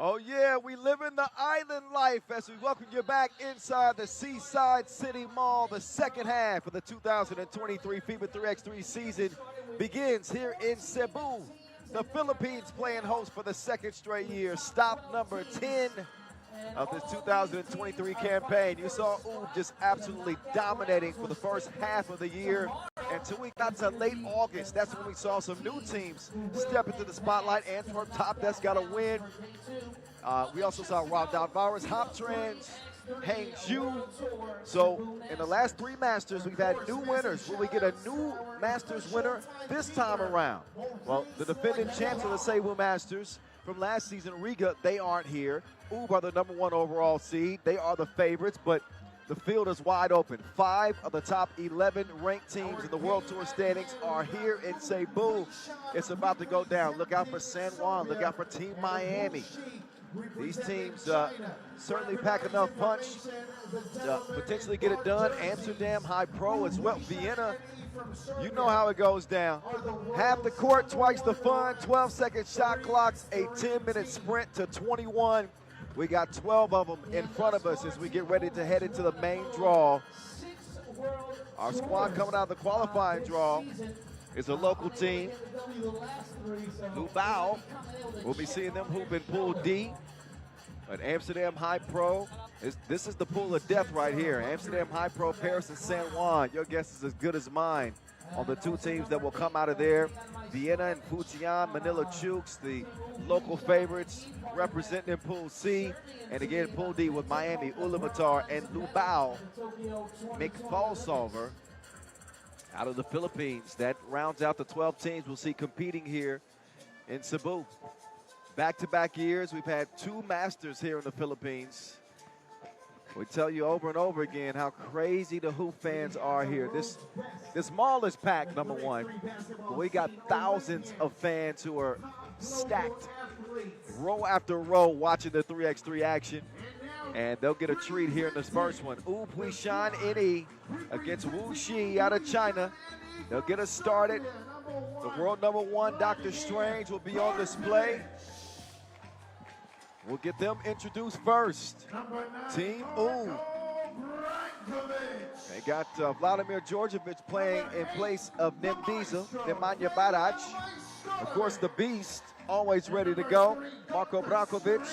Oh yeah, we live in the island life as we welcome you back inside the Seaside City Mall. The second half of the 2023 FIBA 3x3 season begins here in Cebu. The Philippines playing host for the second straight year. Stop number 10 of this 2023 campaign. You saw Oob just absolutely dominating for the first half of the year until we got to late August. That's when we saw some new teams step into the spotlight. Antwerp top, that's got a win. We also saw Raudavaris, Hoptrans, Hangzhou. So in the last three Masters, we've had new winners. Will we get a new Masters winner this time around? Well, the defending champs of the Cebu Masters from last season, Riga, they aren't here. Oob are the #1 overall seed. They are the favorites, but the field is wide open. 5 of the top 11 ranked teams in the World Tour standings are here in Cebu. It's about to go down. Look out for San Juan. Look out for Team Miami. These teams certainly pack enough punch to potentially get it done. Amsterdam, HiPRO as well. Vienna, you know how it goes down. Half the court, twice the fun. 12-second shot clocks, a 10-minute sprint to 21. We got 12 of them in front of us as we get ready to head into the main draw. Our squad coming out of the qualifying draw is a local team. Lubao, we'll be seeing them hoop in Pool D. But Amsterdam, HiPRO, this is the pool of death right here. Amsterdam, HiPRO, Paris, and San Juan. Your guess is as good as mine on the two teams that will come out of there. Vienna and Huishan, Manila Chooks, the local favorites representing in Pool C. And again, Pool D with Miami, Ulaanbaatar, and Lubao. Mick Fallsolver out of the Philippines. That rounds out the 12 teams we'll see competing here in Cebu. Back-to-back years, we've had 2 Masters here in the Philippines. We tell you over and over again how crazy the hoop fans are here. This mall is packed, #1. But we got thousands of fans who are stacked row after row watching the 3x3 action. And they'll get a treat here in this first one. Oob Huishan NE against Wuxi out of China. They'll get us started. The world #1, Dr. Strange, will be on display. We'll get them introduced first. Team Oob. They got Vladimir Djordjevic playing in place of Nemanja Baraj. Of course, the Beast, always ready to go. Marko Brankovic,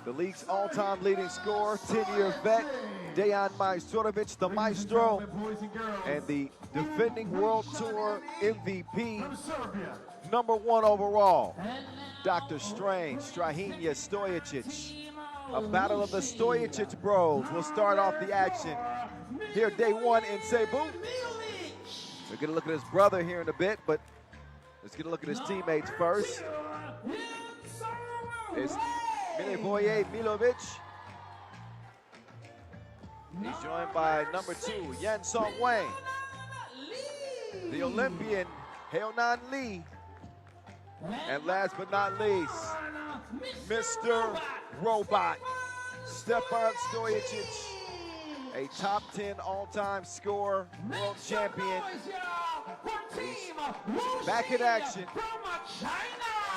the league's all-time leading scorer, 10-year vet. Dejan Majstorovic, the maestro, and the defending World Tour MVP, #1 overall, Dr. Strange, Strahinja Stojicic. A battle of the Stojicic bros will start off the action here day 1 in Cebu. We're going to look at his brother here in a bit, but let's get a look at his teammates first. It's Milivoje Milovic. He's joined by #2, Yan Song Wang. The Olympian, Heonan Lee. And last but not least, Mr. Robot, Stefan Stojicic, a top 10 all-time scorer, world champion. He's back in action.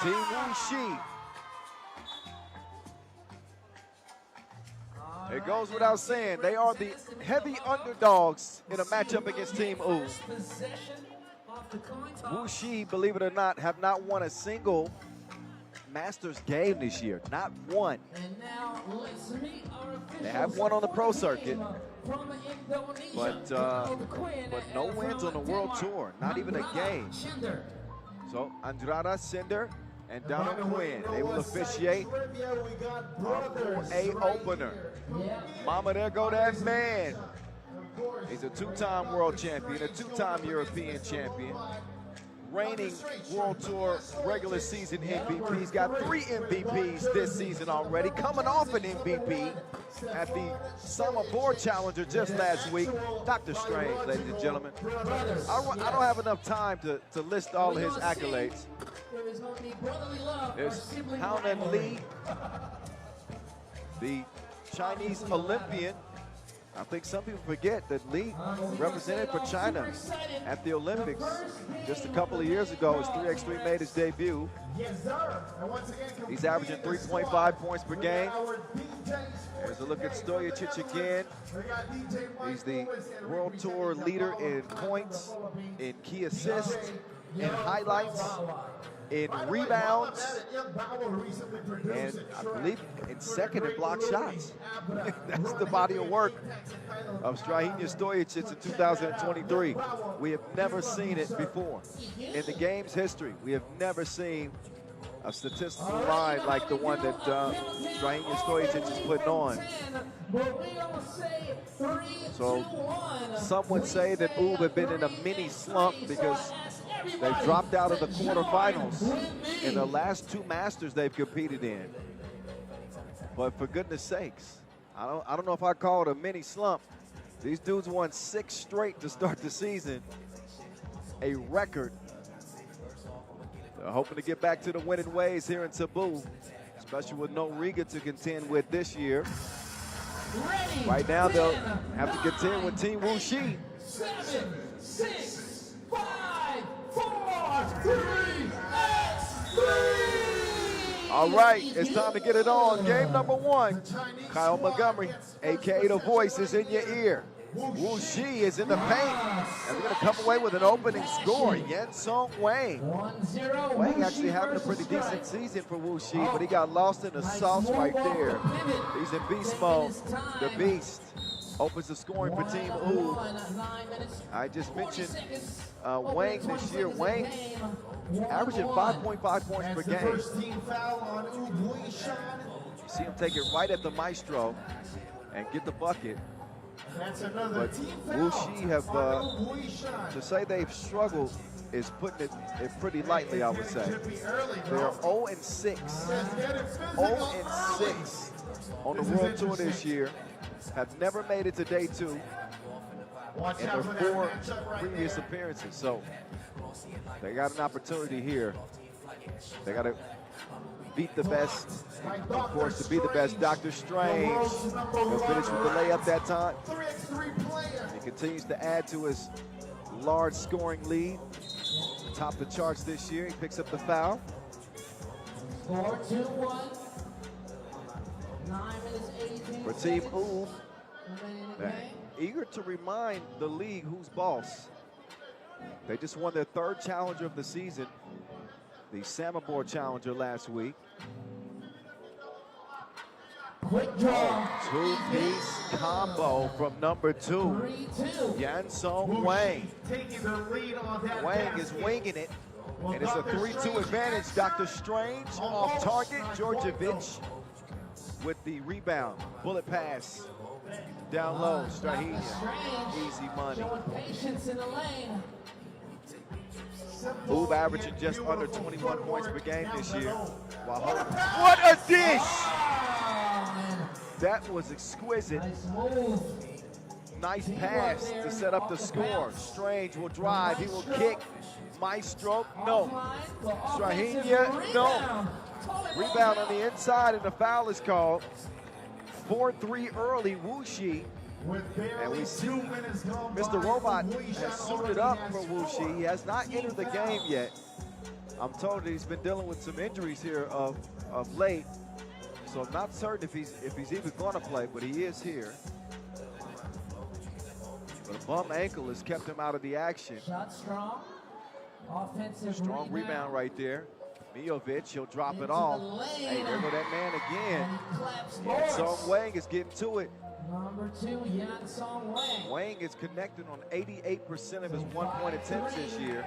Team Wuxi. It goes without saying, they are the heavy underdogs in a matchup against Team Oob. Wuxi, believe it or not, have not won a single Masters game this year. Not one. They have won on the pro circuit, but no wins on the World Tour. Not even a game. So Andrada, Cinder, and Donna Quinn, they will officiate our Pool A opener. Mama, there go that man. He's a 2-time world champion, a 2-time European champion, reigning World Tour regular season MVP. He's got 3 MVPs this season already, coming off an MVP at the Summer Challenger just last week. Dr. Strange, ladies and gentlemen. I don't have enough time to list all of his accolades. There's Heonan Lee, the Chinese Olympian, I think some people forget that Lee represented for China at the Olympics just a couple of years ago as 3x3 made his debut. He's averaging 3.5 points per game. There's a look at Stojacic again. He's the World Tour leader in points, in key assists, in highlights, in rebounds, and I believe in second in block shots. That's the body of work of Strahinja Stojacic in 2023. We have never seen it before. In the game's history, we have never seen a statistical line like the one that Strahinja Stojacic is putting on. So some would say that UB have been in a mini slump because they dropped out of the quarterfinals in the last two Masters they've competed in. But for goodness sakes, I don't know if I call it a mini slump. These dudes won 6 straight to start the season, a record. They're hoping to get back to the winning ways here in Cebu, especially with no Riga to contend with this year. Right now they'll have to contend with Team Wuxi. 7, 6, 5, 4, 3, X3. All right, it's time to get it on. Game number 1. Kyle Montgomery, a.k.a. The Voice, is in your ear. Wuxi is in the paint, and they're going to come away with an opening score. Yen-Song Wang. Wang actually having a pretty decent season for Wuxi, but he got lost in the sauce right there. He's in beast mode. The Beast opens the scoring for Team UB. I just mentioned Wang this year. Wang averaging 5.5 points per game. You see him take it right at the maestro and get the bucket. But Wuxi have, to say they've struggled is putting it pretty lightly, I would say. They're 0-6. 0-6 on the World Tour this year. Have never made it to day 2 in their 4 previous appearances. So they got an opportunity here. They got to beat the best, of course, to be the best. Dr. Strange will finish with the layup that time. He continues to add to his large scoring lead. Top the charts this year. He picks up the foul. Score 2-1. 9 minutes 18. For Team UB, eager to remind the league who's boss. They just won their 3rd challenger of the season, the Samabor Challenger last week. Quick draw. 2-piece combo from number 2. Yen-Song Wang. Wang is winging it, and it's a 3-2 advantage. Dr. Strange off target. Djordjevic with the rebound. Bullet pass. Down low, Strahinja. Easy money. Patience in the lane. UB averaging just under 21 points per game this year. What a dish! That was exquisite. Nice pass to set up the score. Strange will drive. He will kick. Maestro, no. Strahinja, no. Rebound on the inside, and the foul is called. 4-3 early, Wuxi. And we see Mr. Robot has suited up for Wuxi. He has not entered the game yet. I'm told that he's been dealing with some injuries here of late. So I'm not certain if he's even going to play, but he is here. But a bum ankle has kept him out of the action. Shot strong. Offensive strong rebound right there. Mijovic, he'll drop it off. Hey, there go that man again. Yen-Song Wang is getting to it. Number 2, Yen-Song Wang. Wang is connected on 88% of his one-point attempts this year.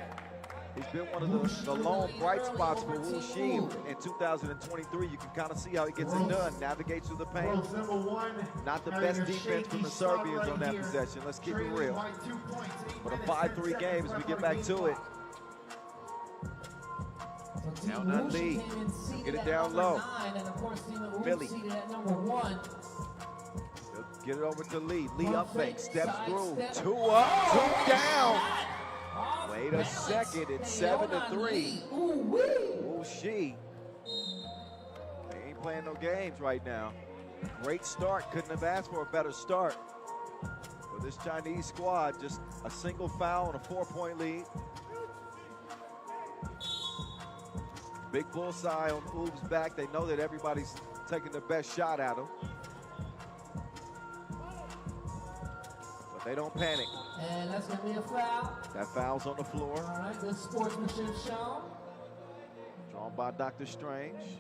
He's been one of the lone bright spots for Wuxi in 2023. You can kind of see how he gets it done. Navigates through the paint. Not the best defense from the Serbians on that possession. Let's keep it real. But a 5-3 game as we get back to it. Now not Lee. Get it down low. Billy. Get it over to Lee. Lee up fake. Steps through. 2 up, 2 down. Wait a second. It's 7-3. Wuxi. They ain't playing no games right now. Great start. Couldn't have asked for a better start. For this Chinese squad, just a single foul and a 4-point lead. Big bullseye on Oob's back. They know that everybody's taking their best shot at him. But they don't panic. And that's going to be a foul. That foul's on the floor. All right, good sportsmanship shown. Drawn by Dr. Strange.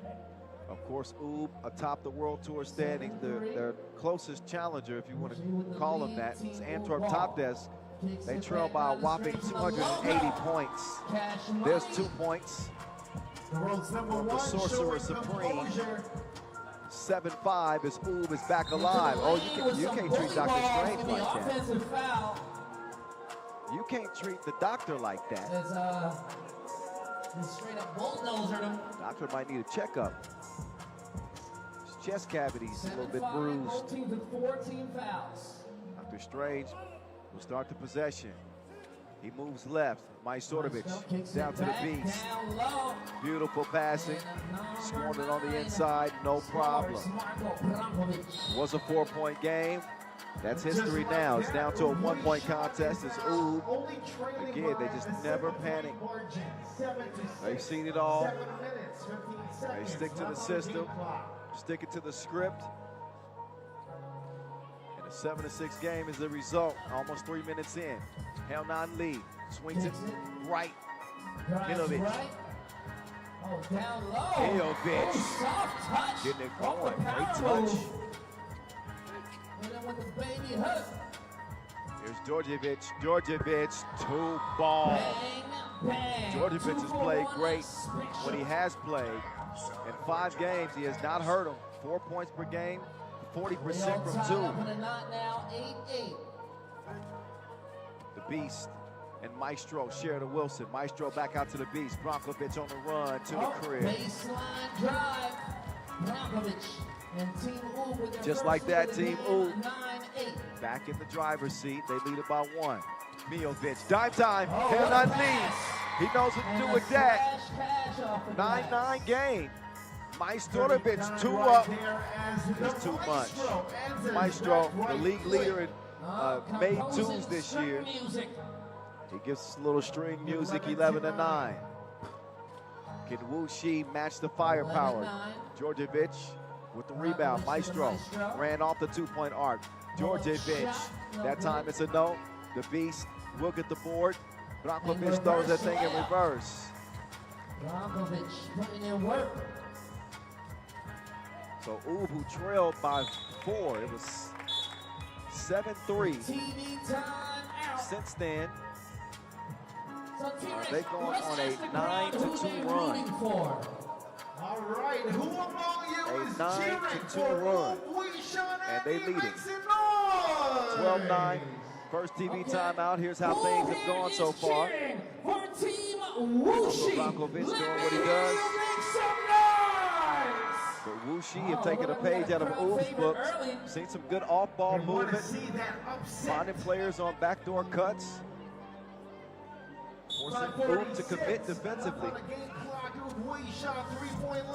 Of course, Oob atop the World Tour standings. Their closest challenger, if you want to call them that, is Antwerp Top Desk. They trail by a whopping 280 points. There's 2 points. The Sorcerer Supreme. 7-5 as Oob is back alive. Oh, you can't treat Dr. Strange like that. You can't treat the doctor like that. Straight up bulldozer them. Doctor might need a checkup. His chest cavity's a little bit bruised. 14 to 14 fouls. Dr. Strange will start the possession. He moves left. Majstorovic down to the beast. Beautiful passing. Scored it on the inside, no problem. Was a 4-point game. That's history now. It's down to a 1-point contest. It's Oob. Again, they just never panic. They've seen it all. They stick to the system, sticking to the script. And a 7-6 game is the result. Almost 3 minutes in. Hell 9 lead. Swings it right. Milovic. Oh, down low. Milovic. Soft touch. Getting it going. Great touch. And then with the baby hook. Here's Djordjevic. Djordjevic, 2 ball. Bang, bang. Djordjevic has played great when he has played. In 5 games, he has not hurt him. 4 points per game, 40% from 2. Now 8-8. The Beast and Maestro share to Wilson. Maestro back out to the Beast. Brankovic on the run to the crib. Baseline drive. Brankovic and Team Oob with their Just like that, Team Oob. 9-8. Back in the driver's seat. They lead it by 1. Milovic, dime time. Cannot lead. He knows what to do with that. 9-9 game. Majstorovic, 2 up. It's too much. Maestro, the league leader in made 2s this year. He gives us a little string music, 11-9. Can Wuxi match the firepower? Djordjevic with the rebound. Maestro ran off the 2-point arc. Djordjevic, that time it's a no. The Beast will get the board. Brankovic throws that thing in reverse. Brankovic putting in work. So Oob, who trailed by 4, it was 7-3. TV time out. Since then, So they've gone on a 9-2 run. All right, who among you A is 9-2 cheering run. for Huishan And they lead it. 12-9. 12-9. First TV timeout. Here's how things have gone so far. For Team Wuxi. Brankovic doing what he does. But Wuxi have taken a page out of Oob's book. Seen some good off-ball movement. Finding players on backdoor cuts. Forcing Oob to commit defensively.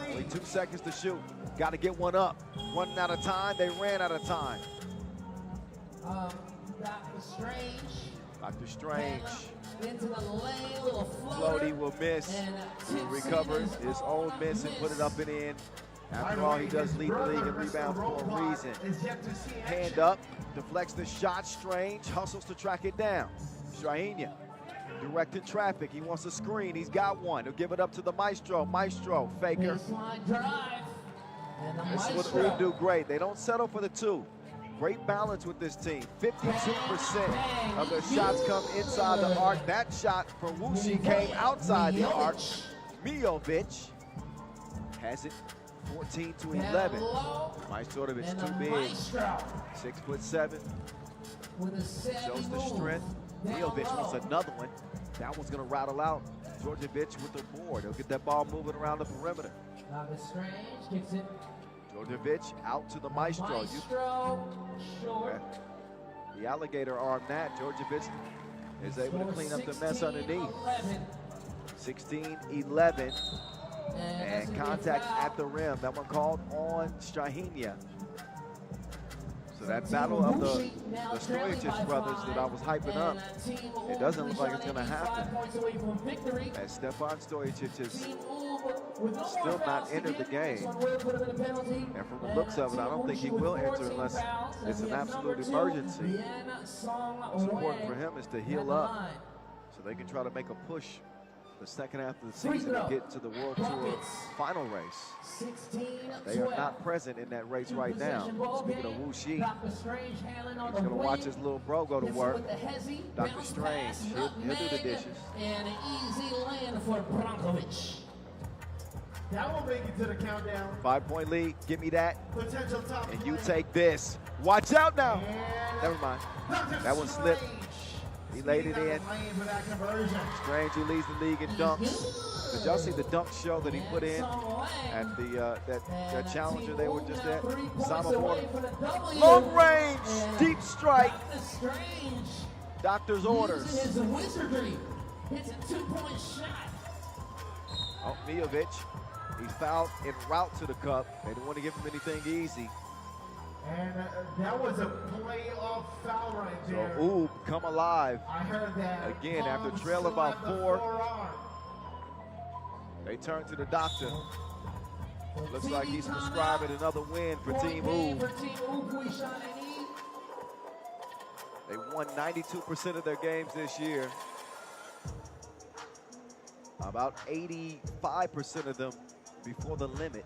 Only 2 seconds to shoot. Got to get one up. Running out of time. They ran out of time. Dr. Strange. Dr. Strange. Into the lane, little Floaty will miss. He recovers his own miss and put it up and in. After all, he does lead the league in rebounds for a reason. Hand up, deflects the shot. Strange hustles to track it down. Strahinja directing traffic. He wants a screen. He's got one. He'll give it up to the Maestro. Maestro, faker. Baseline drive. And the This is what Maestro. Oob do great. They don't settle for the 2. Great balance with this team. 52% of their shots come inside the arc. That shot from Wuxi came outside the arc. Milovic has it 14-11. Majstorovic too big. 6'7". Shows the strength. Milovic wants another one. That one's gonna rattle out. Djordjevic with the board. He'll get that ball moving around the perimeter. Dr. Strange kicks it. Djordjevic out to the Maestro. Maestro, short. The alligator arm that. Djordjevic is able to clean up the mess underneath. 16-11. And contact at the rim. That one called on Strahinja. So That battle of the Stojacic brothers that I was hyping up, it doesn't look like it's going to happen. As Stefan Stojacic is still not entered the game. And from the looks of it, I don't think he will enter unless it's an absolute emergency. What's important for him is to heal up so they can try to make a push the second half of the season and get to the World Tour final race. They are not present in that race right now. Speaking of Wuxi, he's going to watch his little bro go to work. Dr. Strange, he'll do the dishes. And an easy land for Brankovic. That will make it to the countdown. 5-point lead, give me that. Potential top And you play. take this. Watch out now. And Never mind. Dr. That one slipped. Strange. He laid it in. Lane for that conversion. Strange, who leads the league in dunks. Did y'all see the dunk show that he put in at the that challenger they were just at? Long range, deep strike. Doctor's orders. His wizardry. Hits a 2-point shot. Oh, Mijovic, he's fouled en route to the cup. They didn't want to give him anything easy. And that was a playoff foul right there. So, ooh, come alive. I heard that. Again, after Palm trailing by still at the 4. forearm. They turn to the doctor. Looks like he's prescribing another win for Team U. They won 92% of their games this year. About 85% of them before the limit.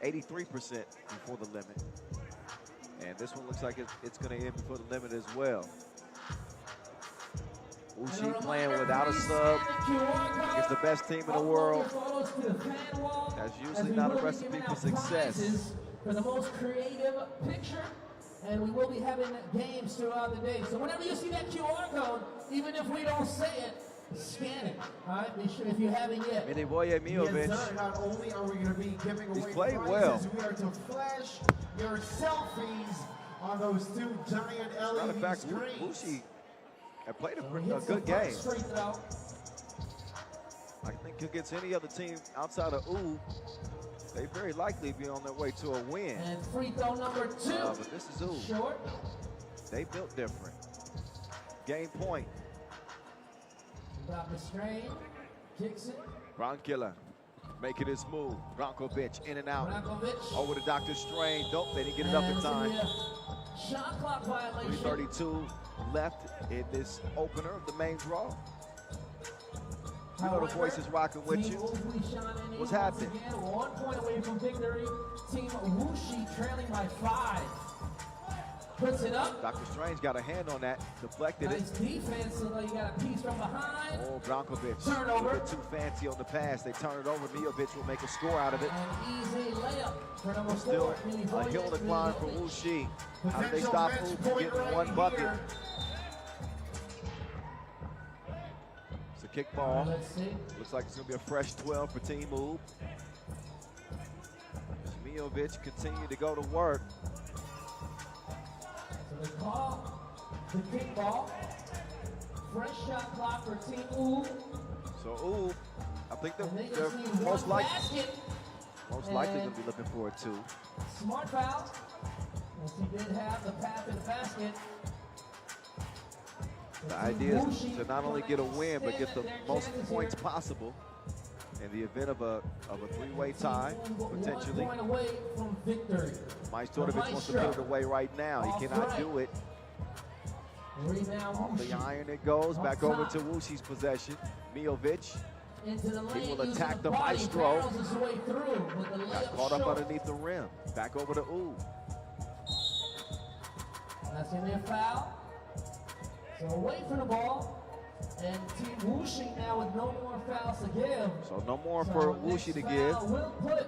83% before the limit. And this one looks like it's going to end before the limit as well. Wuxi playing without a sub against the best team in the world. That's usually not a recipe for success. For the most creative picture, and we will be having games throughout the day. So whenever you see that QR code, even if we don't say it, scan it. All right, be sure if you haven't yet. Milivoje Mijovic. Yes, sir. Not only are we going to be giving away playing prizes, well. we are to flash your selfies on those 2 giant LED Matter of fact, screens. Wuxi had played a good game. I think against any other team outside of U, they very likely be on their way to a win. And free throw number 2. But this is U. Short. They built different. Game point. Dr. Strange kicks it. Brankilla making his move. Brankovic in and out. Brankovic. Over to Dr. Strange. Nope, they didn't get it up in time. Shot clock violation. 3:32 left in this opener of the main draw. You know the voice is rocking with you. What's happening? 1 point away from victory. Team Wuxi trailing by 5. Puts it up. Dr. Strange got a hand on that, deflected Nice it. defense, so you got a piece from behind. Oh, Brankovic. Turnover. A little bit too fancy on the pass. They turn it over. Mijovic will make a score out of it. An easy layup for number 4. Still a hill to climb for Wuxi. How do they stop U from getting 1 bucket? It's a kick ball. Let's see. Looks like it's going to be a fresh 12 for Team U. Mijovic continue to go to work. So they call the kick ball. Fresh shot clock for Team U. So U, I think And they they're just need most one likely basket. going to be looking for it too. Smart foul. As he did have the path in the basket. The idea is to not only get a win, but get the most points possible in the event of a 3-way tie, potentially. 1 point away from victory. Majstorovic wants to put it away right now. He cannot do it. Rebound Off the Wuxi. iron it goes, back over to Wuxi's possession. Mijovic Into the lane, he will using attack the body, maestro. barrels his way through with the got layup caught up short. underneath the rim. Back over to U. That's gonna be a foul. So away from the ball. And Team Wuxi now with no more fouls to give. So no more So for next Wuxi to foul give. will put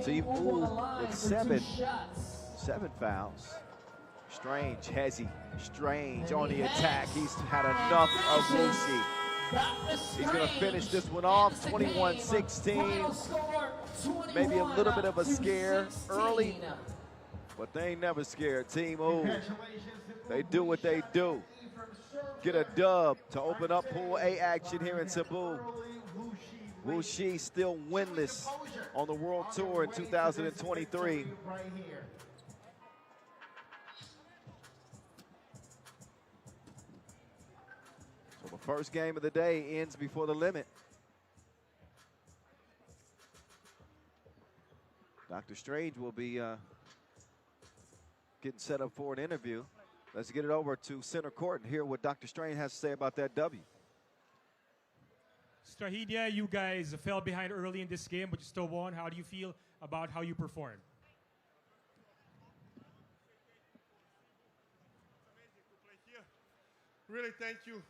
Team U on U the line with for 7. 2 shots. 7 fouls. Strange, Hezzy, Strange on the attack. He's had enough of Wuxi. He's going to finish this one off, 21-16. Maybe a little bit of a scare early, but they ain't never scared. Team U, they do what they do. Get a dub to open up Pool A action here in Cebu. Wuxi still winless on the World Tour in 2023. First game of the day ends before the limit. Dr. Strange will be getting set up for an interview. Let's get it over to center court and hear what Dr. Strange has to say about that W. Strahidia, you guys fell behind early in this game, but you still won. How do you feel about how you performed? Amazing to play here. Really thank you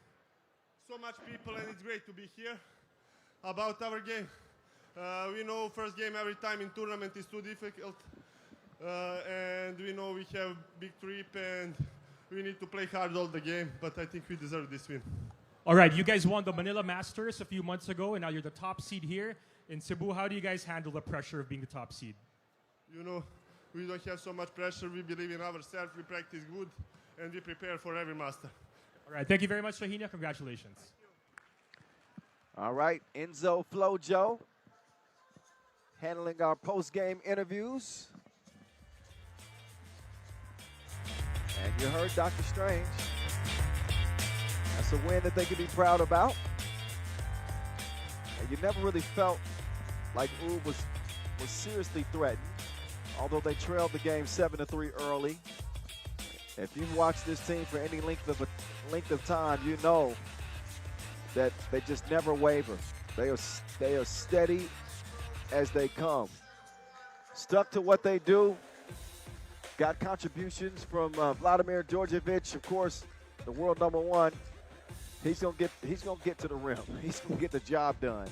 so much, people, and it's great to be here. About our game, we know first game every time in tournament is too difficult, and we know we have big trip and we need to play hard all the game, but I think we deserve this win. All right, you guys won the Manila Masters a few months ago, and now you're the top seed here in Cebu. How do you guys handle the pressure of being the top seed? You know, we don't have so much pressure. We believe in ourselves. We practice good, and we prepare for every master. All right, thank you very much, Strahidia. Congratulations. All right, Enzo Flojo handling our post-game interviews. And you heard Dr. Strange. That's a win that they can be proud about. And you never really felt like Ub was seriously threatened, although they trailed the game 7-3 early. If you've watched this team for any length of time, you know that they just never waver. They are steady as they come. Stuck to what they do. Got contributions from Vladimir Djordjevic, of course, the world #1. He's gonna get to the rim. He's gonna get the job done.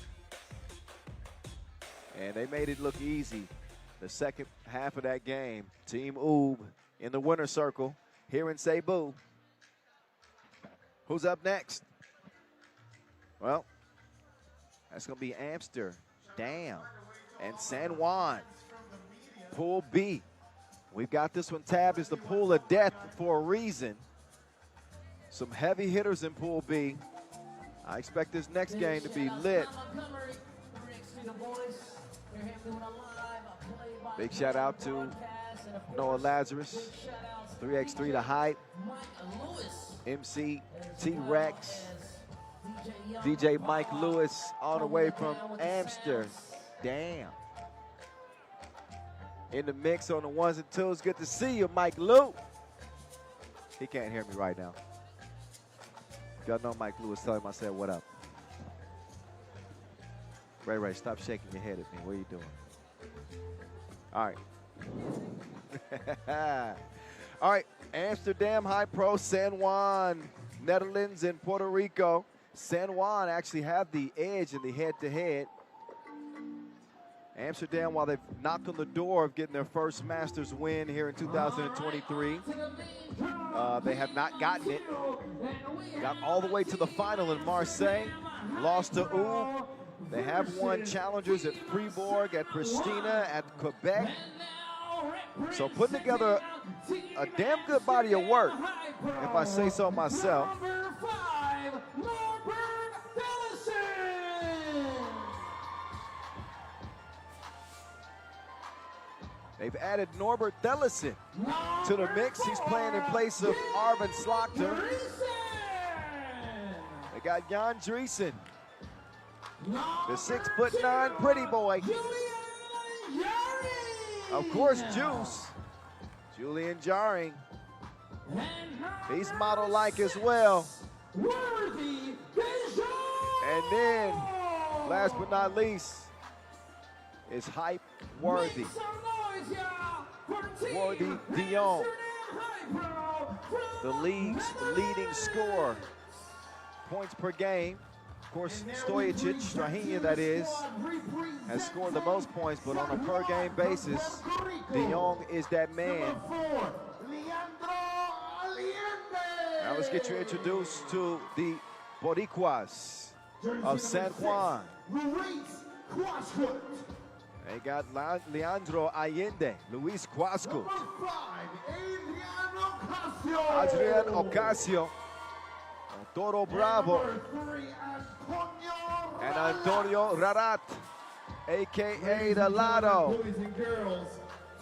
And they made it look easy the second half of that game. Team Ub in the winner's circle here in Cebu. Who's up next? Well, that's gonna be Amsterdam and San Juan. Pool B. We've got this one tabbed as the pool of death for a reason. Some heavy hitters in Pool B. I expect this next game to be lit. Big shout out to Noah Lazarus, 3x3 to Hype, MC T-Rex, DJ Mike Lewis, all the way from Amsterdam. In the mix on the ones and twos. Good to see you, Mike Lou. He can't hear me right now. If y'all know Mike Lewis, tell him I said what up. Ray, stop shaking your head at me. What are you doing? All right. All right, Amsterdam, HiPRO, San Juan, Netherlands, and Puerto Rico. San Juan actually have the edge in the head-to-head. Amsterdam, while they've knocked on the door of getting their first Masters win here in 2023, they have not gotten it. Got all the way to the final in Marseille, lost to Ub. They have won challengers at Fribourg, at Pristina, at Quebec. So putting together a damn good body of work, if I say so myself. They've added Norbert Thellesen to the mix. He's playing in place of Arvin Slaughter. They got Jan Driesen, the 6'9" pretty boy. Of course, Juice, Julian Jaring. He's model-like as well. And then, last but not least, is Hype Worthy. Worthy Dion, the league's leading scorer. Points per game. Of course, Stojacic, Strahidia that is, has scored the most points, but on a per game basis, Dion is that man. Now let's get you introduced to the Boricuas of San Juan. They got Leandro Allende, Luis Quasco, Adrian Ocasio, Toro Bravo, and Antonio Rarat, a.k.a. the Lotto.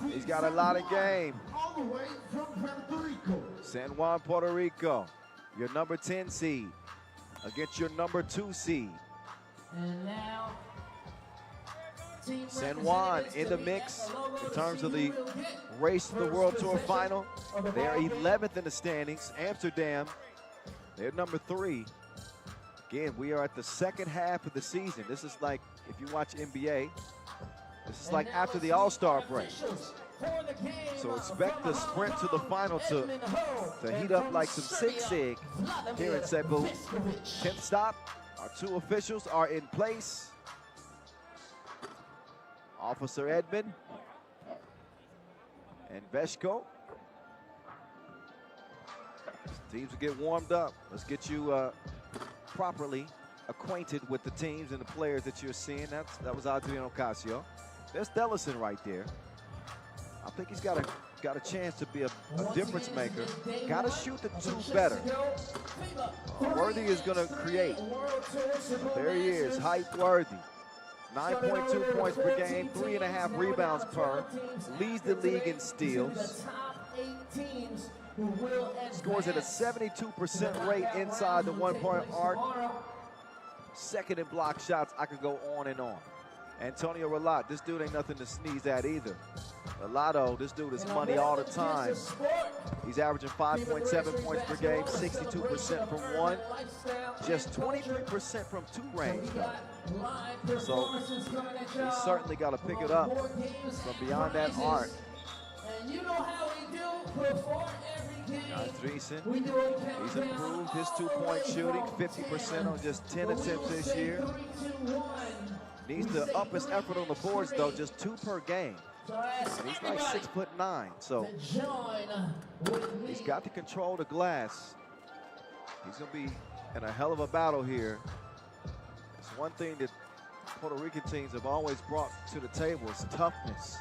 He's got a lot of game. San Juan, Puerto Rico, your number 10 seed. against your number 2 seed. And now, team San Juan in the mix in terms of the race to the World Tour final. They're 11th in the standings. Amsterdam, they're number 3. Again, we are at the second half of the season. This is like, if you watch NBA, this is like after the All-Star break. So expect the sprint to the final to heat up like some sig here in Cebu. 10th stop, our 2 officials are in place. Officer Edmund and Veshko. Teams will get warmed up. Let's get you properly acquainted with the teams and the players that you're seeing. That was Adriano Ocasio. There's Dellison right there. I think he's got a chance to be a difference maker. Got to shoot the 2 better. Worthy is going to create. There he is, Hype Worthy. 9.2 points per game, 3.5 rebounds per. Leads the league in steals. Scores at a 72% rate inside the 1-point arc. Second in block shots. I could go on and on. Antonio Relat, this dude ain't nothing to sneeze at either. Relado, this dude is money all the time. He's averaging 5.7 points per game, 62% from 1, just 23% from 2 range though. So he's certainly got to pick it up from beyond that arc. And you know how we do before every game. Andreessen, he's improved his 2-point shooting, 50% on just 10 attempts this year. Needs to up his effort on the boards though, just 2 per game. And he's like 6'9", so he's got to control the glass. He's gonna be in a hell of a battle here. It's one thing that Puerto Rican teams have always brought to the table is toughness.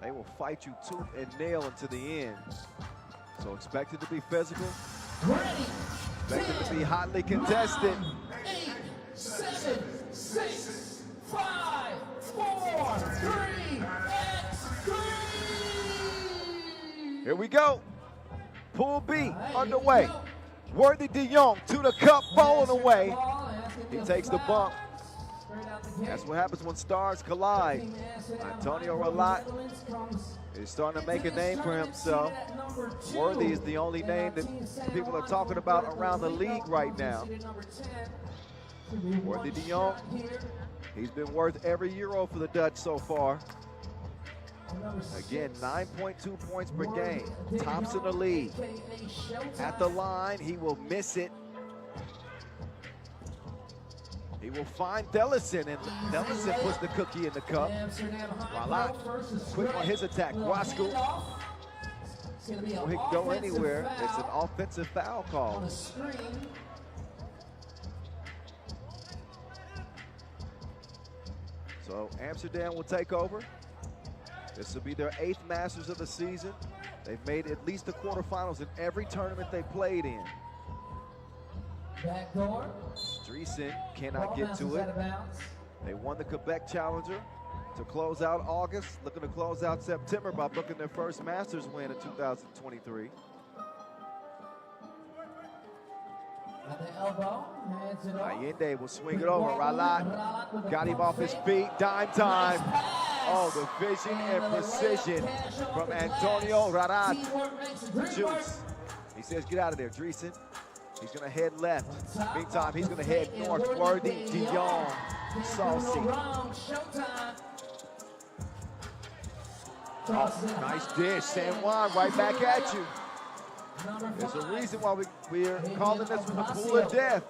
They will fight you tooth and nail until the end. So expect it to be physical. Expect it to be hotly contested. 8, 7, 6, 5, 4, 3, X3. Here we go. Pool B underway. Worthy de Jong to the cup, falling away. He takes the bump. That's what happens when stars collide. Antonio Relat is starting to make a name for himself. Worthy is the only name that people are talking about around the league right now. Worthy de Jong, he's been worth every euro for the Dutch so far. Again, 9.2 points per game, tops in the league. At the line, he will miss it. He will find Dellison, and Dellison puts the cookie in the cup. Voila, quick on his attack. Wasco, before he can go anywhere, it's an offensive foul call. So Amsterdam will take over. This will be their 8th Masters of the season. They've made at least the quarterfinals in every tournament they played in. Backdoor. Dreesen cannot get to it. They won the Quebec Challenger to close out August, looking to close out September by booking their first Masters win in 2023. At the elbow, hands it off. Allende will swing it over. Relat got him off his feet. Dime time. Oh, the vision and precision from Antonio Relat. Chooks. He says, get out of there, Dreesen. He's going to head left. Meantime, he's going to head north. Worthy de Jong. Saucy. Oh, nice dish. San Juan right back at you. There's a reason why we're calling this one the pool of death.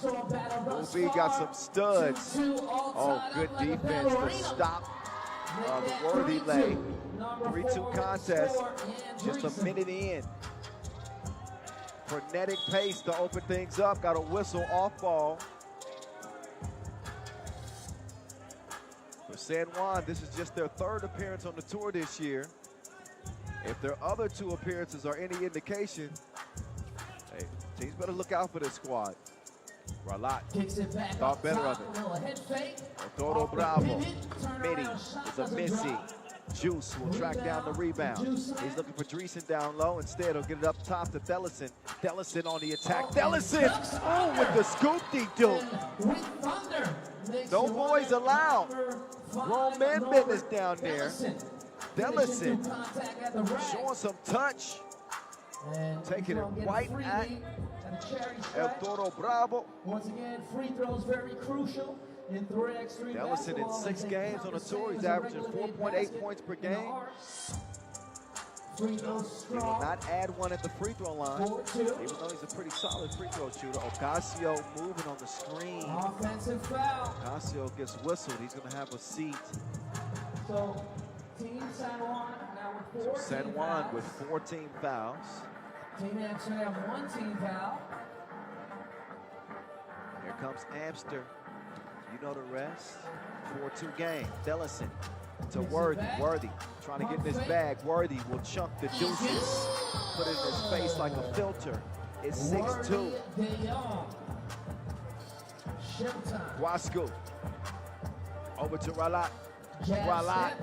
Pool B got some studs. Oh, good defense to stop the Worthy lay. 3-2 contest, just a minute in. Frenetic pace to open things up. Got a whistle off ball. For San Juan, this is just their 3rd appearance on the tour this year. If their other 2 appearances are any indication, hey, teams better look out for this squad. Relat thought better of it. Otoro Bravo. Midi is a missy. Juice will track down the rebound. He's looking for Dreesen down low. Instead, he'll get it up top to Thellison. Thellison on the attack. Thellison! Oh, with the scoop-de-doo. No boys allowed. Grown man business down there. Thellison showing some touch. Taking it right at El Toro Bravo. Once again, free throws very crucial in 3x3 Thellison in 6 games on the tour. He's averaging 4.8 points per game. He will not add one at the free throw line, even though he's a pretty solid free throw shooter. Ocasio moving on the screen. Offensive foul. Ocasio gets whistled. He's going to have a seat. So, Team San Juan now with 14 San Juan fouls. with 14 fouls. Team Amsterdam 1 team foul. Here comes Amster. You know the rest. 4-2 game. Thellison to Worthy. Worthy trying to get in his bag. Worthy will chunk the deuces. Put it in his face like a filter. It's 6-2. Guascu. Over to Ralat. Ralat.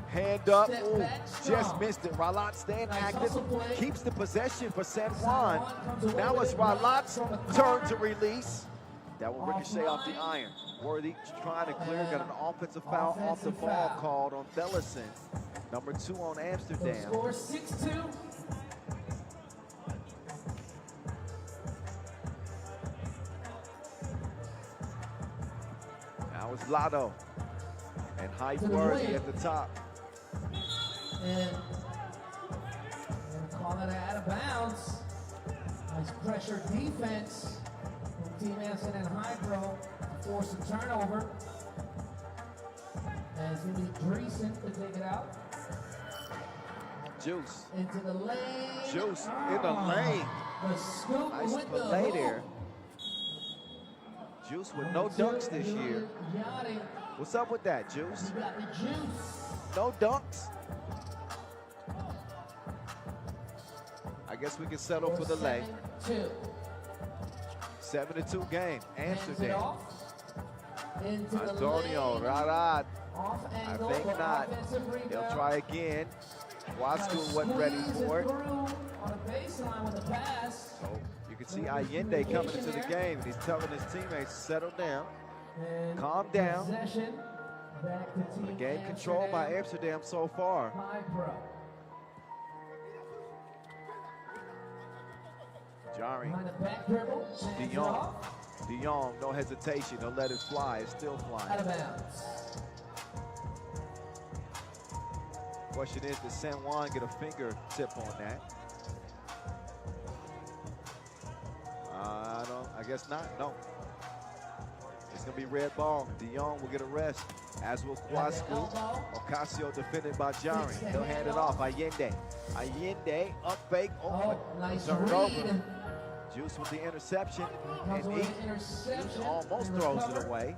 Hand up. Ooh, just missed it. Ralat staying active. Keeps the possession for San Juan. Now it's Ralat's turn to release. That will ricochet off the iron. Worthy trying to clear. Got an offensive foul off the ball called on Thellison. Number 2 on Amsterdam. Score 6-2. Now it's Lotto. And HiPRO at the top. And call it out of bounds. Nice pressure defense from Team Amsterdam and HiPRO to force a turnover. And it's going to be Dreesen to take it out. Juice. Into the lane. Juice in the lane. The scoop Nice with the play hook. there. Juice with no dunks this year. What's up with that, Juice? You got the juice. No dunks? I guess we can settle for the lay. 7-2. 7-2 game. Amsterdam. Into the Antonio, lane. Rarat. Off I angle think for not. offensive He'll rebound. try again. Wasco wasn't ready for it. On the baseline with a pass. So you can see Allende coming into the game, and he's telling his teammates, settle down, And calm down. Possession back to Team Game controlled by Amsterdam so far. HiPRO. Jarring. Behind the back dribble. De Jong. De Jong, no hesitation. He'll let it fly. It's still Out flying. of bounds. Question is, does San Juan get a fingertip on that? I guess not. No. It's going to be red ball. De Jong will get a rest, as will Guascu. Ocasio defended by Jarring. He'll hand it off. Allende. Allende, up fake. Oh, nice turned read. over. Juice with the interception. Comes And with he an interception. almost and throws recovered. it away.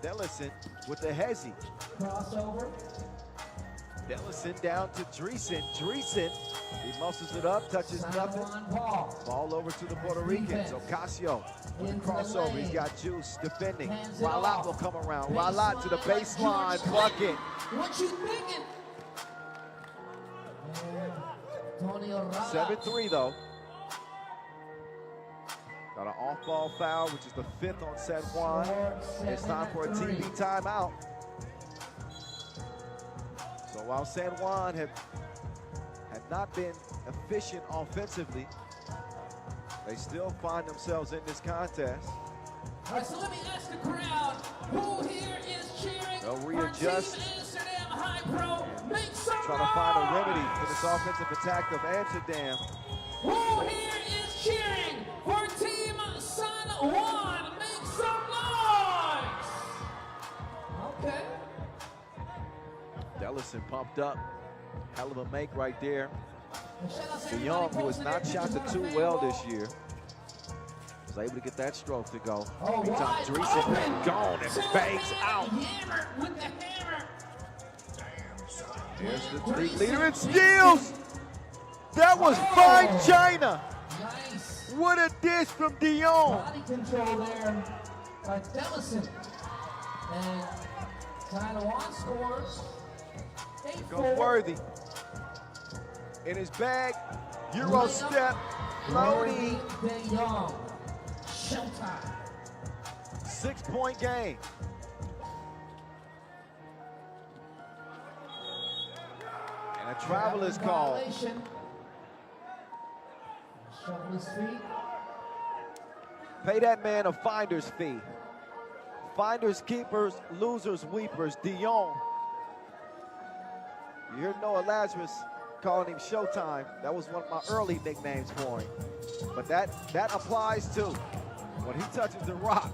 Dellison with the hezzy. Crossover. Dellison down to Dreesen. Dreesen, he muscles it up, touches nothing. Paul. Ball over to the Puerto Ricans. Ocasio with the crossover. He's got Juice defending. Ralat will come around. Ralat to the baseline. Bucket. What you thinking? Antonio Ralat. 7-3 though. Got an off-ball foul, which is the 5th on San Juan. It's time for a TV timeout. So while San Juan had not been efficient offensively, they still find themselves in this contest. All right, so let me ask the crowd, who here is cheering They'll for readjust. Team Amsterdam HiPRO? Make some Trying to find a remedy for this offensive attack of Amsterdam. Who here is cheering for Team San Juan? Make some noise! Okay. Dellison pumped up. Hell of a make right there. And shout out to De everybody Jong, who has posting not their shot the pictures 2 on well Facebook. this year, was able to get that stroke to go. Oh, Meantime, wide Dreesen open. gone and bangs out. Hammer with the hammer. There's the league leader in steals. That was fine China. Nice. What a dish from De Jong. Body control there by Dellison. And San Juan scores 8. Goes Worthy. In his bag, Euro step, loading. De Jong. Showtime. 6-point game. And a travel is called. Violation. Shuffle his feet. Pay that man a finder's fee. Finders, keepers, losers, weepers. De Jong. You hear Noah Lazarus calling him Showtime. That was one of my early nicknames for him. But that applies too. When he touches the rock,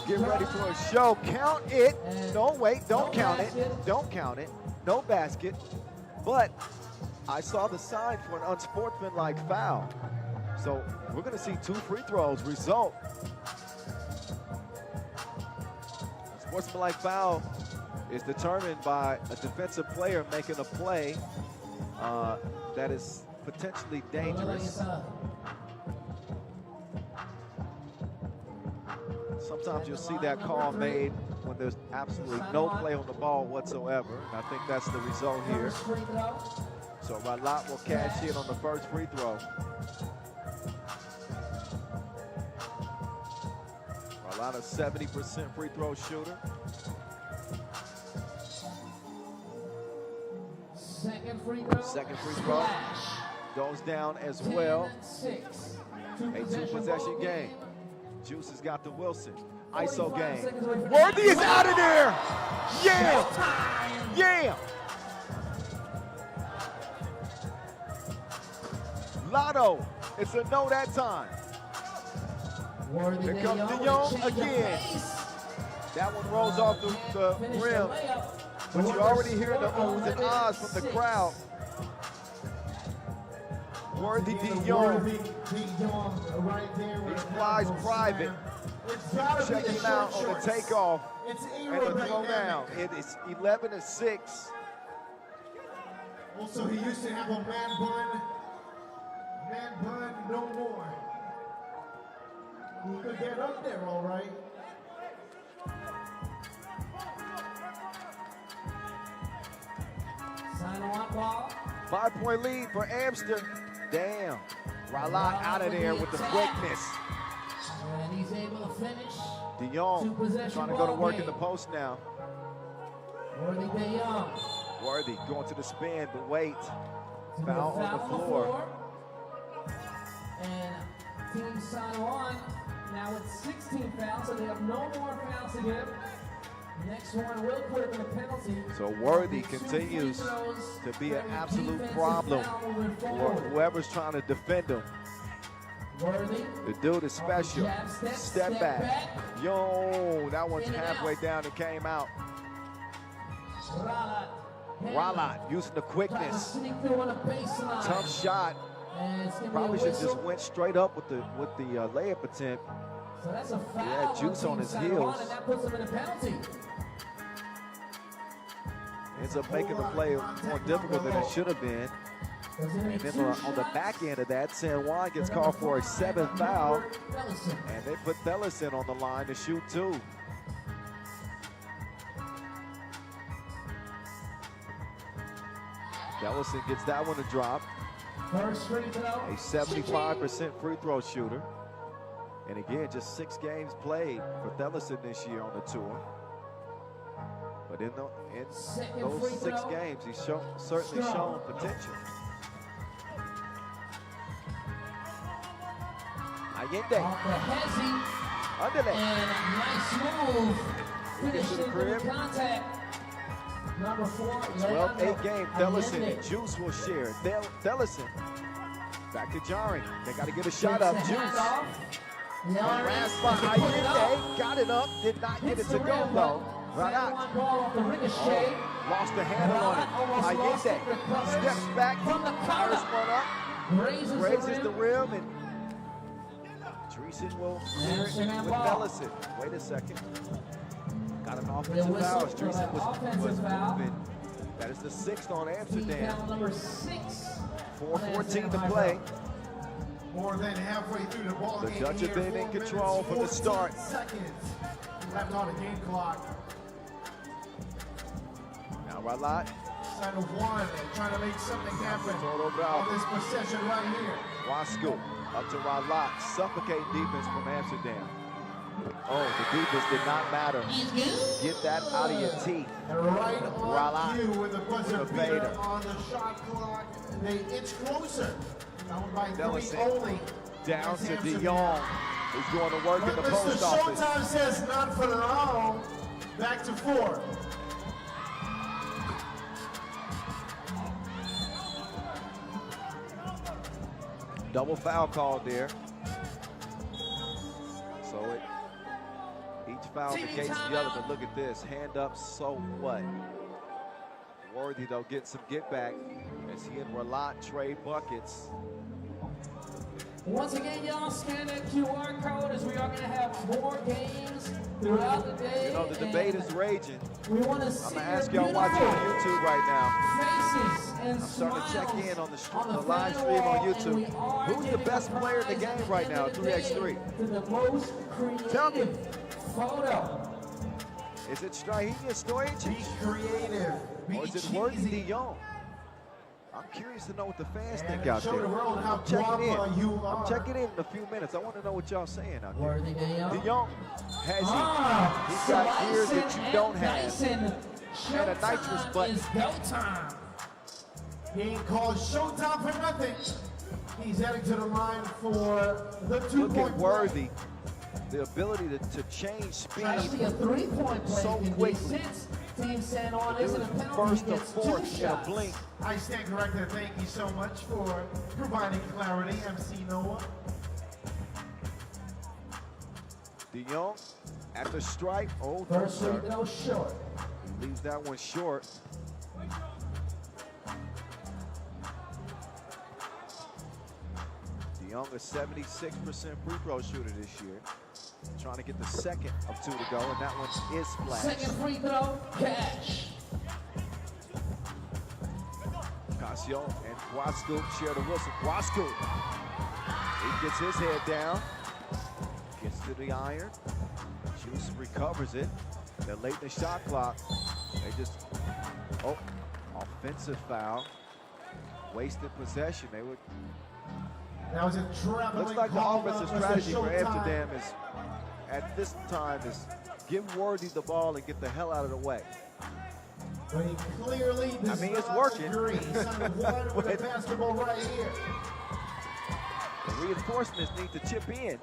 get ready for a show. Count it. No, wait, don't count it. Don't count it. No basket. But I saw the sign for an unsportsmanlike foul. So we're going to see 2 free throws result. Sportsmanlike foul is determined by a defensive player making a play that is potentially dangerous. Sometimes you'll see that call made when there's absolutely no play on the ball whatsoever. And I think that's the result here. So Ralat will cash in on the first free throw. Ralat, a 70% free throw shooter. Second free throw goes down as well. A 2-possession game. Juice has got the Wilson. ISO game. Worthy is out of there! Yeah! Yeah! Lotto. It's a no that time. Here comes De Jong again. That one rolls off the rim. But you already hear the oohs and ahs from the crowd. Worthy De Jong. He flies private. Check him out on the takeoff and the throw down. It is 11-6. Also, he used to have a man bun. Man bun, no more. He could get up there, all right. Ball. 5-point lead for Amsterdam. Damn. Ralat out of there with the quickness. And he's able to finish. De Jong trying to go to work in the post now. Worthy De Jong. Worthy going to the spin, but wait. Foul on the floor. And Team San Juan now with 16 fouls, so they have no more fouls to give. Next one will put him in a penalty. So Worthy continues to be an absolute problem for whoever's trying to defend him. Worthy. The dude is special. Step back. Yo, that one's halfway down and came out. Ralat using the quickness. Tough shot. Probably should just went straight up with the layup attempt. So that's a foul. He had Juice on his heels. And that puts him in a penalty. Ends up making the play more difficult than it should have been. And then on the back end of that, San Juan gets called for a 7th foul. And they put Thellison on the line to shoot 2. Thellison gets that one to drop. First free throw. A 75% free throw shooter. And again, just 6 games played for Thellison this year on the tour. But in those 6 games, he's certainly shown potential. Allende. Underlay. And nice move. He gets to the crib. Contact. Number 4. 12-8 game. Thellison and Juice will share. Thellison back to jarring. They got to get a shot up. Juice. Grasp by Allende. Got it up. Did not get it to go though. Ralat. Lost the handle on it. Allende steps back. Fires one up. Raises the rim and Dreesen will clear it with Thellison. Wait a second. Got an offensive foul. Dreesen was moving. That is the 6th on Amsterdam. Number 6. 4:14 to play. More than halfway through the ball game. The Dutch have been in control from the start. Seconds left on the game clock. Now Ralat Son of Juan trying to make something happen Toro Bravo. on this possession right here. Wasco up to Ralat, suffocating defense from Amsterdam. Oh, the defense did not matter. Get that out of your teeth. And right on Ralat cue with the buzzer with a beater fader. on the shot clock. They inch closer. Down by 3 Dellison only. down That's to De Amsterdam. Jong. He's going to work in the But post Mr. office. Showtime says not for long. Back to 4. Double foul called there. So each foul negates the other, but look at this. Hand up, so what? Worthy, though, getting some get back as he and Ralat trade buckets. Once again, y'all scan that QR code as we are going to have more games throughout the day. You know, the debate is raging. We want to see I'm going to ask y'all watching on YouTube right now. faces and I'm starting to check smiles in on the on live fan stream on wall, and YouTube. we are Who's the giving best a player in the prize game at right the now, end of the day 3x3? To the most Tell me. creative photo. Is it Strahinja Be Stojic? creative. Be Or is it Worthy cheesy. De Jong? I'm curious to know what the fans And think out show there. the world how I'm checking in. guapa you I'm are. checking in a few minutes. I want to know what y'all saying out there. Worthy De Jong. De Jong, has Ah, he? He's got Slicing ears that you and don't have. dicing. And a nitrous Showtime button. is go time. He ain't called Showtime for nothing. He's heading to the line for the Look two-point at Worthy. The ability to change speed. Actually, a three-point play so can be quickly. since Team San Juan It isn't was a penalty. first He to gets 2 fourth in a shots. blink. I stand corrected. Thank you so much for providing clarity, MC Noah. De Jong at the stripe. Oh, no, First free sir. throw short. He leaves that one short. De Jong, a 76% free throw shooter this year. Trying to get the second of 2 to go, and that one is splashed. Second free throw, cash. Casio and Wasco share the whistle. Wasco, he gets his head down, gets to the iron. Juice recovers it. They're late in the shot clock. They just, oh, offensive foul. Wasted possession. They would. That was a traveling Looks like the call offensive by Mr. strategy for Showtime. Amsterdam is, at this time, is give Worthy the ball and get the hell out of the way. But he clearly does it's not working. agree. Son of Juan with the basketball right here. The reinforcements need to chip in.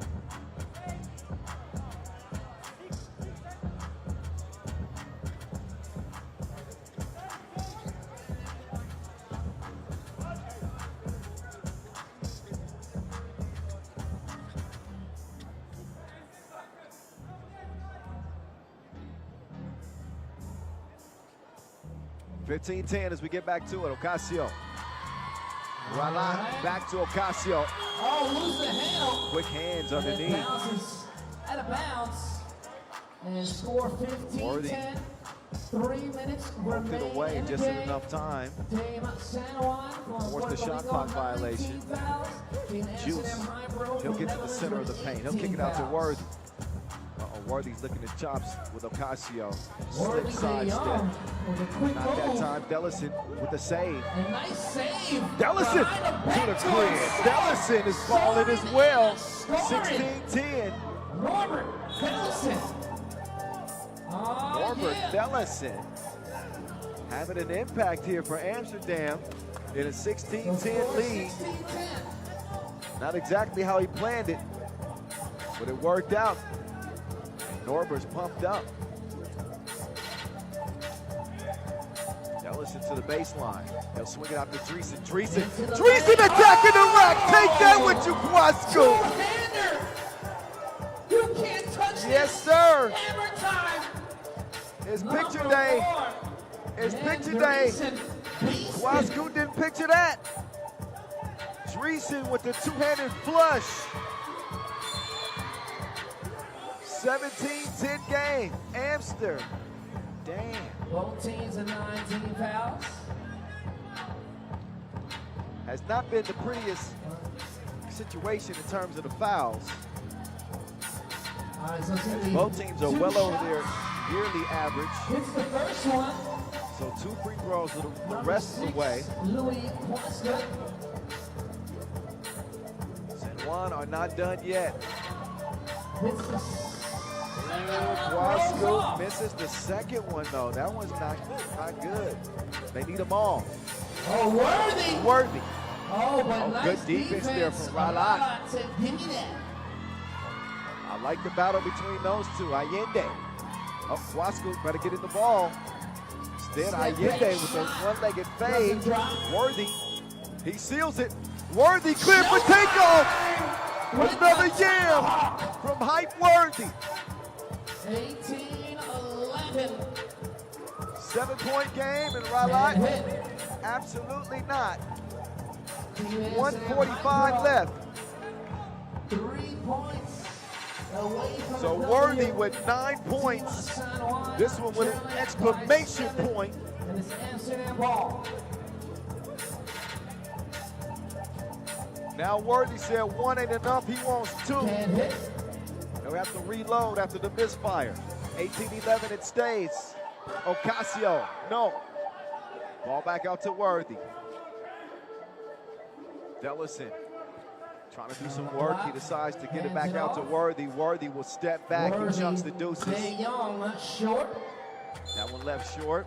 (15-10) as we get back to it. Ocasio. Ralat back to Ocasio. Oh, lose the handle. Quick hands And it underneath. bounces out of bounds. And score 15-10. Worthy. 3 minutes Poked it remain away in the just in game. enough time. Team San Juan Forced the shot clock violation. Chooks, he'll get to the center of the paint. He'll kick it out to Worthy. Worthy's licking his chops with Ocasio. Slip side step. with a quick Not that move. time. Dellison with the save. A nice save. Dellison Behind the to the back crib. door. Dellison is falling as well. Scoring. 16-10. Norbert Dellison. Oh, Norbert yeah. Dellison having an impact here for Amsterdam in a 16-10 lead. 16-10. Not exactly how he planned it, but it worked out. Norbert's pumped up. Dellison to the baseline. He'll swing it out to Dreesen. Dreesen attacking the rack. Take that with you, Quasco. Two-hander. You can't touch this. Yes, sir. Hammer time. It's Number picture day. 4. It's And picture day. Dreesen beasted. Quasco didn't picture that. Dreesen with the two-handed flush. 17-10 game. Amsterdam. Damn. Both teams are 19 fouls. Has not been the prettiest situation in terms of the fouls. All right, so it's gonna be Both teams are 2 well over shots. their yearly average. Hits the first one. So 2 free throws the rest of the way. Louis Quasta. San Juan are not done yet. Quasco misses the second one though. That one's not good. They need them all. Oh, Worthy. Worthy. Oh, but nice good defense there from Ralat. Said, give me that. I like the battle between those two. Allende. Oh, Quasco better get in the ball. Instead, Allende with a one-legged fade. Worthy. He seals it. Worthy clear for takeoff. Another yam from Hype Worthy. 18-11. 7-point game, and Ralat, absolutely not. 1:45 left. 3 points away from So Worthy with 9 points. This one with an exclamation point. And it's Amsterdam ball. Now Worthy said 1 ain't enough, he wants 2. Can't hit. They'll have to reload after the misfire. 18-11, it stays. Ocasio, no. Ball back out to Worthy. Dellison trying to do some work. He decides to get it back out to Worthy. Worthy will step back. He jumps the deuces. Young, short. That one left short.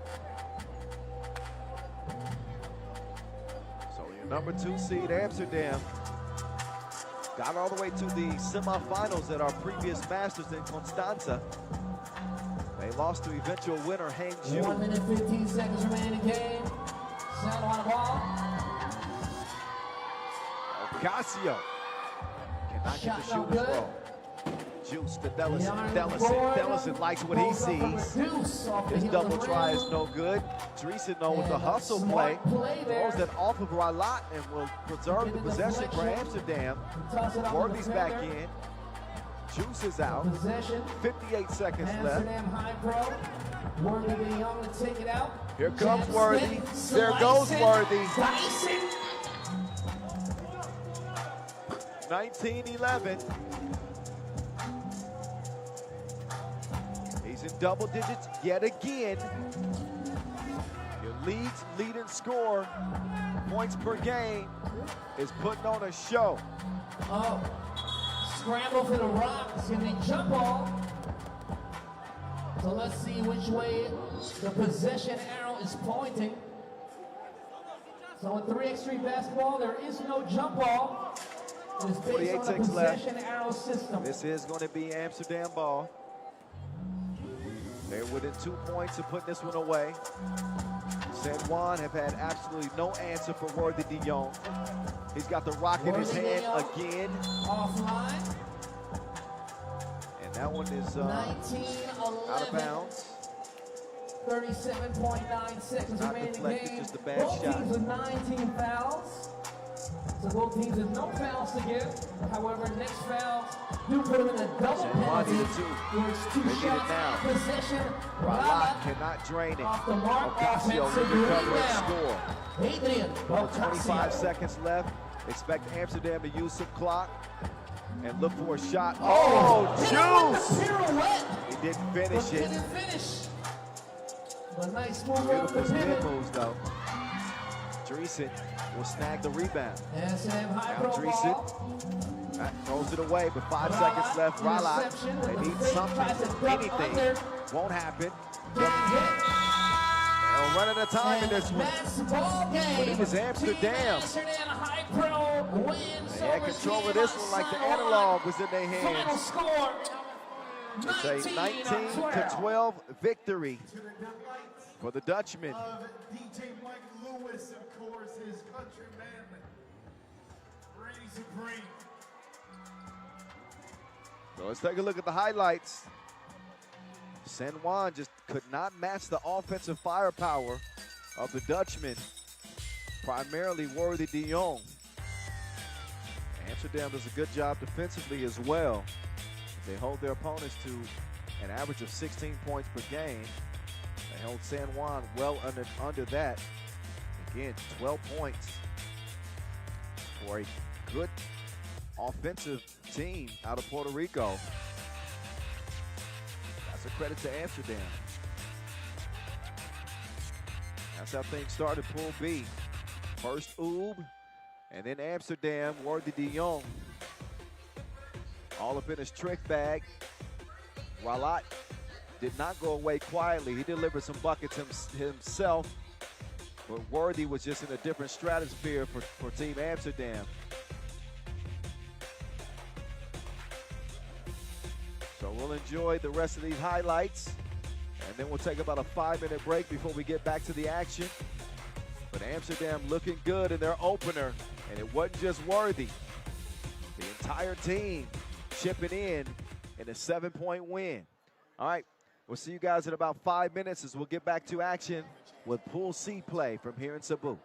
So your number 2 seed, Amsterdam, got all the way to the semifinals at our previous Masters in Constanza. They lost to eventual winner Hangzhou. 1 minute, 15 seconds remaining in the game. San Juan ball. Ocasio cannot get the Shot no shooter's good. roll. Juice to Dellison likes what he sees. His double try is no good. Teresa though with the hustle play. Throws that off of Ralat and will preserve the possession for Amsterdam. Worthy's back in. Juice is out. 58 seconds left. Amsterdam HiPRO. Worthy the Young to take it out. Here comes Worthy. There goes Worthy. 19-11. He's in double digits yet again. Your league's leading scorer, points per game, is putting on a show. Oh, scramble for the rock. It's gonna be jump ball. So let's see which way the possession arrow is pointing. So in 3x3 basketball, there is no jump ball. It's based 48 on the seconds left. possession arrow system. This is going to be Amsterdam ball. They're within 2 points of putting this one away. San Juan have had absolutely no answer for Worthy de Jong. He's got the rock in his hand again. Offline. And that one is out of bounds. 37.9 seconds Not remaining in the deflected, game. just a bad Both shot. teams with 19 fouls. So both teams have no fouls to give. However, next foul do put them in a double San Juan penalty. needed 2. Where it's 2 They need it shots now. possession. Ralat cannot drain it. Off the mark, Ocasio offensive will recover and rebound. score. Adrian 25 seconds left. Expect Amsterdam to use some clock and look for a shot. Oh, Juice! Pirouette. He didn't finish But it. didn't finish. But nice move off Beautiful the spin pivot. moves though. Dreesen will snag the rebound. Amsterdam Now HiPRO Dreesen ball. throws it away, but 5 seconds left. Ralat, Interception with they the need fake something, pass and duck anything. under. Won't happen. Didn't hit. They'll run out of time in this one. That's the ball game. But it was Amsterdam. Team Amsterdam HiPRO wins They had over control of Team this one like the Sansar. analog was in their Final hands. score. It's a 19-12 victory for the Dutchman. Of DJ Mike Lewis, of course, his countryman, reigning supreme. So let's take a look at the highlights. San Juan just could not match the offensive firepower of the Dutchman, primarily Worthy de Jong. Amsterdam does a good job defensively as well. They hold their opponents to an average of 16 points per game. They held San Juan well under that. Again, 12 points for a good offensive team out of Puerto Rico. That's a credit to Amsterdam. That's how things started, Pool B. First Oob, and then Amsterdam, Worthy de Jong. All up in his trick bag. Walat did not go away quietly. He delivered some buckets himself, but Worthy was just in a different stratosphere for Team Amsterdam. So we'll enjoy the rest of these highlights, and then we'll take about a 5-minute break before we get back to the action. But Amsterdam looking good in their opener, and it wasn't just Worthy. The entire team chipping in a 7-point win. All right, we'll see you guys in about 5 minutes as we'll get back to action with Pool C play from here in Cebu.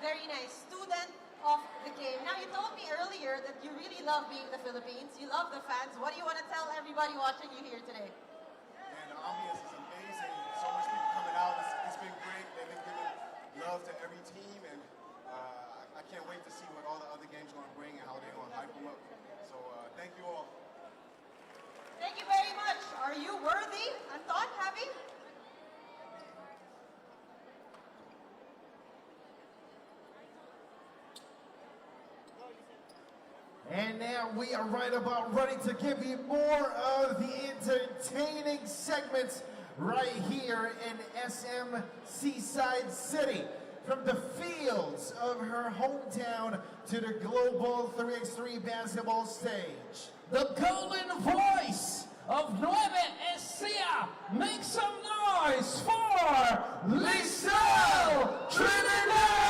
Very nice. Student of the game. Now, you told me earlier that you really love being in the Philippines. You love the fans. What do you want to tell everybody watching you here today? And the ambience is amazing. So much people coming out. It's been great. They've been giving love to every team, and I can't wait to see what all the other games are going to bring and how they're going to hype them up. So thank you all. Thank you very much. Are you worthy? Anton, Javi? And now we are right about ready to give you more of the entertaining segments right here in SM Seaside City. From the fields of her hometown to the global 3x3 basketball stage. The golden voice of Nueve Ecija. Make some noise for Lisel Trinidad!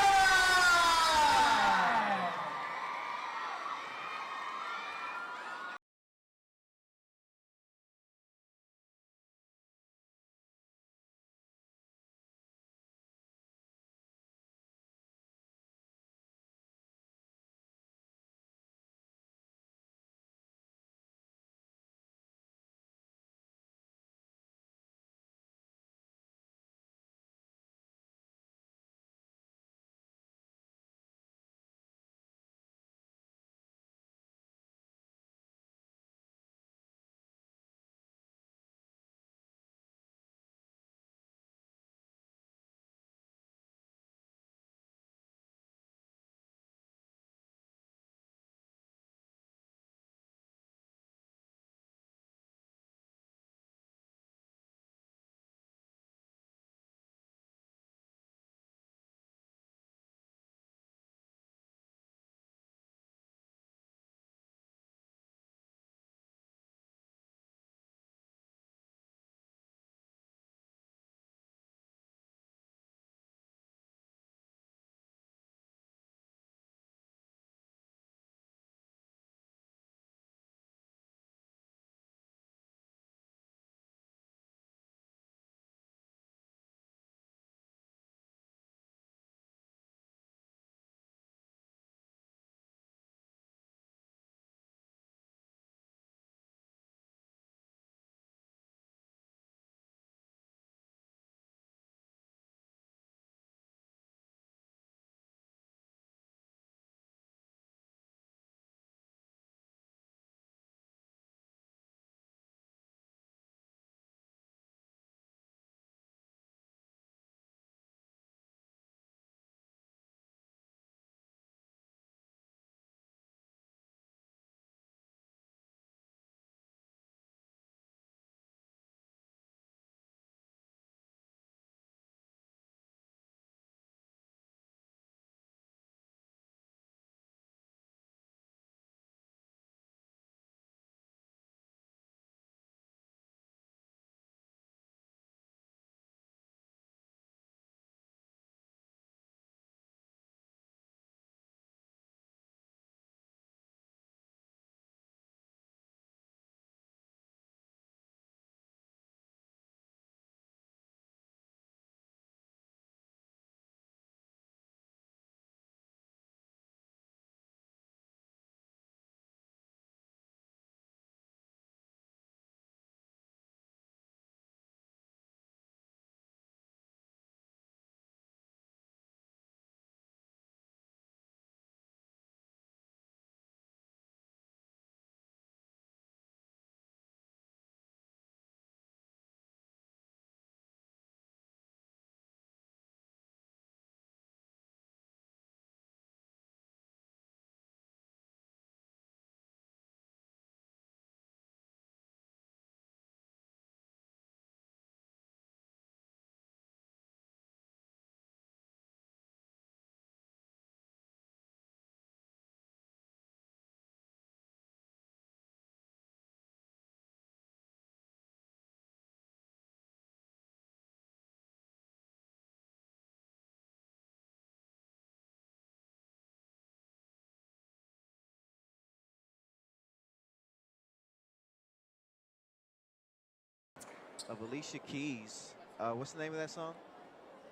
of Alicia Keys. What's the name of that song?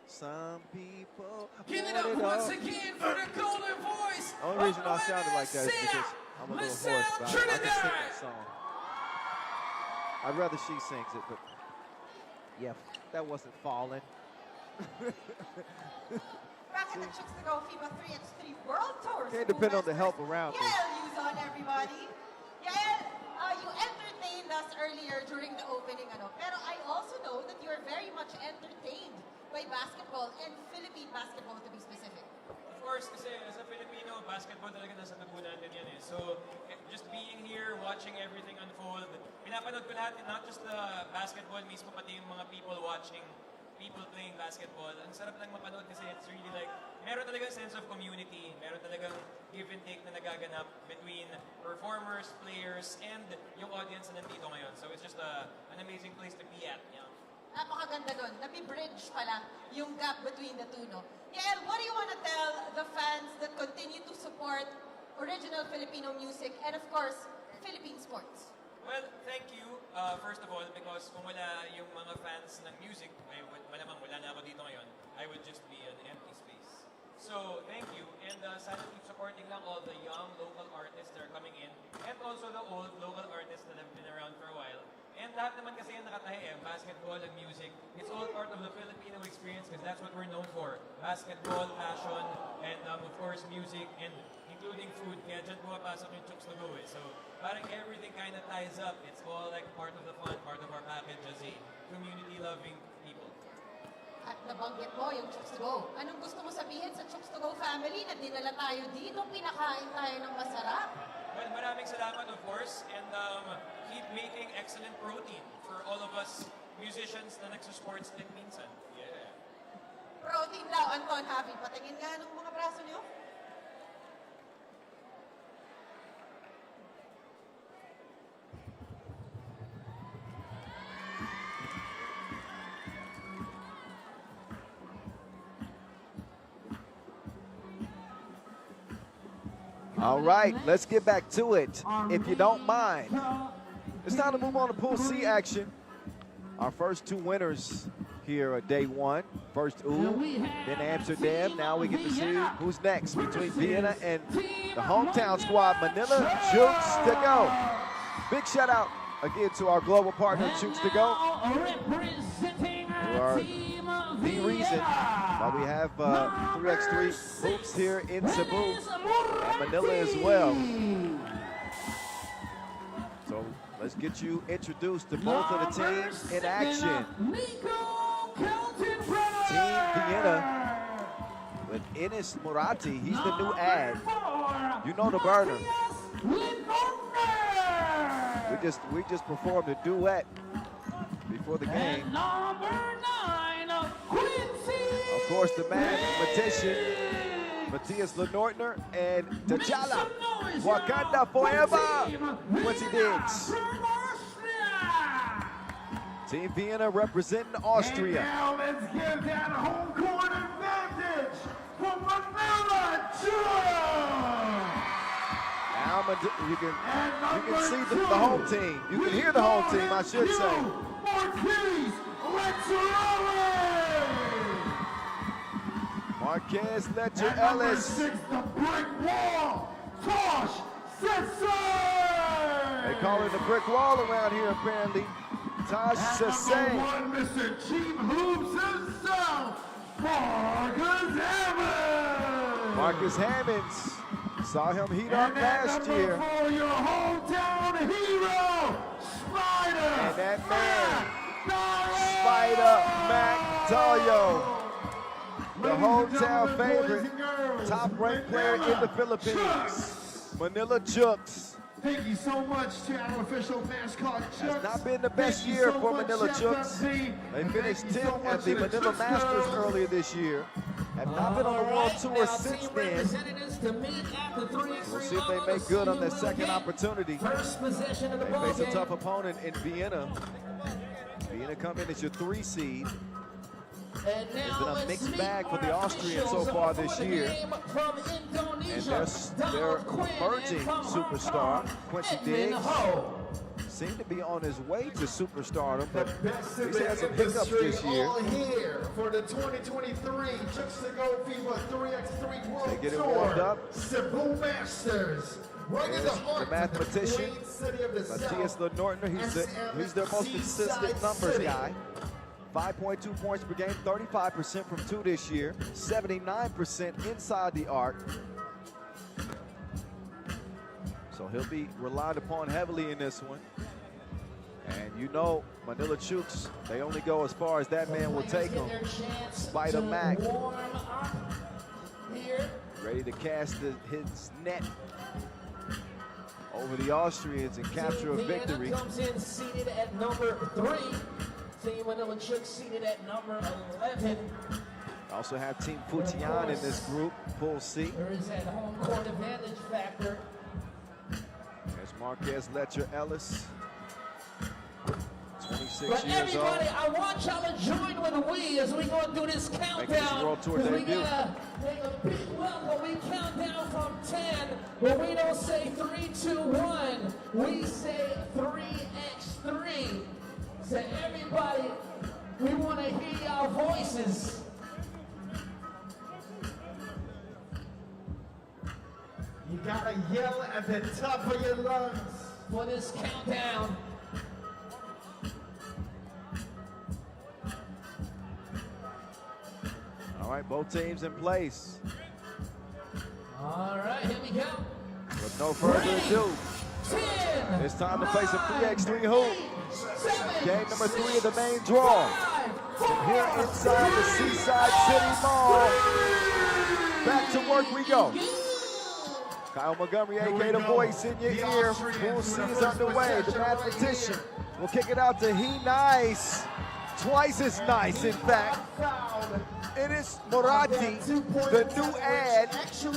Some people. Give it up once again for the golden voice. The only reason I sounded like that is because I'm a little hoarse, but I can sing that song. I'd rather she sings it, but yeah, that wasn't falling. Back at the Chooks to Go FIBA 3x3 World Tour. Can't depend on the help around me. Yael, Huishan, everybody. Yael, you entertained us earlier during the opening, pero I also know that you are very much entertained by basketball and Philippine basketball to be specific. Of course, kasi as a Filipino, basketball talaga nasa dugo natin yan eh. So, just being here, watching everything unfold, pinapanood ko lahat, not just the basketball mismo, pati yung mga people watching, people playing basketball. Ang sarap lang mapanood kasi it's really like, meron talagang sense of community, meron talagang give and take na nagaganap between performers, players, and yung audience na nandito ngayon. So it's just an amazing place to be at. You know? Napakaganda doon. Nabi-bridge pala yung gap between the two, no? Yael, what do you want to tell the fans that continue to support original Filipino music and, of course, Philippine sports? Well, thank you, first of all, because kung wala yung mga fans ng music, malamang wala na ako dito ngayon, I would just be an empty space. So, thank you, and sana keep supporting lang all the young local artists that are coming in, and also the old local artists that have been around for a while. And lahat naman kasi yung nakatahi, basketball and music, it's all part of the Filipino experience because that's what we're known for. Basketball, passion, and of course music, and including food. Kaya dyan pumapasok yung Chooks to Go eh. So parang everything kind of ties up. It's all like part of the fun, part of our package as a community-loving people. At nabanggit mo yung Chooks to Go. Anong gusto mo sabihin sa Chooks to Go family na dinala tayo dito, pinakain tayo ng masarap? Well, maraming salamat of course, and keep making excellent protein for all of us musicians na nagsusports din minsan. Yeah. Protein daw, Anton, Javi. Patingin nga ng mga braso niyo. All right, let's get back to it, if you don't mind. It's time to move on to Pool C action. Our first two winners here are day one. First then Amsterdam. Now we get to see who's next between Vienna and the hometown squad, Manila. Chooks to Go. Big shout out again to our global partner, Chooks to Go, who are the reason why we have 3x3 hoops here in Cebu and Manila as well. So let's get you introduced to both of the teams in action. Team Vienna with Enes Murati. He's the new ad. You know the burner. We just performed a duet before the game. Of course, the mathematician, Matthias Lenortner, and T'Challa, Wakanda forever, Quincy Diggs. Team Vienna representing Austria. And now let's give that home court advantage for Manila Chooks. Now you can see the home team. You can hear the home team, I should say. Marquez Letcher Ellis. The brick wall, Tosh Sansar. They call it the brick wall around here, apparently. Tosh Sansar. Mr. Chief Hoops himself, Marcus Hammonds. Marcus Hammonds. Saw him heat up last year. For your hometown hero, Spider. And that man, Spider Mac Tayo. The hometown favorite, top-ranked player in the Philippines, Manila Chooks. Thank you so much to our official mascot, Chooks. Has not been the best year for Manila Chooks. They finished 10th at the Manila Masters earlier this year. Have not been on the World Tour since then. We'll see if they make good on their second opportunity. They face a tough opponent in Vienna. Vienna come in as your 3 seed. It's been a mixed bag for the Austrians so far this year. And their emerging superstar, Quincy Diggs, seemed to be on his way to superstardom, but Best in he's the had some hiccups industry this year. all here for the 2023 Chooks to Go FIBA 3x3 World get it warmed Tour up. Cebu Masters. Right in the There's heart the mathematician, of the Queen City of the Matthias South. Lenortner. He's their most consistent numbers guy. 5.2 points per game, 35% from two this year, 79% inside the arc. So he'll be relied upon heavily in this one. And you know, Manila Chooks, they only go as far as that man will take them. Spider Mac, ready to cast his net over the Austrians and capture a victory. Vienna comes in seated at number 3. Team Manila Chooks seated at number 11. Also have Team Futian in this group, Pool C. There is that home court advantage factor. There's Marquez Letcher Ellis, 26 But years old. everybody, I want y'all to join with we as we go through this countdown. Making his World Tour 'cause we debut. gotta make a big welcome. We count down from 10, but we don't say 3, 2, 1. We say 3x3. So everybody, we want to hear y'all voices. You gotta yell at the top of your lungs for this countdown. All right, both teams in place. All right, here we go. With no further ado, 10, it's time to play some 3x3 hoop. 7, Game number 3 of the main draw. 5, From here inside the Seaside City Mall. Back to work we go. Kyle Montgomery, aka the voice in your ear. Pool C is underway. The mathematician will kick it out to He Nice. Twice as nice, in fact. It is Moratti, the new ad,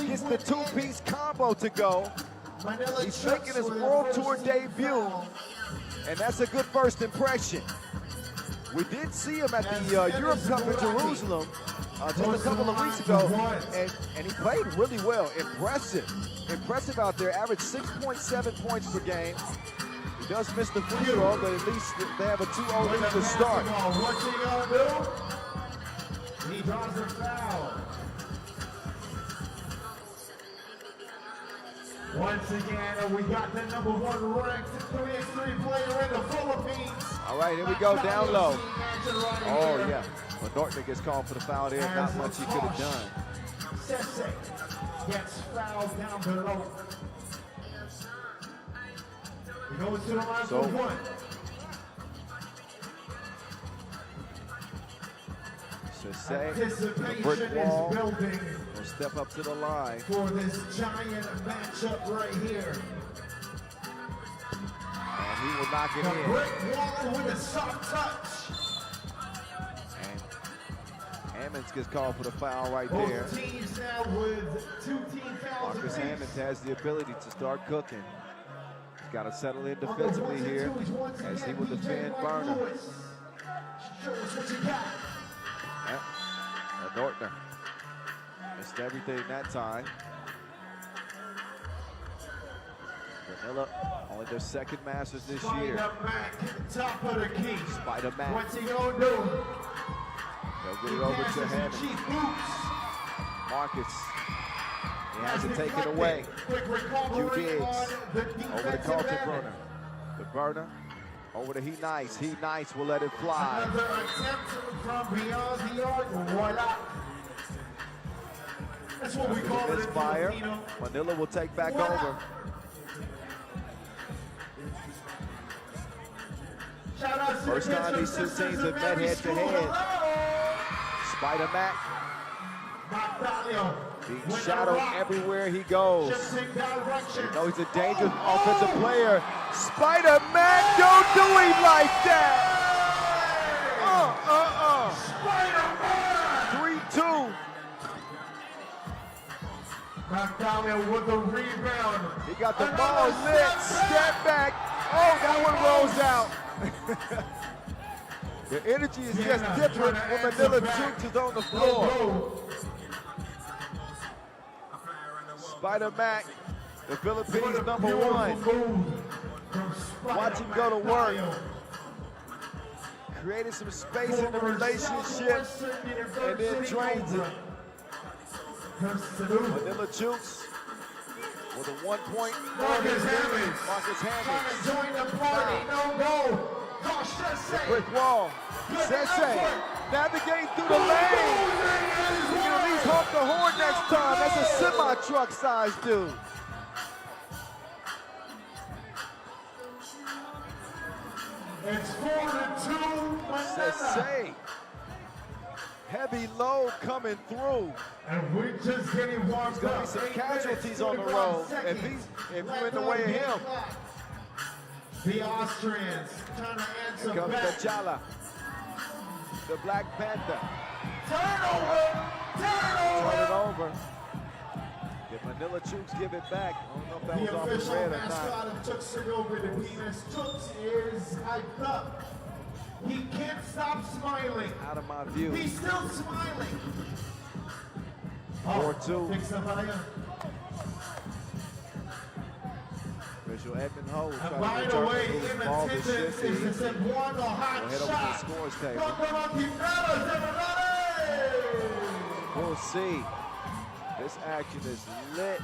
gets the two-piece combo to go. He's making his World Tour debut, and that's a good first impression. We did see him at the Europe Cup in Jerusalem just a couple of weeks ago, and he played really well. Impressive out there. Averaged 6.7 points per game. He does miss the free throw, but at least they have a 2-0 lead to start. What's he gonna do? He draws a foul. Once again, we got the number 1 ranked 3x3 player in the Philippines. All right, here we go, down low. Oh, yeah. When Norton gets called for the foul there, not much he could have done. Sese gets fouled down below. He goes to the line for 1. Sese, the brick wall, will step up to the line. For this giant matchup right here. And he will knock it The in. brick wall with a soft touch. And Hammonds gets called for the foul right there. Both teams now with 2 team fouls Marcus apiece. Hammonds has the ability to start cooking. He's got to settle in defensively here as he will defend Burner. Show us what you got. And Nortner missed everything that time. Manila, only their second Masters this year. Spider Mac, top of the key. Spider Mac. What's he gonna do? They'll get it over to Hammonds. Marcus. He has it taken away. Q Diggs over to Carlton Burner. The Burner over to He Nice. He Nice will let it fly. Another attempt from beyond the arc. Voila. That's what we call it in Misfire. Filipino. Manila will take back over. Shout out to First the time these two sisters teams have of met every head to school. head. Spider Mac Magdalio. being shadowed everywhere he goes. Shifting direction. You know he's a dangerous offensive player. Spider Mac, don't do him like that. Spider-Man. 3-2. Magdalio with the rebound. He got the ball lit. Step back. Oh, that one rolls out. The energy is just different when Manila Chooks is on the floor. Spider Mac, the Philippines #1. Beautiful move from Watch him go to work. Created some space in the relationship and then drains it. Manila Chooks with a 1 point. Marcus Hammonds. Marcus Trying Hammonds. to join the party. No go. Gosh, Brick wall. Sensei navigating through the lane. He can at least honk the horn next time. That's a semi-truck size dude. It's 4-2 Manila. Sensei. Heavy load coming through. And we're just getting warmed There's gonna up. be some 8 casualties minutes, on the 45 road seconds. if you're in the way of him. The Austrians trying to answer Here comes back. the Chala, the Black Panther. Turnover! Turn it Turnover! over. Did Manila Chooks give it back? I don't know if that The was off the official red or mascot not. of Chooks Cebu with the penis. Chooks is hyped up. He can't stop smiling. Out of my view. He's still smiling. 4-2. Fix up on him. Official Edmund Ho And trying by to the determine way, who's in ball this attendance should be. is the Juan We'll hot head over to the shot. scores table. Come on, fellas, everybody! We'll see. This action is lit.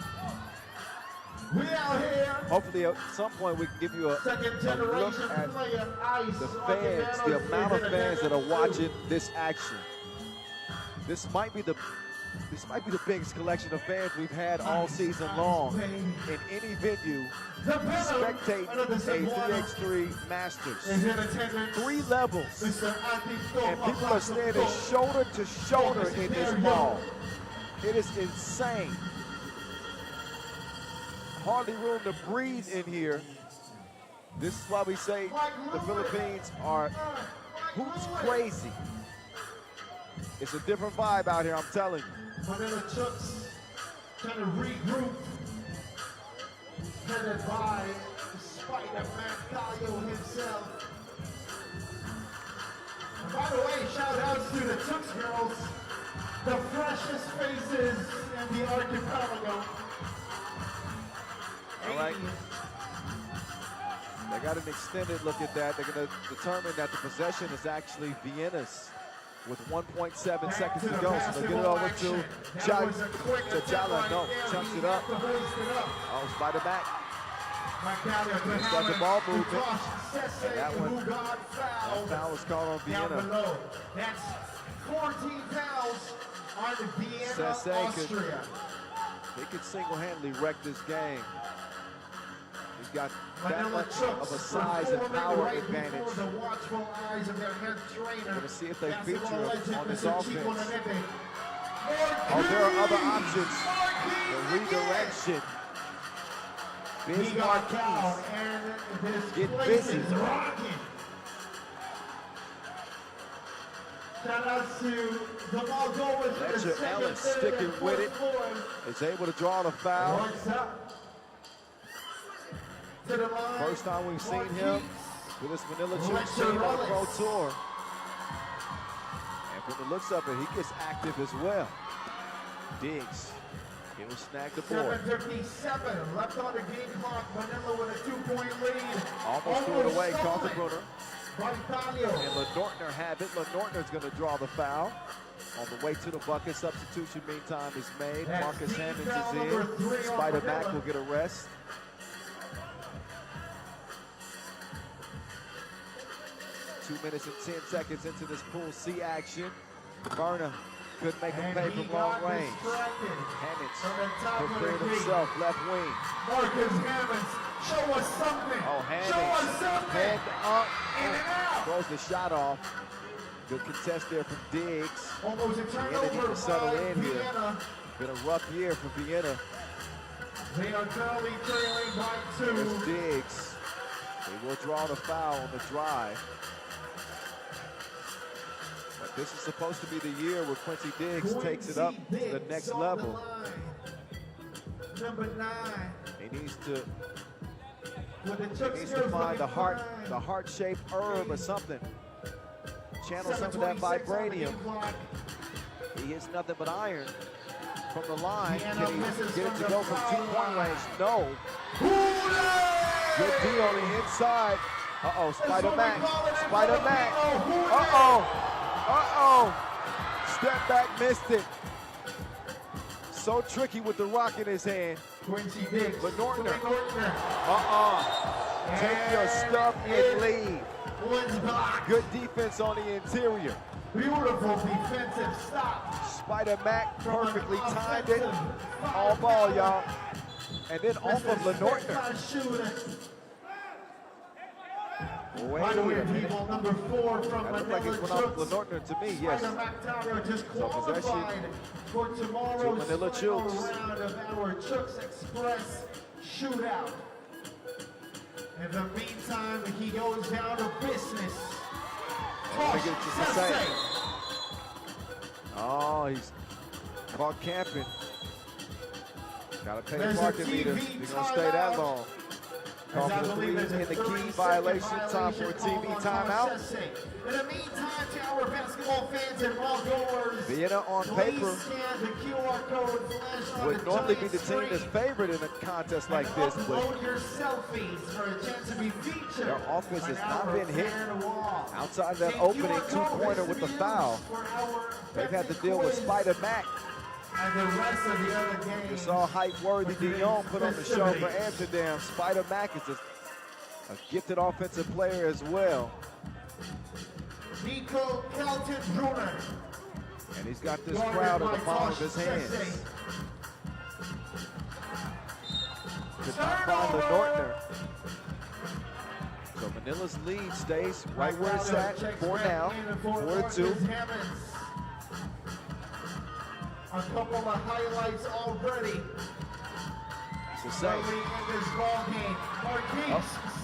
We out here. Hopefully at some point we can give you a Second look generation at player, Ice. the fans, the amount of fans that are watching this action. This might be the biggest collection of fans we've had all season long in any venue spectating a 3x3 Masters. Is in attendance. 3 levels, Mr. and people are standing shoulder to shoulder in this mall. It is insane. Hardly room to breathe in here. This is why we say the Philippines are hoops crazy. It's a different vibe out here, I'm telling you. Manila Chooks trying to regroup. Headed by Spider-Man Tayo himself. And by the way, shout outs to the Chooks girls. The freshest faces in the archipelago. All right. They got an extended look at that. They're going to determine that the possession is actually Vienna's with 1.7 seconds to go. So they'll get it over to Chala. No, chunks it up. Oh, spider back. Start the ball movement. And that foul was called on Vienna. That's 14 fouls on Vienna, Austria. He could single-handedly wreck this game. He's got that much of a size and power advantage. We're going to see if they feature him on this offense. Oh, there are other options. The redirection. Biz Marquez. Get busy. Shout out to the Moldovans. Fletcher Ellis sticking with it. Is able to draw the foul. First time we've seen him with this Manila Chooks team on the Pro Tour. And from the looks of it, he gets active as well. Diggs, he will snag the board. 7:57 left on the game clock. Manila with a 2-point lead. Almost threw it away, Kaltenbrunner. Vitalio. And LaNortner have it. LaNortner's going to draw the foul. On the way to the bucket, substitution meantime is made. Marcus Hammonds is in. Spider Mac will get a rest. Two minutes and 10 seconds into this Pool C action. Berna couldn't make a play from long range. Hammonds prepared himself, left wing. Marcus Hammonds, show us something. Oh, Show us Hammonds, something. head up, In and out. throws the shot off. Good contest there from Diggs. Almost a Vienna need turnover to settle by in here. Vienna. Been a rough year for Vienna. They are currently trailing by 2. There's Diggs. He will draw the foul on the drive. But this is supposed to be the year where Quincy Diggs takes it up to the next level. Number 9. He needs to find the heart-shaped herb or something. Channel some of that vibranium. He hits nothing but iron from the line. Can he get it to go from 2-point range? No. Good D on the inside. Uh-oh, Spider-Man. Spider-Man. Uh-oh. Step back, missed it. So tricky with the rock in his hand. Quincy Diggs. But Nortner. Take your stuff and leave. One's blocked. Good defense on the interior. Beautiful defensive stop. Spider-Mac perfectly timed it. All ball, y'all. And then off of Lenortner. Wait a minute. Number 4 from That looked like it went off Lenortner to me, yes. So possession for tomorrow's Manila Chooks. round of our Chooks Express shootout. In the meantime, he goes down to business. Oh, he's caught camping. Gotta pay the parking meter. He's gonna stay that long. Call for the threes in the key violation. Time for a TV timeout. In the meantime, to our basketball fans and ball goers, Vienna on paper scan the QR code flash on would the normally be giant the team that's screen. favored in a contest like this, but Upload your selfies for a chance to be featured. their offense has on not our been hit. fan wall. Outside of that The opening QR code two-pointer is with the to be foul, used for our they've had to Pepsi deal with quiz Spider-Mac. and the rest of the other games. You saw hype-worthy Dion put on the show for Amsterdam. Spider-Mac is a gifted offensive player as well. Nico Kelton-Brunner. And he's got this crowd in the palm of his hands. Could not find the Nortner. So Manila's lead stays right where it's at. 4 now, 4-2. A couple of highlights already. It's the same. Early in this ball game.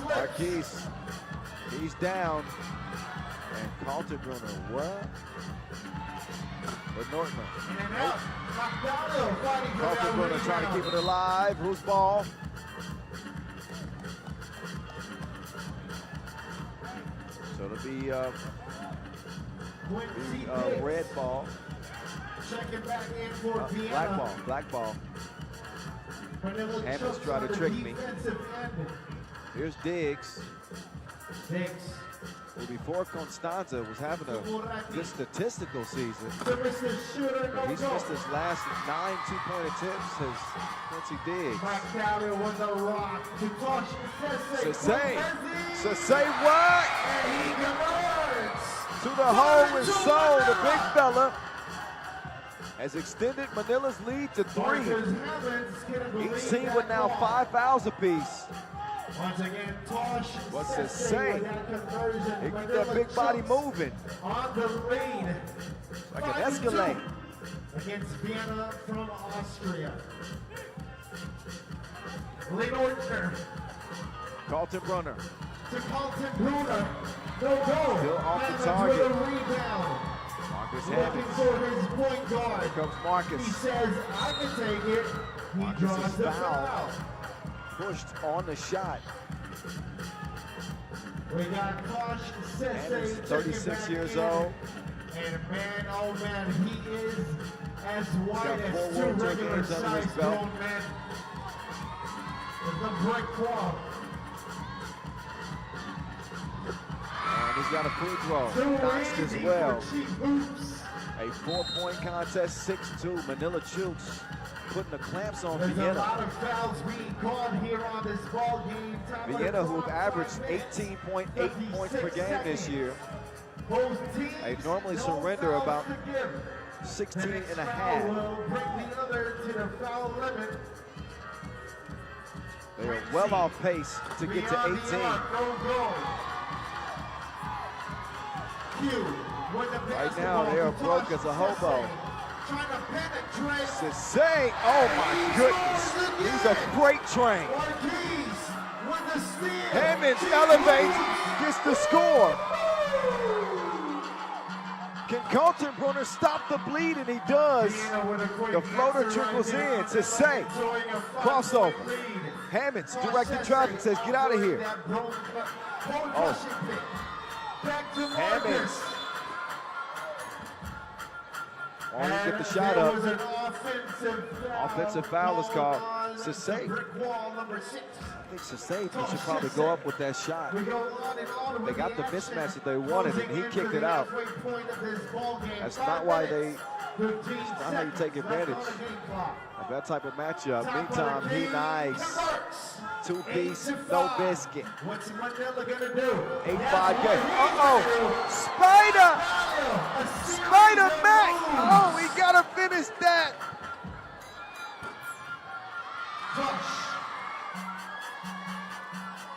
Marquise, he's down. And Carlton Brunner, what? But Nortner. Carlton Brunner trying to keep it alive. Who's ball? So it'll be red ball. Checking back in for Vienna. Black ball. Hammonds try to trick me. Here's Diggs. Well, before Constanza was having a good statistical season, but he's missed his last 9 two-point attempts as Quincy Diggs. So say what? To the hole and soul, the big fella has extended Manila's lead to 3. Each team with now 5 fouls apiece. Once again, Tosh What's it say? They keep that big body moving. On the lead. Like an Escalade. Against Vienna from Austria. Lenortner. Carlton Brunner. To Carlton Brunner. No go. Still off the Hammonds target. with a rebound. Marcus Looking Hammonds. for his point guard. Here comes Marcus. He says, I can take it. He Marcus draws is the fouled. foul. Pushed on the shot. We got Tosh Hammonds, Sese 36 years old. And man, oh man, he is as wide got as 4 two World Tour regular games under his sized belt. grown men. With the brick wall. And he's got a free throw. Notched as well. A 4-point contest, 6-2. Manila Chooks putting the clamps on There's a Vienna. lot of fouls being called here on this ball game. Vienna, who've averaged 18.8 points per game this year. They normally surrender about 16 and a half. They are well off pace to get to 18. Right now, they are broke as a hobo. Sese, oh my goodness. He's a freight train. Hammonds elevates, gets the score. Can Carlton Brunner stop the bleed? And he does. The floater trickles in. Sese, crossover. Hammonds directing traffic, says, get out of here. Oh. Hammonds. Want to get the shot up. Offensive foul is called. Sese. think Sansar should probably go up with that shot. They got the mismatch that they wanted, and he kicked it out. That's not why that's not how you take advantage of that type of matchup. Meantime, he nice. Two-piece, no biscuit. What's Manila gonna do? 8-5 game. Spider Mac. Oh, he gotta finish that.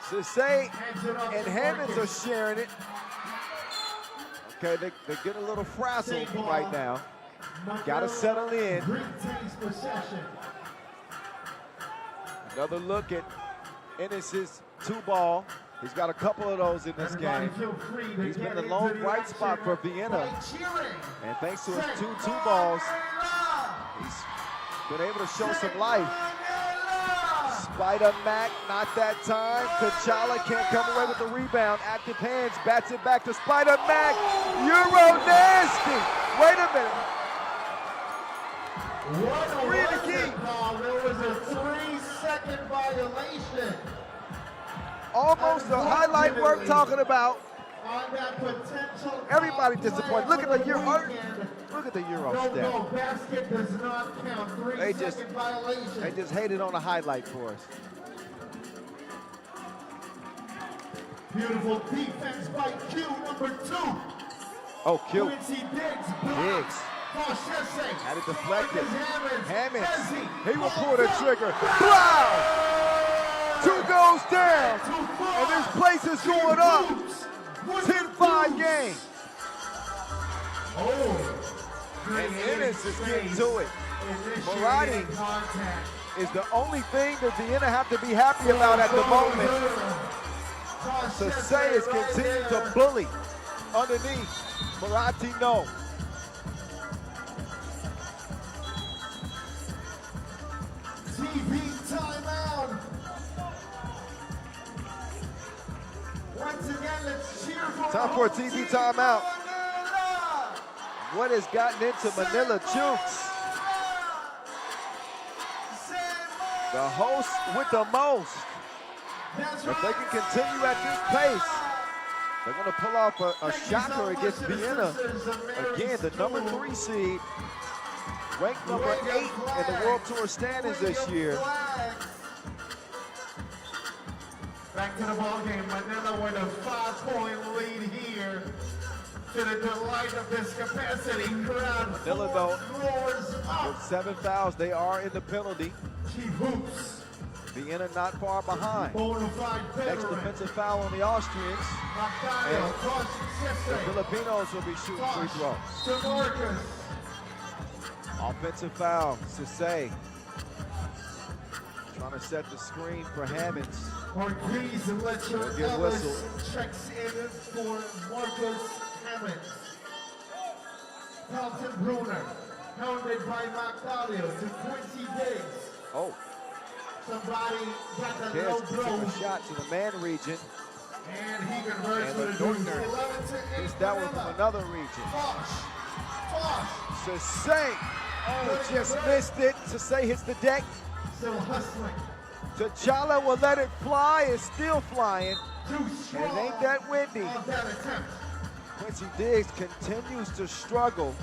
Sansar and Hammonds are sharing it. Okay, they're getting a little frazzled right now. Gotta settle in. Another look at Ennis's 2-ball. He's got a couple of those in this game. He's been the lone bright spot for Vienna. And thanks to his 2 2-balls, he's been able to show some life. Spider Mac, not that time. T'Challa can't come away with the rebound. Active hands, bats it back to Spider Mac. Euro nasty. Wait a minute. Read the key. There was a 3-second violation. Almost the highlight work talking about. On that potential. Everybody disappointed. Look at the Euro. Look at the Euro step. No, basket does not count. 3-second violation. They just hated on the highlight for us. Beautiful defense by Q, number 2. Oh, Q. Quincy Diggs. Had it deflected. Hammonds. He will Oh, pull the trigger. Blow! 2 goes down. And this place is going up. 10-5 game. And Ennis is getting to it. Marathi is the only thing that Vienna have to be happy about at the moment. Sansar is continuing to bully underneath. Marathi, no. TV timeout. Once again, let's cheer for Time for a TV timeout. What has gotten into Manila? Chooks. The host with the most. If they can continue at this pace, they're going to pull off a shocker against Vienna. Again, the number 3 seed, ranked number 8 in the World Tour standings this year. Back to the ball game. Manila with a 5-point lead here. To the delight of this capacity crowd. Manila, though, with 7 fouls, they are in the penalty. Hoops. Vienna not far behind. Next defensive foul on the Austrians. And the Filipinos will be shooting free throws. Offensive foul, Sansar. Trying to set the screen for Hammonds. Marquise Letcher Ellis checks in for Marcus Hammonds. Carlton Bruner, hounded by Magdalio to Quincy Diggs. Oh. Somebody got the There's low blow. a shot to the man region. And he converts And with the a deuce. Dortner 11-8 is that one from another region. Sansar. Oh, just missed it. Sansar hits the deck. Still hustling. T'Challa will let it fly. It's still flying. And it ain't that windy. Quincy Diggs continues to struggle.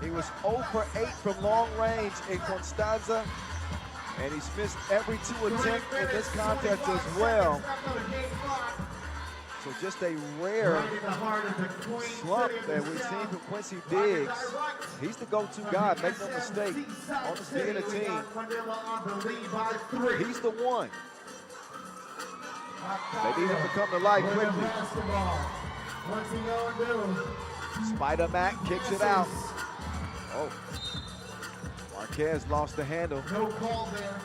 He was 0 for 8 from long range in Constanza. And he's missed every 2 attempts in this contest as well. So just a rare slump that we've seen from Quincy Diggs. He's the go-to guy, make no mistake, on this Vienna team. He's the one. They need him to come to life quickly. Spider Mac kicks it out. Oh. Marquez lost the handle. No call there.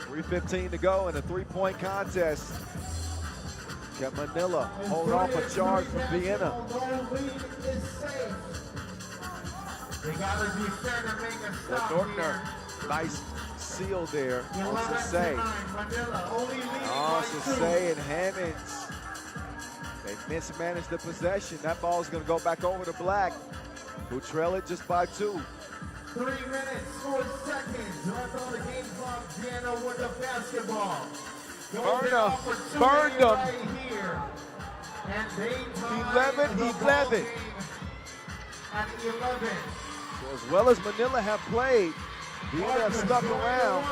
3:15 to go in a 3-point contest. Can Manila hold off a charge from Vienna? They gotta be fair to make a stop Dortner, nice seal there on Sansar. Sansar and Hammonds. They mismanaged the possession. That ball is going to go back over to Black, who trail it just by 2. 3 minutes, 4 seconds left on the game clock. Vienna with the basketball. Burned them. Right here. And they 11-11. At 11. So as well as Manila have played, Vienna have stuck around.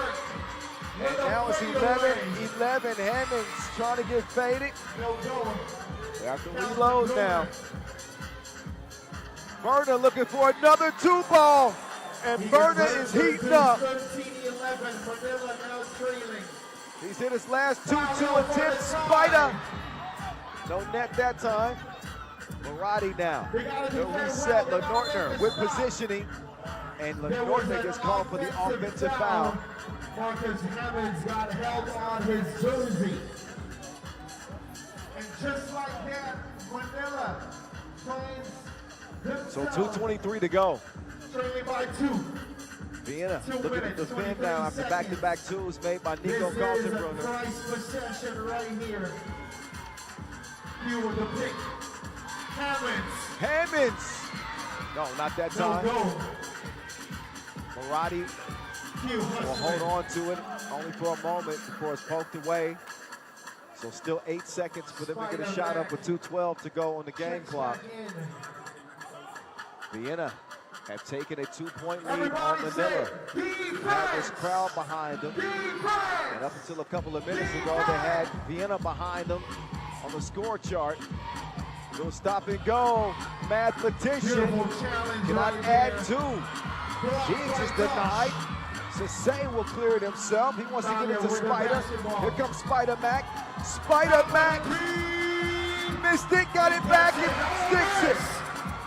And now it's 11-11. Hammonds trying to get faded. They have to reload now. Berna looking for another 2-ball. And Berna is heating up. 13-11. Manila now trailing. He's hit his last 2-2 attempts. Spider. No net that time. Marati now. They'll reset Lenortner with positioning. And Lenortner gets called for the offensive foul. Marcus Hammonds got held on his jersey. And just like that, Manila finds So 2:23 to go. trailing by 2. Vienna looking to defend now after back-to-back twos made by Nico This is a Kaltenbrunner. price possession right here. You with the pick. Hammonds. No, not that time. No. Marati will hold on to it only for a moment before it's poked away. So still 8 seconds for them to get a shot up with 2:12 to go on the game clock. Vienna have taken a 2-point lead on Manila. Have this crowd behind them. And up until a couple of minutes ago, they had Vienna behind them on the score chart. Little stop and go. Mathematician cannot add 2. Diggs is denied. Sase will clear it himself. He wants to get into Spider. Here comes Spider Mac. Spider Mac missed it, got it back, and sticks it.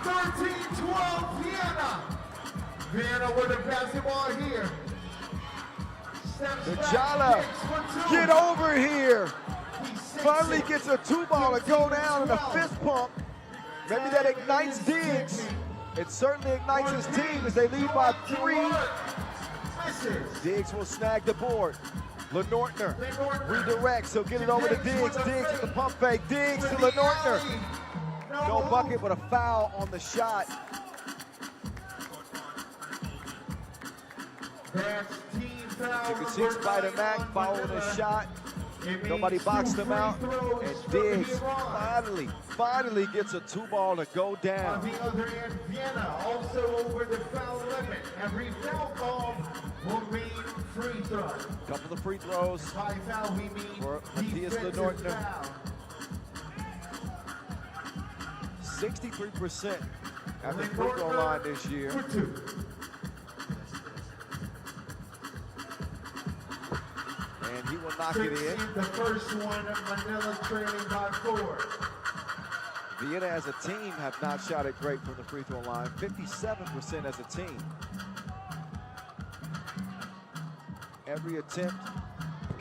13-12 Vienna. Vienna with the basketball here. Najala, get over here. Finally gets a 2-ball to go down and a fist pump. Maybe that ignites Diggs. It certainly ignites his team as they lead by 3. Diggs will snag the board. Lenortner redirects, he'll get it over to Diggs. Diggs with the pump fake. Diggs to Lenortner. No bucket, but a foul on the shot. You can see Spider Mac following the shot. Nobody boxed him out. And Diggs finally gets a 2-ball to go down. On the other end, Vienna also over the foul limit. Every foul ball will mean free throw. Couple of free throws By foul, we mean for Matthias defensive Lenortner. foul. 63% at the free throw line this year. For 2. And he will knock it in. The first one, Manila trailing by 4. Vienna as a team have not shot it great from the free throw line. 57% as a team. Every attempt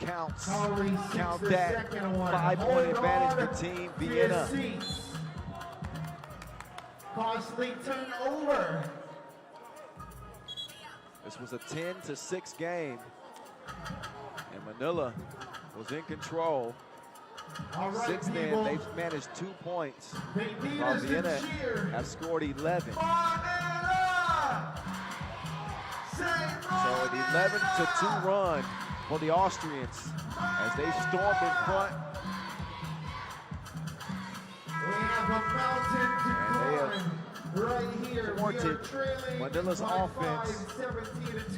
counts. Count that. 5-point advantage for Team Vienna. Costly turnover. This was a 10-6 game. And Manila was in control. Right, Since then, people. they've managed 2 points, They need while us to Vienna cheer. have scored 11. Manila! So an 11-2 run for the Austrians as they storm in front. We have a mountain to climb right here. We are thwarted trailing Manila's by offense. 5,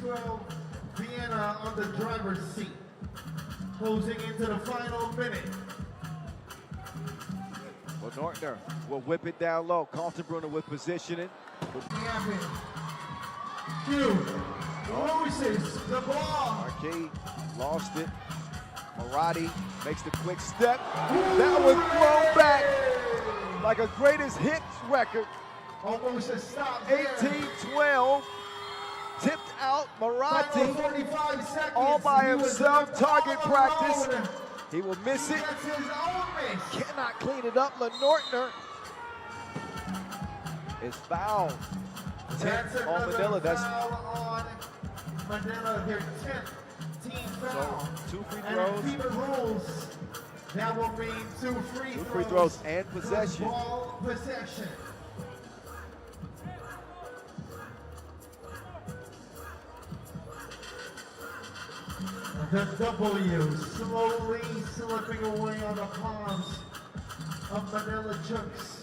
17-12. Vienna on the driver's seat. Closing into the final minute. Well, Nortner will whip it down low. Kaltenbrunner with positioning. Loses the ball. Marquis lost it. Marati makes the quick step. That was thrown back like a greatest hits record. Almost a stop there. 18-12. Tipped out Marati 45 seconds. all by He was himself. left Target all practice. alone. He will miss it. That's his own miss. Cannot clean it up. Lenortner is fouled. 10th on Manila. That's foul on Manila, their 10th team foul. so 2 free And throws. FIBA rules, that will mean 2 free 2 free throws and possession. Ball possession. the W slowly slipping away on the palms of Manila Chooks.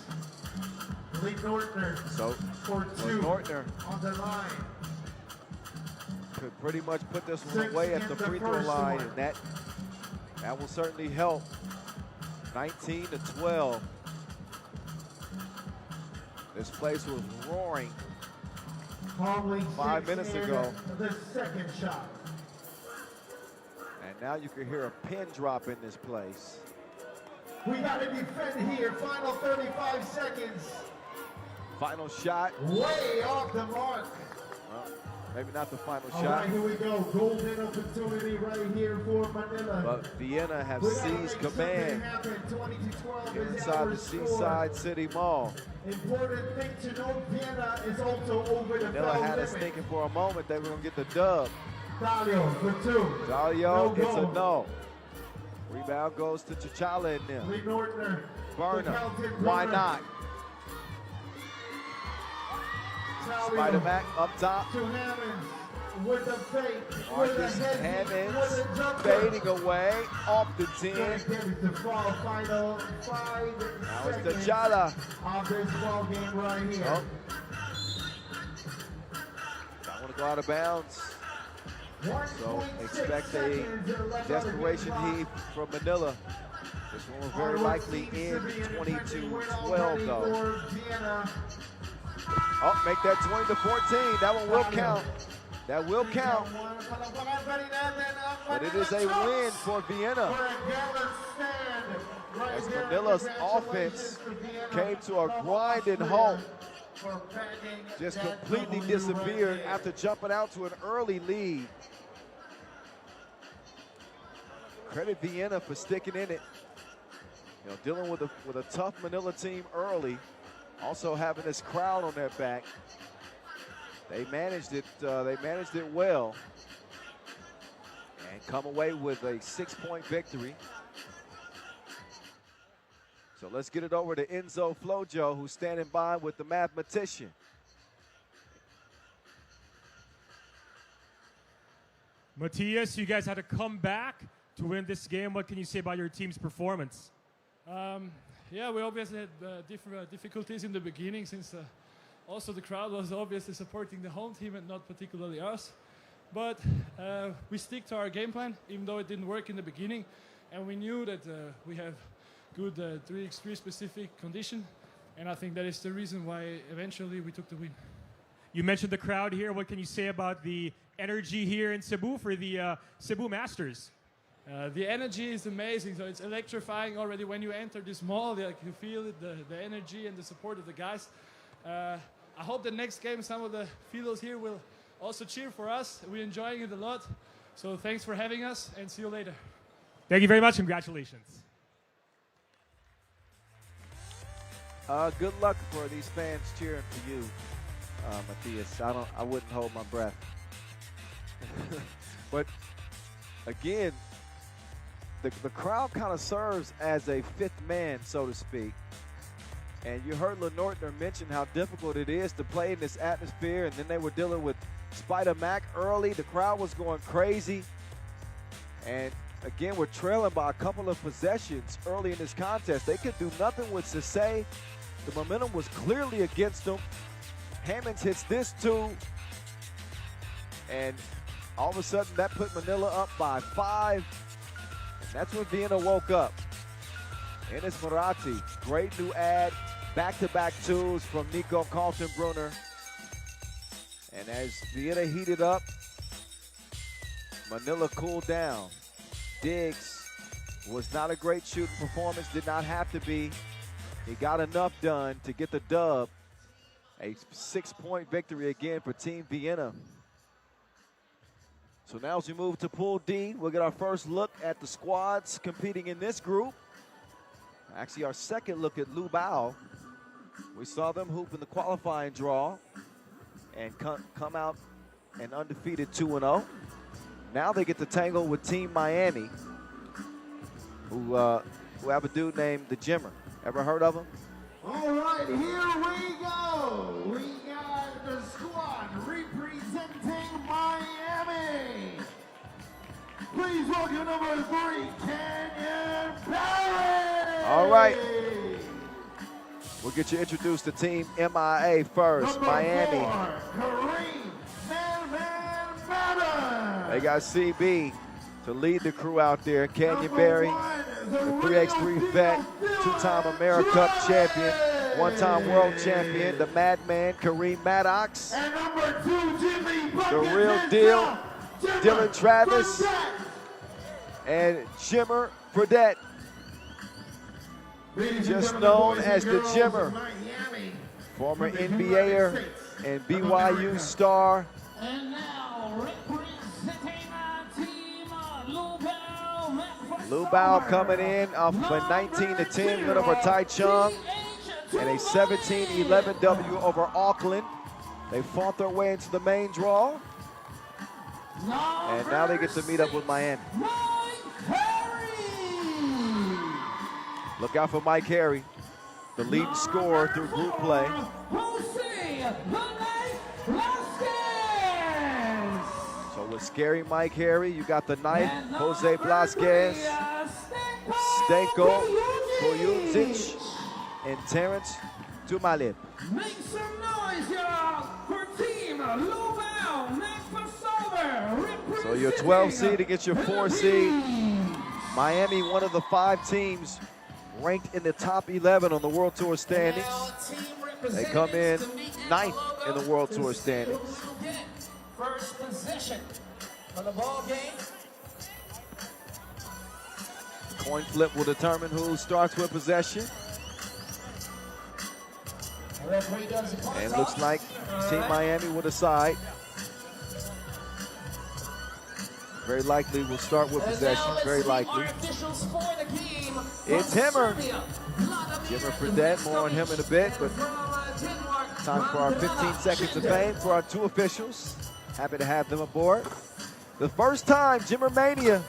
Lee Nortner for two Nortner on the line. Could pretty much put this one away at the free throw line, and that will certainly help. 19-12. This place was roaring 5 minutes ago. The second shot. And now you can hear a pin drop in this place. We got to defend here. Final 35 seconds. Final shot. Way off the mark. Well, maybe not the final All shot. right, here we go. Golden opportunity right here for Manila. But Vienna have seized command 20-12 inside the Seaside City Mall. Important thing to note, Vienna is also over the Manila foul had us limit. thinking for a moment they were going to get the dub. Dalio for two. Dalio gets a goal. no. Rebound goes to T'Challa in there. Lee Nortner. Burnham, Calton why Brunner. not? Dalio Spider-Mac up top. to Hammonds with a fake. Marcus with a head Hammonds with a jumper. fading away off the 10. To fall, final 5 Now it's seconds T'Challa. of this ball game right here. Oh. Don't want to go out of bounds. So expect a desperation heave from Manila. This one will very likely end 22-12 though. Oh, make that 20-14. That one will count. That will count. But it is a win for Vienna. As Manila's offense came to a grinding halt. Just completely disappeared after jumping out to an early lead. Credit Vienna for sticking in it. You know, dealing with a tough Manila team early, also having this crowd on their back. They managed it. They managed it well, and come away with a 6-point victory. So let's get it over to Enzo Flojo, who's standing by with the mathematician. Matthias, you guys had to come back to win this game. What can you say about your team's performance? Yeah, we obviously had different difficulties in the beginning, since also the crowd was obviously supporting the home team and not particularly us. But we stick to our game plan, even though it didn't work in the beginning. And we knew that we have good 3x3 specific condition. And I think that is the reason why eventually we took the win. You mentioned the crowd here. What can you say about the energy here in Cebu for the Cebu Masters? The energy is amazing, so it's electrifying already when you enter this mall. Like, you feel it, the energy and the support of the guys. I hope the next game some of the fellows here will also cheer for us. We're enjoying it a lot. So thanks for having us, and see you later. Thank you very much. Congratulations. Good luck for these fans cheering for you, Matthias. I wouldn't hold my breath. But again, the crowd kind of serves as a fifth man, so to speak. And you heard Lenortner mention how difficult it is to play in this atmosphere, and then they were dealing with Spider-Mac early. The crowd was going crazy. And again, we're trailing by a couple of possessions early in this contest. They could do nothing with Sase. The momentum was clearly against them. Hammonds hits this too. And all of a sudden, that put Manila up by 5. And that's when Vienna woke up. Enes Marati, great new ad. Back-to-back twos from Nico Kaltenbrunner. And as Vienna heated up, Manila cooled down. Diggs was not a great shooting performance, did not have to be. He got enough done to get the dub. A 6-point victory again for Team Vienna. So now as we move to Pool D, we'll get our first look at the squads competing in this group. Actually, our second look at Lubao. We saw them hoop in the qualifying draw and come out an undefeated 2-0. Now they get to tangle with Team Miami, who have a dude named the Jimmer. Ever heard of him? All right, here we go. We got the squad representing Miami. please welcome number 3, Canyon Barry. All right. We'll get you introduced to Team MIA first. Number Miami. 4, Kareem Madden. They got CB to lead the crew out there. Canyon Barry, the 3x3 vet, 2-time America Cup champion, 1-time world champion, the Madman Kareem Maddox, And number 2, Jimmy the real deal, Dylan Travis, and Jimmer Fredette, just known as the Jimmer, former NBAer and BYU star. And now representing Team Lubao. Lubao coming in off of a 19-10 win over Taichung and a 17-11 W over Auckland. They fought their way into the main draw, and now they get to meet up with Miami. Look out for Mike Harry, the leading scorer through group play. So with scary Mike Harry, you got the knife, Jose Blasquez, Stenko Koyunzic, and Terrence Dumalib. Make some noise, y'all, for Team Lubao Macpasover. So your 12 seed against your 4 seed. Miami, one of the 5 teams ranked in the top 11 on the World Tour standings. They come in 9th in the World Tour standings. First possession of the ball game. Coin flip will determine who starts with possession. And looks like Team Miami will decide. Very likely will start with possession, very likely. It's Himmer. Jimmer Fredette, more on him in a bit, but time for our 15 seconds of fame for our 2 officials. Happy to have them aboard. The first time Jimmer Mania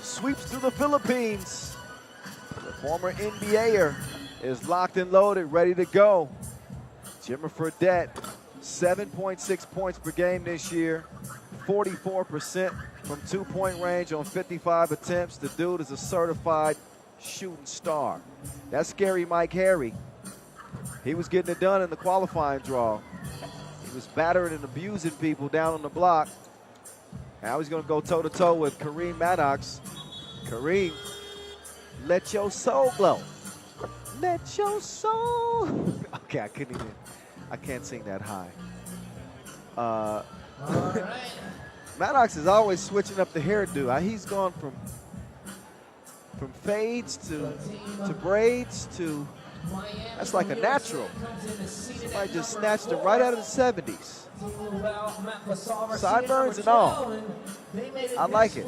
sweeps through the Philippines. The former NBAer is locked and loaded, ready to go. Jimmer Fredette, 7.6 points per game this year, 44% from 2-point range on 55 attempts. The dude is a certified shooting star. That's scary Mike Harry. He was getting it done in the qualifying draw. He was battering and abusing people down on the block. Now he's going to go toe-to-toe with Kareem Maddox. Kareem, let your soul glow. Let your soul. Okay, I can't sing that high. Maddox is always switching up the hairdo. He's gone from fades to braids to, that's like a natural. Somebody just snatched it right out of the 70s. Sideburns and all. I like it.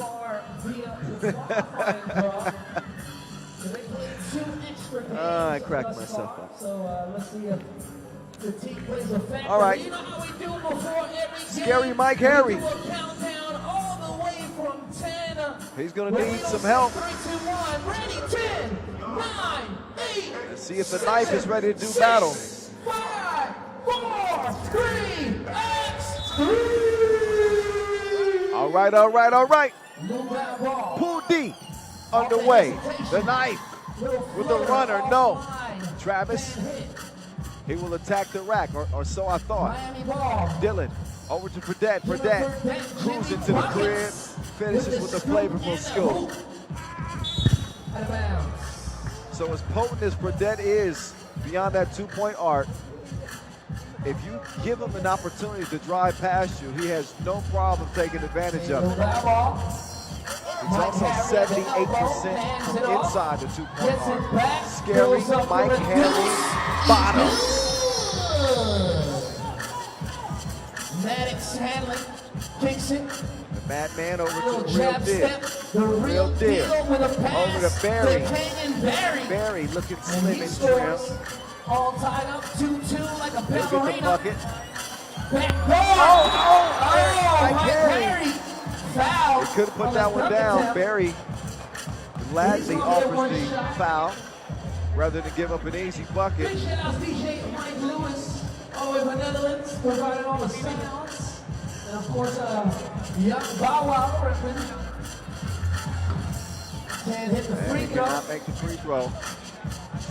I cracked myself up. All right. Scary Mike Harry. He's going to need some help. Let's see if the knife is ready to do battle. 5, 4, 3, All right, all right, all right. Pool D underway. The knife with the runner. No. Travis. He will attack the rack, or so I thought. Dylan over to Fredette. Fredette cruising to the crib. Finishes with a flavorful scoop. So as potent as Fredette is beyond that 2-point arc, if you give him an opportunity to drive past you, he has no problem taking advantage of it. He's also 78% from inside the 2-point arc. Scary Mike Harry bottom. Maddox handling, kicks it. The Madman over to the Real Jab Deal. step, the Real Deal with a pass Over to Barry. Canyon Barry. Barry looking And slim he and trim. scores. All tied up, 2-2 like a Look at the ballerina. bucket. Back Mike Mike Harry. Harry. Foul. He could have put that one down. Barry gladly offers the foul rather than give up an easy bucket. Big shout out DJ Mike Lewis, all the way from the Netherlands, providing all the sounds. And of course, Young Bow Wow repping. Can't hit the free throw. Cannot make the free throw.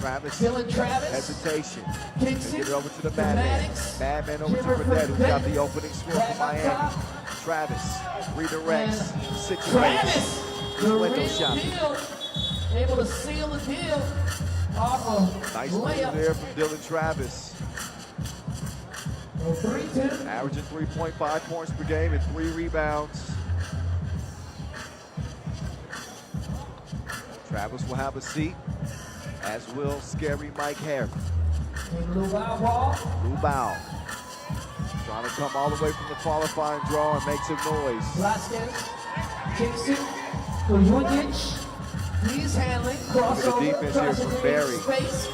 Travis, hesitation. Kicks Get it it over to the Madman. Madman over to Fredette, who's got the opening score for Miami. Travis redirects situation. Window shot. Able to seal the deal off a Nice move there from Dylan Travis. 3-2. Averaging 3.5 points per game and 3 rebounds. Travis will have a seat, as will scary Mike Harris. Lou Bao. Trying to come all the way from the qualifying draw and make some noise. Velasquez kicks it for Juan. He's handling. Crossover. Good defense here from Barry. Balance.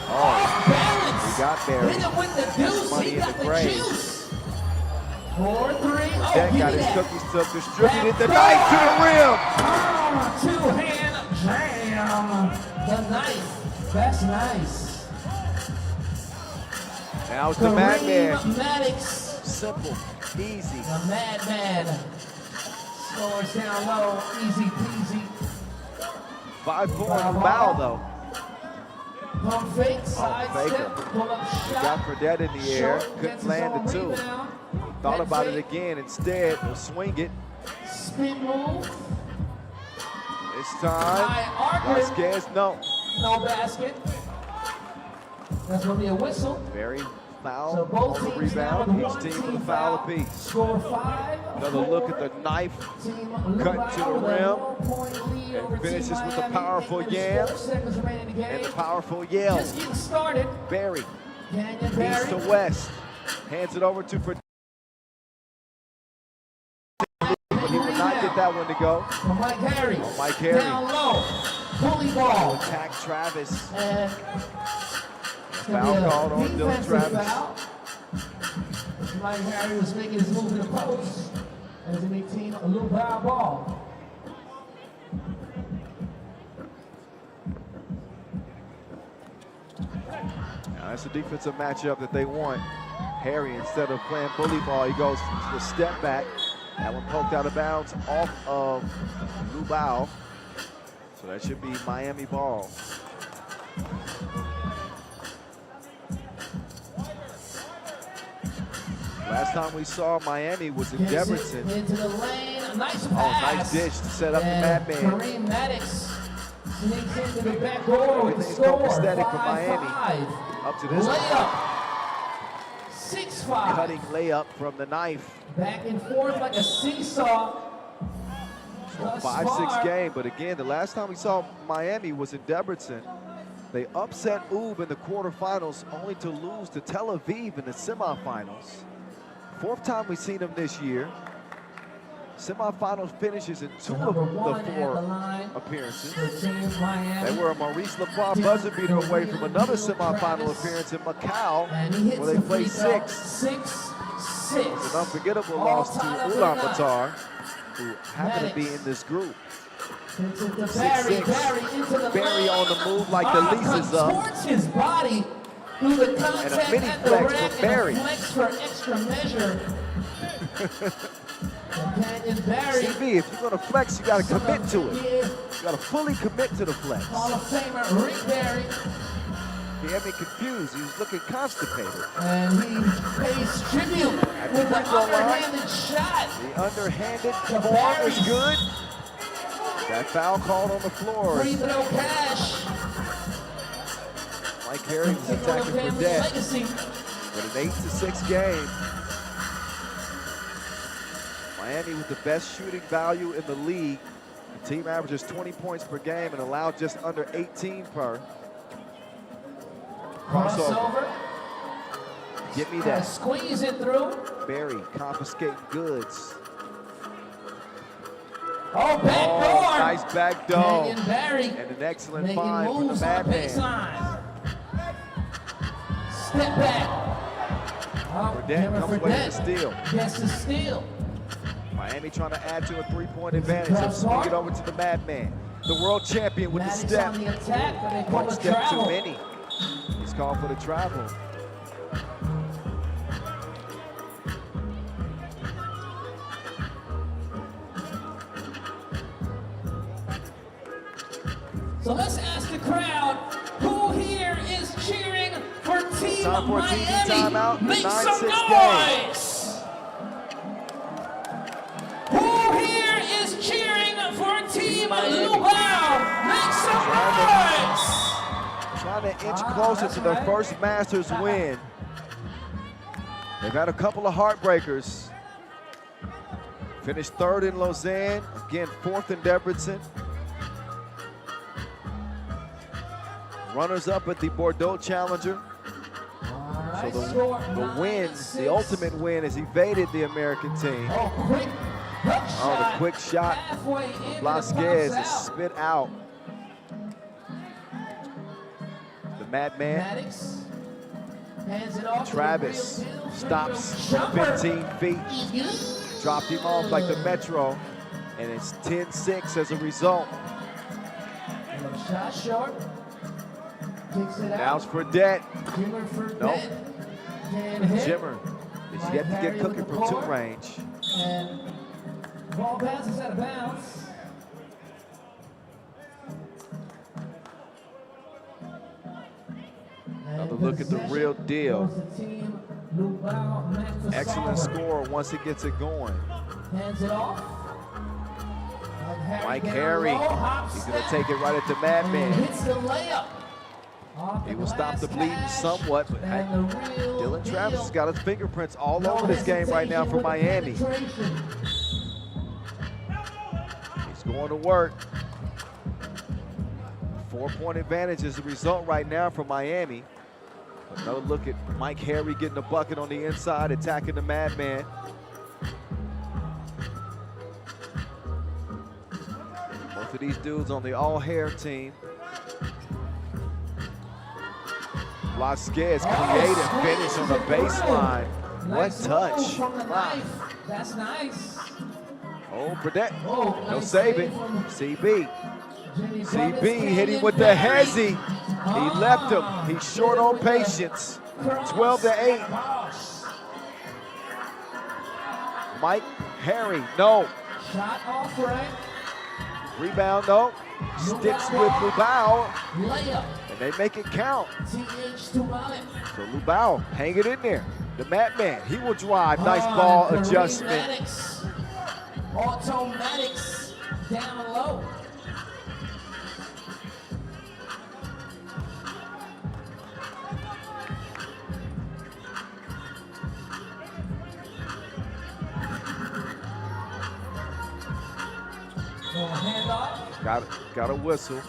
We got Barry. Hit him with the deuce. Money He in got the the grave. juice. 4-3. That got his cookie stuff distributed. The knife to the rim. Two-hand jam. The knife. That's nice. Now it's the Madman. Maddox. Simple, easy. The Madman. Scores down low. Easy peasy. 5-4 foul though. Pump fake, side step, pull up He shot. got Fredette in the air, Short, couldn't gets his land own the two. rebound. Thought Head about it fake. again. Instead, will swing it. Spin move. This time, High arc. Vasquez, no. No basket. That's going to be a whistle. Very foul So both on the teams now rebound. with Each one team with a team foul foul. apiece. Score 5. Another look at the knife. Team Cut to the Lubao with a rim. 1-point lead over And finishes Team with the Miami. powerful 8 minutes, yam 4 seconds remaining in the game. And the powerful yell. Just getting started. Barry, Canyon east Barry. to west. Hands it over to Fredette. But he would not get that one to go. From Mike Harry. Mike Harry. Down low. Bully ball. Attack Travis. And Foul called on Dylan Travis. foul. Mike Harry was making his move in the post. As an 18, a little foul ball. Now that's a defensive matchup that they want. Harry, instead of playing bully ball, he goes to the step back. That one poked out of bounds off of Lubao. So that should be Miami ball. Last time we saw Miami was in Debrecen. Into the lane, a nice Oh, pass. nice dish to set up the And Madman. Kareem Maddox sneaks into the back door with the Everything's score. copacetic for Miami. 5-5. Up to this Layup. point. 6-5. Cutting layup from the knife. Back and forth like a seesaw. Thus 5-6 far. game, but again, the last time we saw Miami was in Debrecen. They upset Ub in the quarterfinals, only to lose to Tel Aviv in the semifinals. 4th time we've seen them this year. Semifinal finishes in 2 of the 4 appearances. They were a Maurice Lacroix buzzer beater away from another semifinal appearance in Macau, where they played 6. 6-6. An unforgettable loss to Ulaanbaatar, who happened to be in this group. Into the 6-6. Barry into the Barry lane. on the move like the lease is up. Contorts his body through the contact And a mini at the flex rack from Barry. and a flex for extra measure. Companion Barry. CB, if you're going to flex, you got to commit to it. You got to fully commit to the flex. Hall of Famer Rick Barry. He had me confused. He was looking constipated. And he pays tribute At the with the free throw line, underhanded shot. the underhanded The form is Barry's. good. That foul called on the floor. Free throw cash. Mike Harry was Taking on attacking for family debt legacy. with an 8-6 game. Miami with the best shooting value in the league. The team averages 20 points per game and allowed just under 18 per. Crossover. Get me that. Squeeze it through. Barry confiscating goods. Oh, back door. Nice back door. Canyon Barry And an excellent making find from the moves on the Madman. baseline. Step back. Oh, Fredette comes away with the steal. Gets the steal. Miami trying to add to a 3-point advantage. They'll swing it over to the Madman. The world champion with the Maddox step. on the attack, but they call One it step too travel. many. He's called for the travel. So let's ask the crowd, who here is cheering for Team Time for a Miami? TV timeout. Make some 9-6 game. noise! Who here is cheering for Team Lubao? Make some noise! Trying to inch closer to their first Masters win. They've had a couple of heartbreakers. Finished third in Lausanne, again fourth in Debrecen. Runners up at the Bordeaux Challenger. So the win, the ultimate win, has evaded the American team. Oh, the quick shot. Blasquez is spit out. The Madman. Travis stops 15 feet. Dropped him off like the Metro. And it's 10-6 as a result. Shot short. Now it's Fredette. Nope. Jimmer is yet to get cooking from 2 range. And ball bounces out of bounds. Another look at the real deal. Excellent score once it gets it going. Hands it off. Mike Harry, he's going to take it right at the Madman. Hits the layup. He will stop the bleeding somewhat, but hey, Dylan Travis has got his fingerprints all over this game right now for Miami. He's going to work. 4-point advantage is the result right now for Miami. Another look at Mike Harry getting a bucket on the inside, attacking the Madman. Both of these dudes on the all-hair team. Blasquez creative finish on the baseline. What touch. Wow. That's nice. Oh, Burdette. No saving. CB. CB hit him with the hezzy. He left him. He's short on patience. 12-8. Mike Harry, no. Shot off right. Rebound, no. Sticks with Lubao. Layup. And they make it count. TH to Malik. So Lubao, hang it in there. The Madman, he will drive. Nice ball adjustment. Automatics down low. Handoff. Got a whistle.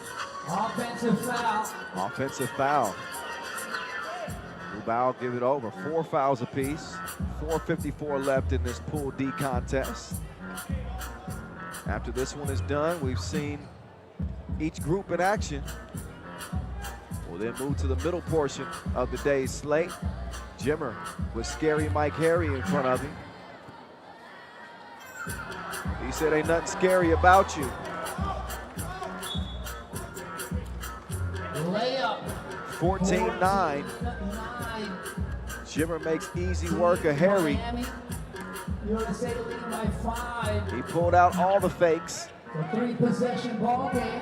Offensive foul. Offensive foul. Lubao give it over. 4 fouls apiece. 4:54 left in this Pool D contest. After this one is done, we've seen each group in action. We'll then move to the middle portion of the day's slate. Jimmer with scary Mike Harry in front of him. He said, ain't nothing scary about you. Layup. 14-9. Jimmer makes easy work of Harry. He pulled out all the fakes. The 3-possession ball game.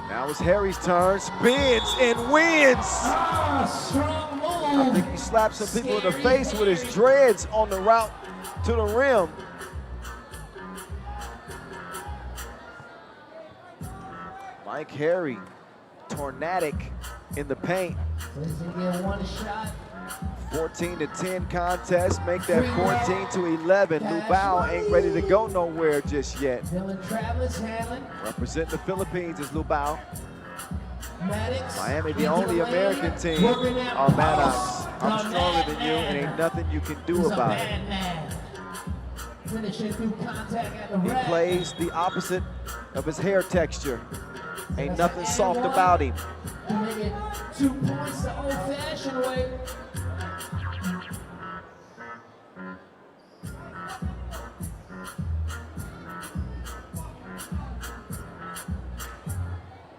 Now it's Harry's turn. Spins and wins. Strong move. I think he slapped some people in the face with his dreads on the route to the rim. Mike Harry, tornadic in the paint. 14-10 contest, make that 14-11. Lubao ain't ready to go nowhere just yet. Representing the Philippines is Lubao. Miami, the only American team, are Maddox. I'm stronger than you, and ain't nothing you can do about it. He plays the opposite of his hair texture. Ain't nothing soft about him. 2 points the old-fashioned way.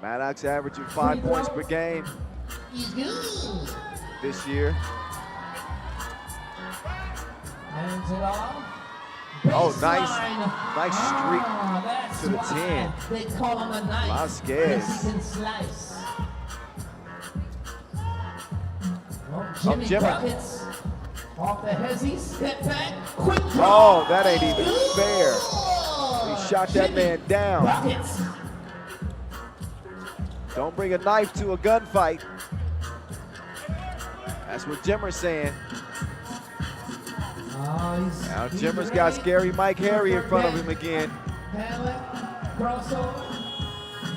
Maddox averaging 5 points per game this year. Hands it off. Oh, nice streak That's to the why 10. They call him a knife. Vasquez. 'Cause he can slice. Oh, Jimmy Jimmer. Buckets. Off the hezzy, step back, quick draw. Oh, that ain't even fair. He shot that man down. Buckets. Don't bring a knife to a gunfight. That's what Jimmer's saying. Now Jimmer's got scary Mike Harry in front of him again. Handling, crossover,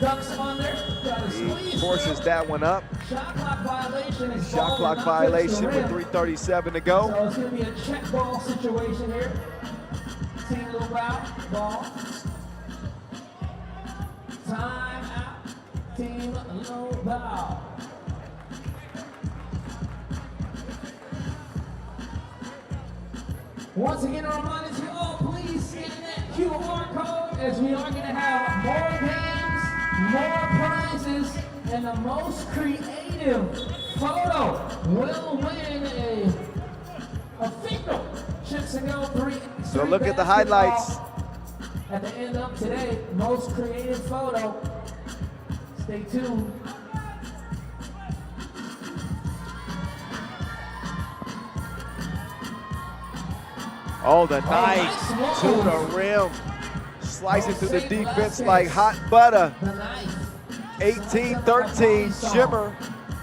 ducks under, gotta He squeeze forces through. that one up. Shot clock violation is Shot ball clock did not touch the violation with rim. 3:37 to So go. it's gonna be a check ball situation here. Team Lou Bao, ball. Time out. Team Lou Bao. Once again, a reminder to all, please scan that QR code as we are going to have more games, more prizes, and the most creative photo will win a FIBA Chips and Go 3. So look at the highlights. At the end of today, most creative photo. Stay tuned. Oh, the knife to the rim. Slicing through the defense like hot butter. 18-13, Jimmer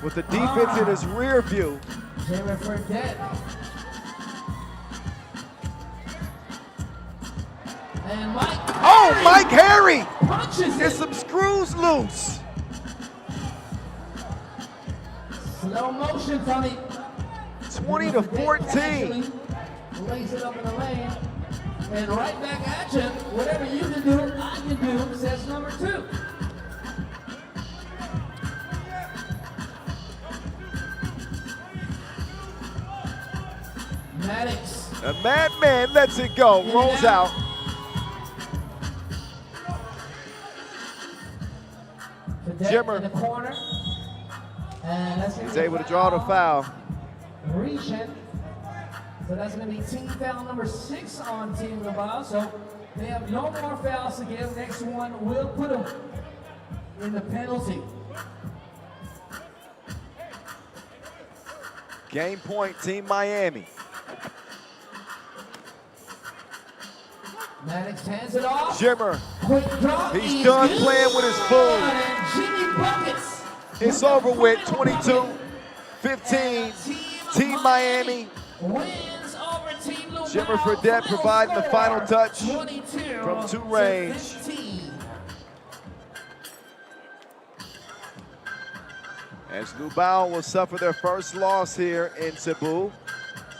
with the defense in his rear view. Jimmer for dead. And Mike. Oh, Mike Harry! Punches Get it. some screws loose. Slow motion from it. 20-14. Lays it up in the lane. And right back at you. Whatever you can do, I can do, says number 2. Maddox. The madman lets it go, rolls out. Jimmer. In the corner. And that's He's able to draw the foul. Huishan. So that's going to be team foul number 6 on Team Labao. So they have no more fouls to give. Next one will put them in the penalty. Game point, Team Miami. Maddox hands it off. Jimmer, Quick draw. he's done good. playing with his food. And Jimmy Buckets. It's over with, 22-15. Team Miami. Wins over Team Labao. Jimmer Fredette providing the final touch 22 from 2 to range. 15. As Lubao will suffer their first loss here in Cebu.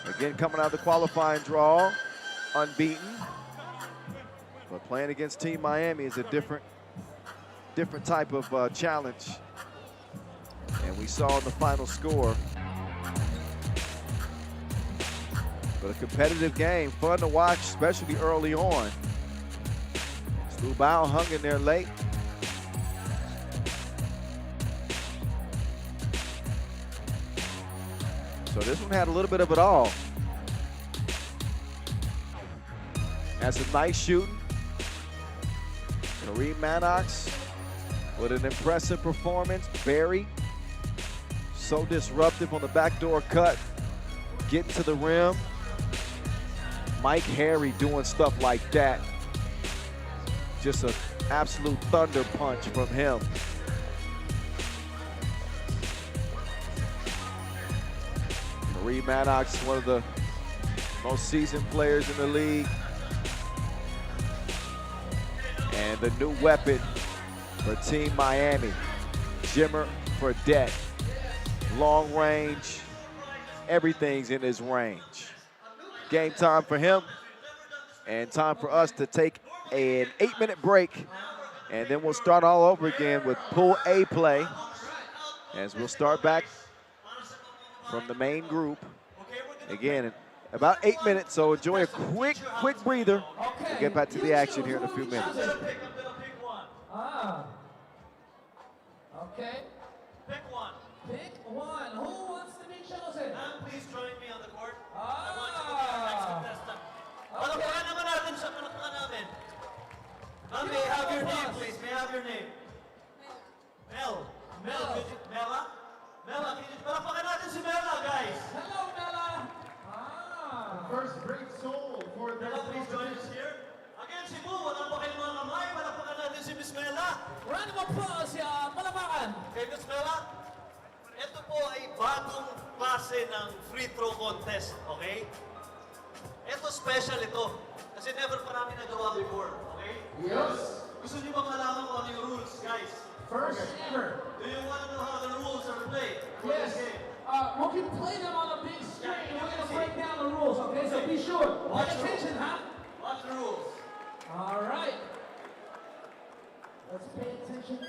Again, coming out of the qualifying draw, unbeaten. But playing against Team Miami is a different type of challenge. And we saw in the final score. But a competitive game, fun to watch, especially early on. Lubao hung in there late. So this one had a little bit of it all. That's a nice shooting. Kareem Maddox with an impressive performance. Barry, so disruptive on the backdoor cut. Getting to the rim. Mike Harry doing stuff like that. Just an absolute thunder punch from him. Kareem Maddox, one of the most seasoned players in the league. And the new weapon for Team Miami, Jimmer Fredette. Long range, everything's in his range. Game time for him, and time for us to take an 8-minute break, and then we'll start all over again with Pool A play, as we'll start back from the main group. Again, in about 8 minutes, so enjoy a quick breather. We'll get back to the action here in a few minutes. Ah. Okay. Pick one. Pick one. Who wants to be chosen? Please join me on the court. Ah. I want you to be our next contestant. Palakpakan naman natin Ma'am, may I have your name, please? May I have your name? Mel. Mel, could you, Mela? Mela, can you, palakpakan natin si Mela, guys. Hello, Mela. First great soul for the Mela, please join us here. Again, Cebu, wala pa kayong mga kamay. Palakpakan natin si Miss Mela. Round of applause, palakpakan. Okay, Miss Mela, ito po ay bagong klase ng free throw contest, okay? Ito special ito. Kasi never pa namin nagawa before, okay? Yes. Gusto niyo ba malaman kung ano yung rules, guys? First ever. Do you want to know how the rules are played for Yes. this game? We can play them on a big screen. We're going to break down the rules, okay? So be sure. Watch Pay the attention, huh? Watch the rules. All right. Let's pay attention.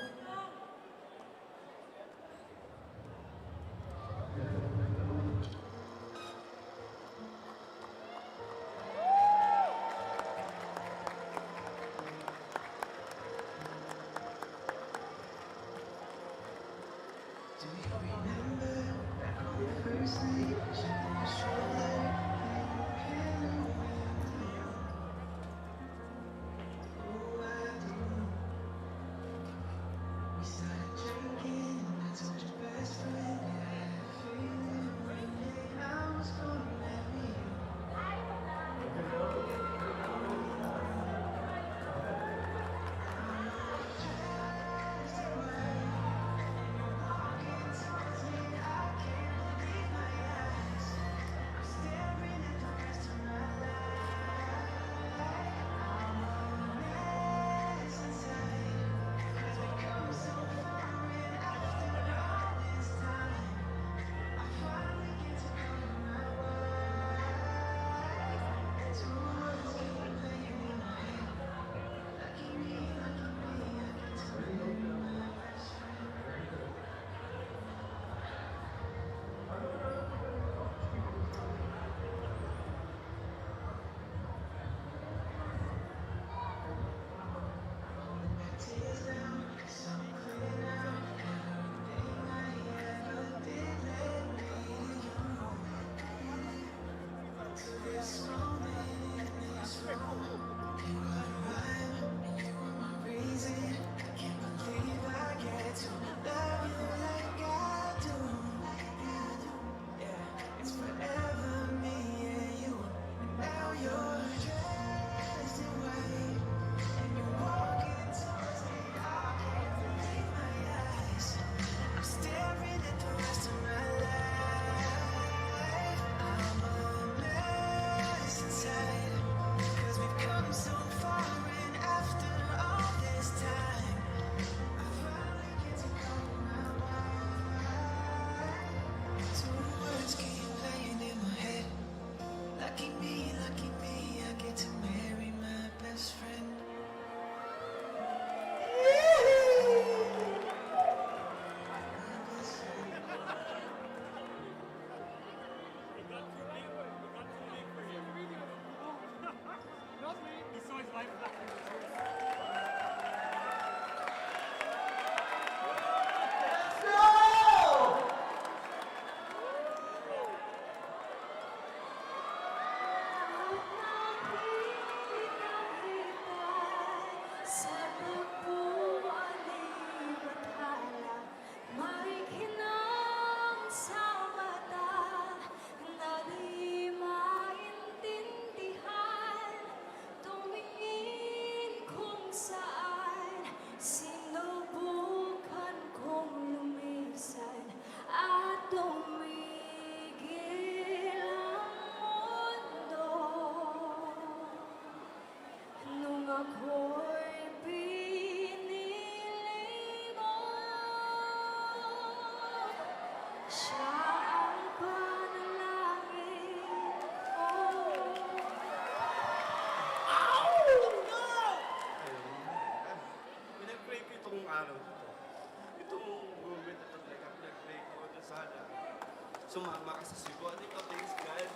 Sumama ka sa Cebu. At ikaw, thanks God,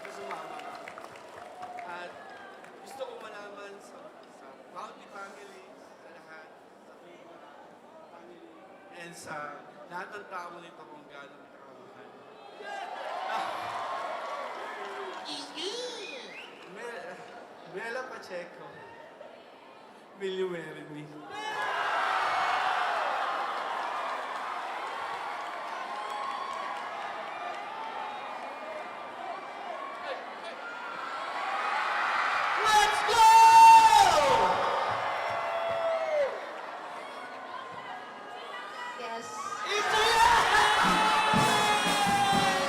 na sumama ka. At gusto ko malaman sa Bounty family, sa lahat, sa FIBA family, and sa lahat ng tao nito kung gano'n kita kamahal. Mela Pacheco, Will you marry me? Let's go! Yes. Isa yan!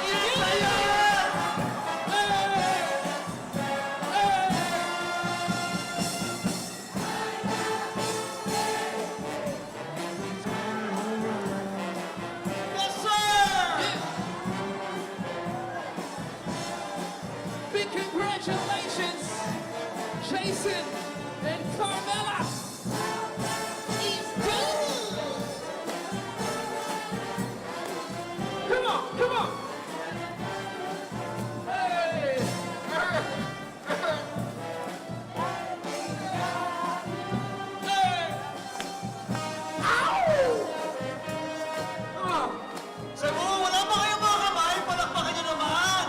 Isa yan! Yes, sir! Big congratulations, Jason and Carmela. He's good. Come on, come on. Hey. Hey. Ow. Cebu, wala ba kayong mga kamay? Palakpakan nyo naman!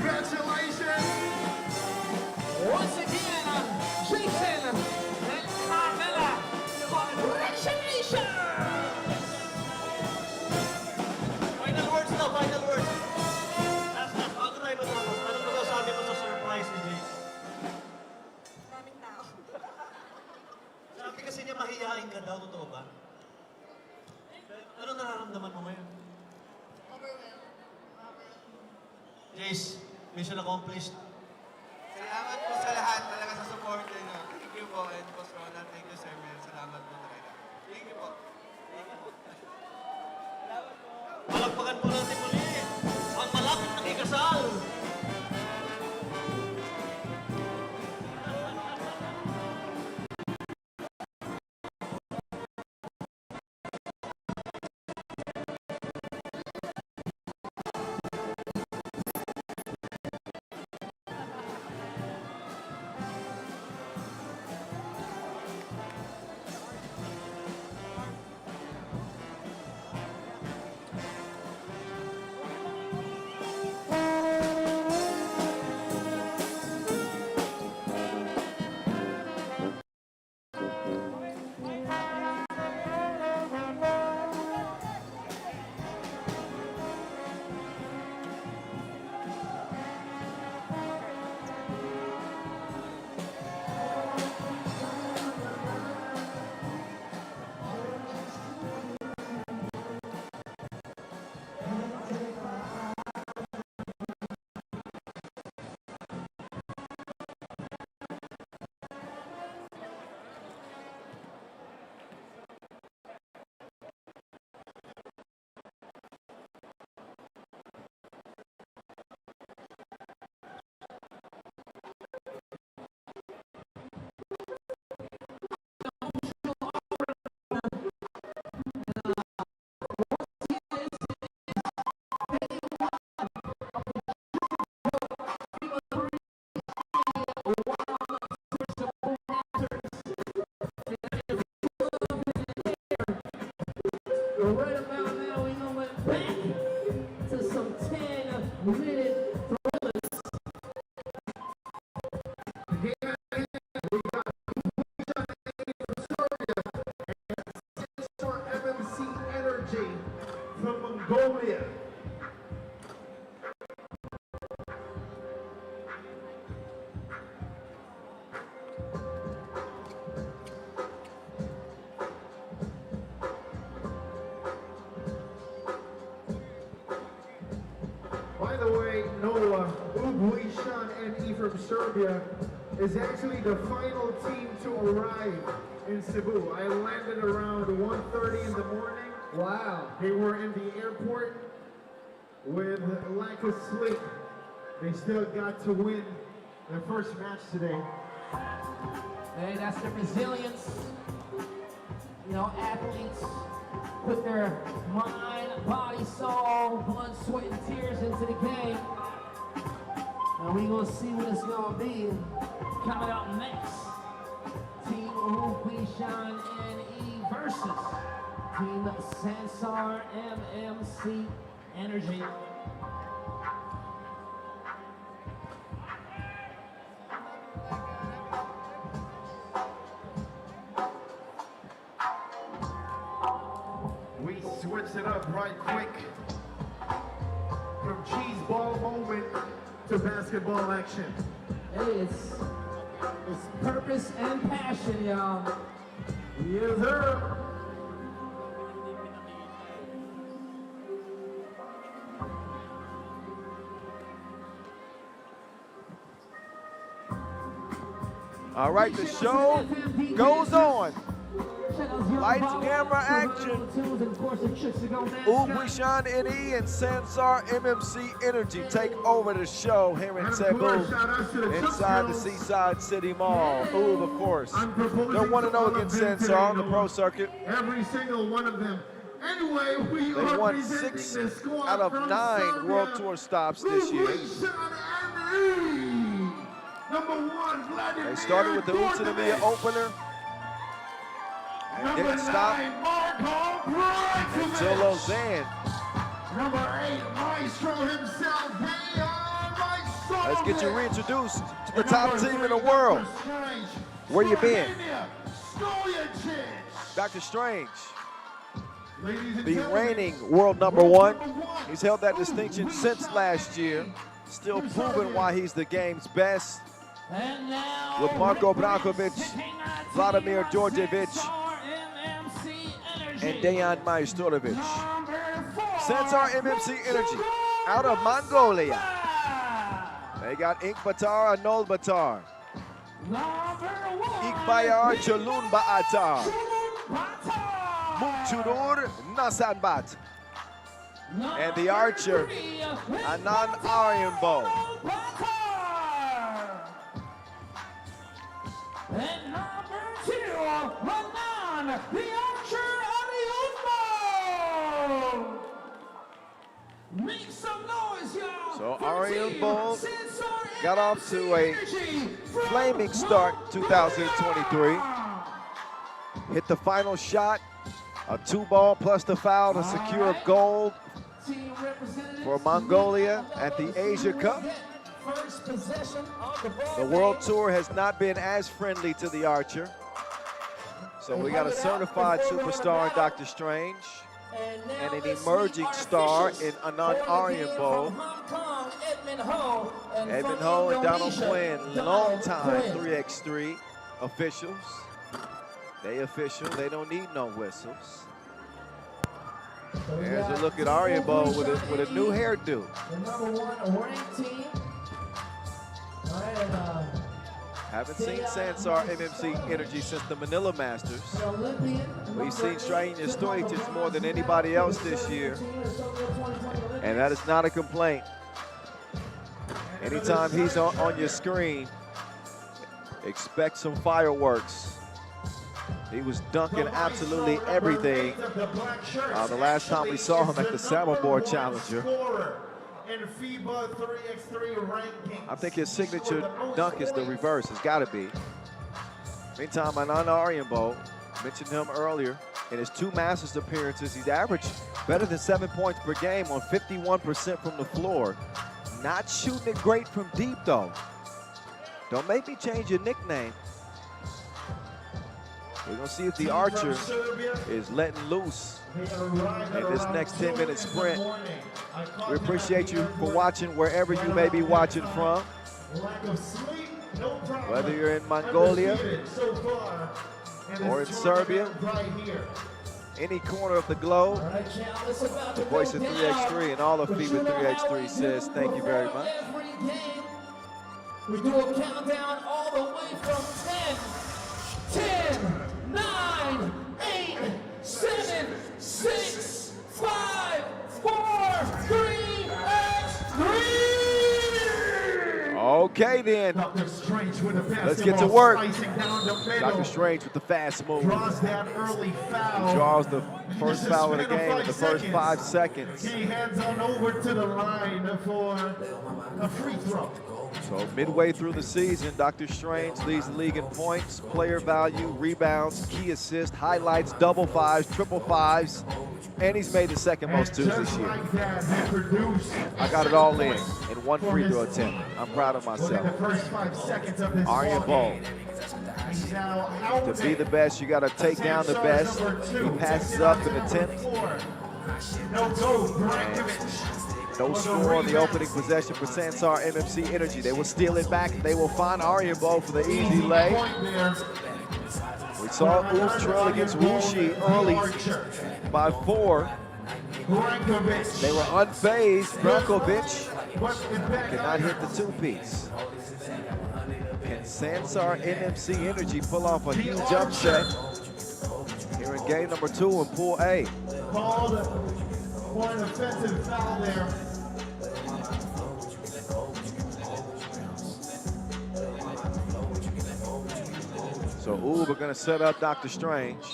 Congratulations! Once again, Jason and Carmela. Congratulations. Final words na, final words. Last, bago tayo matapos, ano ba daw sabi mo sa surprise ni Jay? Daming tao. Sabi kasi niya mahihain ka daw, totoo ba? Ano nararamdaman mo ngayon? Overwhelmed. Jace, mission accomplished. Salamat po sa lahat talaga sa support niyo. Thank you po, and Boss Ronald, thank you, Sir Mel. Salamat po talaga. Thank you po. Thank you po. Palakpakan po natin muli ang malapit na ikasal. from Serbia is actually the final team to arrive in Cebu. I landed around 1:30 in the morning. Wow. They were in the airport with lack of sleep. They still got to win their first match today. Hey, that's the resilience. You know, athletes put their mind, body, soul, blood, sweat, and tears into the game. And we gonna see what it's gonna be coming out next. Team Huishan NE versus Team Sansar MMC Energy. We switched it up right quick from cheese ball moment to basketball action. Hey, it's purpose and passion, y'all. Yes, sir. All right, the show goes on. Lights, camera, action. Huishan NE and Sansar MMC Energy take over the show here in Cebu, inside the Seaside City Mall. Ooh, of course. They're 1-0 against Sansar on the pro circuit. Every single one of them. Anyway, we They won 6 out of 9 World Tour stops this year. They started with the Wuxi opener. And didn't stop until Lausanne. Number 8, Maestro himself. Let's get you reintroduced to the top team in the world. Where you been? Dr. Strange, the reigning world #1. He's held that distinction since last year. Still proving why he's the game's best. With Marko Brankovic, Vladimir Djordjevic, and Dejan Majstorovic. Sansar MMC Energy out of Mongolia. They got Ink Batar, Anol Batar. Ikbayar Chalun Baatar. Mukchurur Nasanbat. And the archer, Anand Aryambo. And number 2, Renan, the archer Aryambo. Make some noise, y'all. So Aryambo got off to a flaming start 2023. Hit the final shot, a 2-ball plus the foul to secure gold for Mongolia at the Asia Cup. The World Tour has not been as friendly to the archer. So we got a certified superstar in Dr. Strange and an emerging star in Anand Aryambo. Edmund Ho and Donald Quinn, longtime 3x3 officials. They official, they don't need no whistles. There's a look at Aryambo with a new hairdo. The #1 ranked team. Haven't seen Sansar MMC Energy since the Manila Masters. We've seen Strahin Stojic more than anybody else this year. And that is not a complaint. Anytime he's on your screen, expect some fireworks. He was dunking absolutely everything the last time we saw him at the Saddleboard Challenger. In FIBA 3x3 rankings. I think his signature dunk is the reverse. It's got to be. Meantime, Anand Aryambo, mentioned him earlier, in his 2 Masters appearances, he's averaged better than 7 points per game on 51% from the floor. Not shooting it great from deep, though. Don't make me change your nickname. We're going to see if the archer is letting loose in this next 10-minute sprint. We appreciate you for watching wherever you may be watching from. Whether you're in Mongolia or in Serbia, any corner of the globe, the voice of 3x3 and all of FIBA 3x3 says thank you very much. We do a countdown all the way from 10, 9, 8, 7, 6, 5, 4, 3, and 3. Okay then, let's get to work. Dr. Strange with the fast move. Draws that early foul. He draws the first foul of the game in the first 5 seconds. He heads on over to the line for a free throw. So midway through the season, Dr. Strange leads the league in points, player value, rebounds, key assists, highlights, double fives, triple fives, and he's made the second most twos this year. I got it all in one free throw attempt. I'm proud of myself. Arjen Bol. To be the best, you got to take down the best. He passes up an attempt. No score on the opening possession for Sansar MMC Energy. They will steal it back. They will find Arjen Bol for the easy lay. We saw Oof trail against Wuxi early by 4. They were unfazed. Brankovic cannot hit the two-piece. Can Sansar MMC Energy pull off a huge upset here in game number 2 in Pool A? Called for an offensive foul there. So Oob are going to set up Dr. Strange.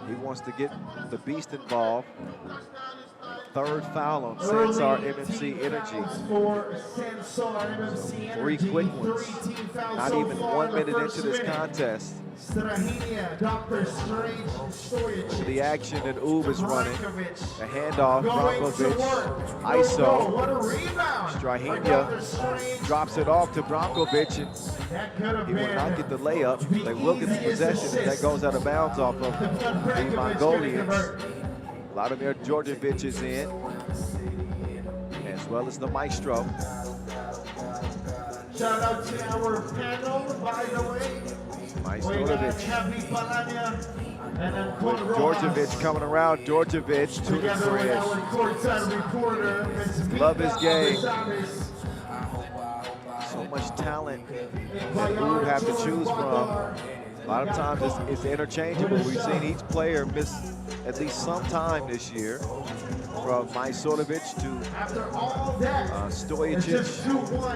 He wants to get the Beast involved. Third foul on Sansar MMC Energy. 3 quick ones. Not even 1 minute into this contest. The action that Oob is running. The handoff, Brankovic, ISO. Strahinja drops it off to Brankovic, and he will not get the layup. They will get the possession, and that goes out of bounds off of the Mongolians. Vladimir Djordjevic is in, as well as the Maestro. Shout out to our panel, by the way. With Djordjevic coming around, Djordjevic to the fridge. Love his game. So much talent that we would have to choose from. A lot of times it's interchangeable. We've seen each player miss at least some time this year, from Majsorovic to Stojicic,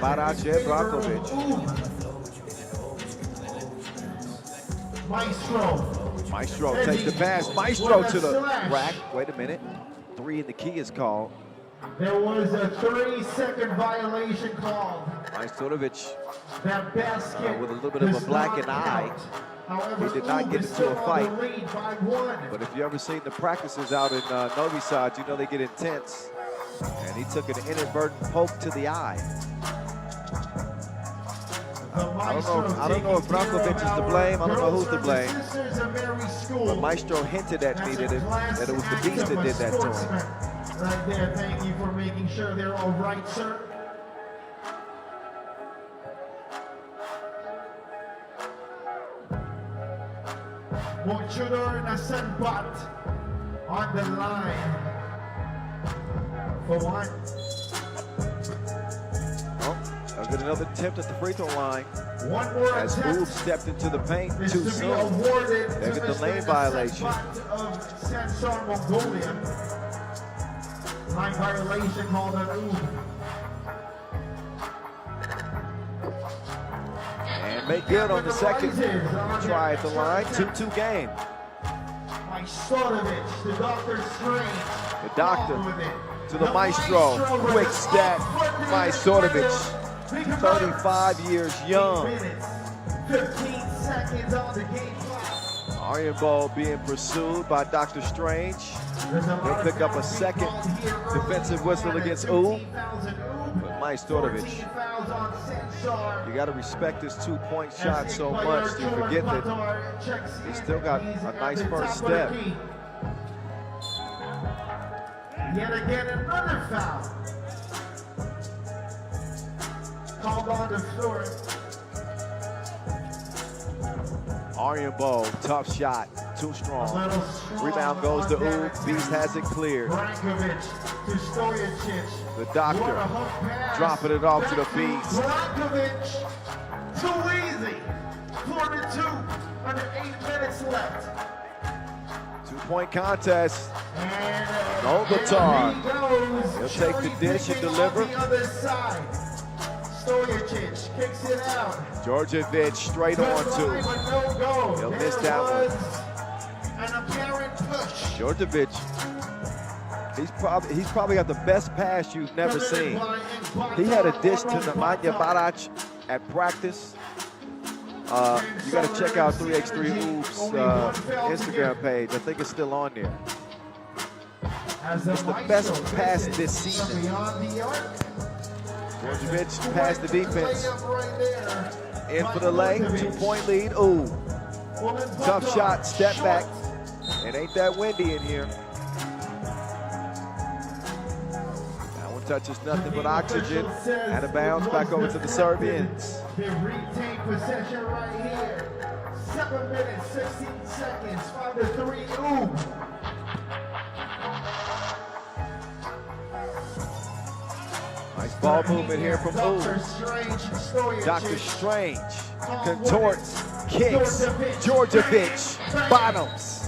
Baracev, Brankovic. Maestro takes the pass. Maestro to the rack. Wait a minute. 3 in the key is called. There was a 30-second violation called. Majsorovic That basket with a little bit of a blackened eye. He did not get into a fight. But if you ever seen the practices out in Novi Sad, you know they get intense. And he took an inadvertent poke to the eye. I don't know if Brankovic is to blame. I don't know who's to blame. But Maestro hinted at me that it was the Beast that did that to him. Right there, thank you for making sure they're all right, sir. Mochudor Nasanbat on the line for 1. Oh, I'll get another attempt at the free throw line. One more as Oob stepped into the paint too soon. They get the lane violation. Of Sansar, Mongolia. Line violation called on Oob. And make good on the second try at the line. 2-2 game. Majsorovic, the Dr. Strange. The doctor to the Maestro. Quick stat. Majsorovic, 35 years young. 15 seconds on the game clock. Arjen Bol being pursued by Dr. Strange. He'll pick up a second defensive whistle against Oob. But Majsorovic, you got to respect his 2-point shot so much to forget that he's still got a nice first step. Yet again, another foul. Called on the floor. Arjen Bol, tough shot. too strong. Rebound goes to Ub. Beast has it cleared. The doctor dropping it off to the Beast. Too easy. 4-2, under 8 minutes left. 2-point contest. Novatar. He'll take the dish and deliver. Stojacic kicks it out. Djordjevic straight on two. He'll miss that one. An apparent push. Djordjevic, he's probably got the best pass you've never seen. He had a dish to Nemanja Barac at practice. You got to check out 3x3 Hoops Instagram page. I think it's still on there. It's the best pass this season. Djordjevic past the defense. In for the lay, 2-point lead. Ooh, tough shot, step back. It ain't that windy in here. That one touches nothing but oxygen. Out of bounds, back over to the Serbians. They retain possession right here. 7 minutes, 16 seconds, 5-3, Ooh. Nice ball movement here from Ooh. Dr. Strange contorts, kicks, Djordjevic, bottoms.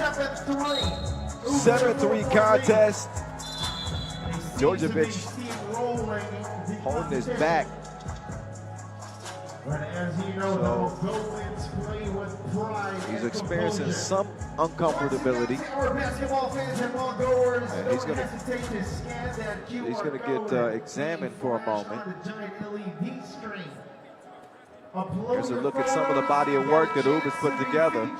7-3 contest. Djordjevic holding his back. So he's experiencing some uncomfortability, and he's gonna get examined for a moment. Here's a look at some of the body of work that Ub has put together.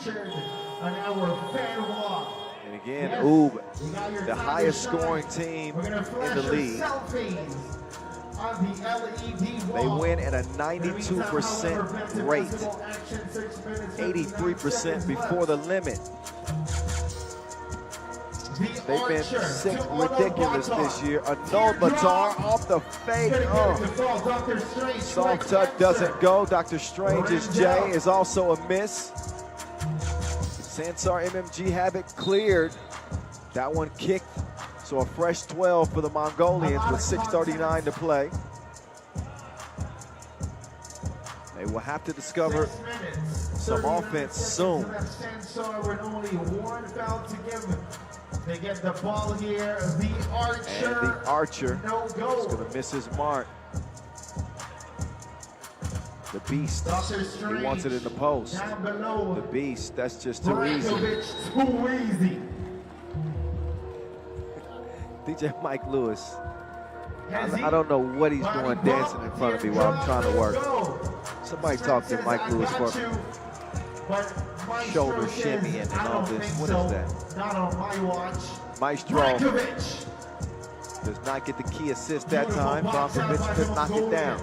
And again, Ub, the highest scoring team in the league. They win at a 92% rate, 83% before the limit. They've been sick ridiculous this year. A Novatar off the fake. Soft touch doesn't go. Dr. Strange's J is also a miss. Sansar MMG have it cleared. That one kicked. So a fresh 12 for the Mongolians with 6:39 to play. They will have to discover some offense soon. They get the ball here, the Archer. And the Archer is going to miss his mark. The Beast, he wants it in the post. The Beast, that's just too easy. Too easy. DJ Mike Lewis, I don't know what he's doing dancing in front of me while I'm trying to work. Somebody talk to Mike Lewis for me. Shoulder shimmy and all this. What is that? Not on my watch. Maestro does not get the key assist that time. Brankovic could knock it down.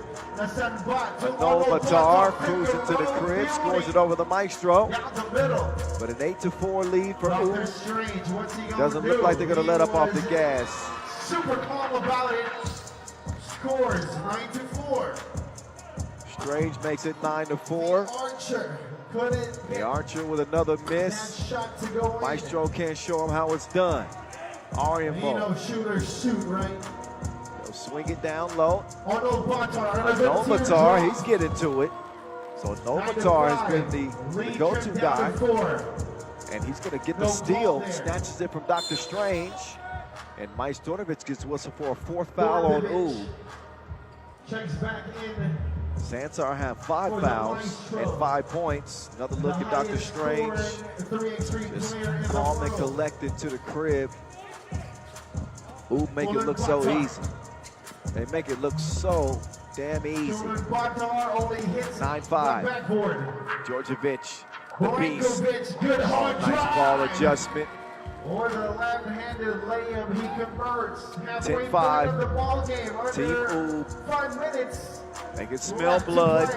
Novatar cruising to the crib, scores it over the Maestro. But an 8-4 lead for Ub. Doesn't look like they're going to let up off the gas. Super calm about it. Scores 9-4. Strange makes it 9-4. The Archer with another miss. Maestro can't show him how it's done. Arianbo. Shoot, right? They'll swing it down low. Novatar, he's getting to it. So Novatar has been the go-to guy. And he's going to get the steal. Snatches it from Dr. Strange. And Majstorovic gets whistled for a 4th foul on Ub. Checks back in. Sansar have 5 fouls and 5 points. Another look at Dr. Strange. Just calm and collected to the crib. Ub make it look so easy. They make it look so damn easy. 9-5. Djordjevic, the Beast. Nice ball adjustment. Or the left-handed layup, he converts. 10-5. Team Ub. 5 minutes. They can smell blood.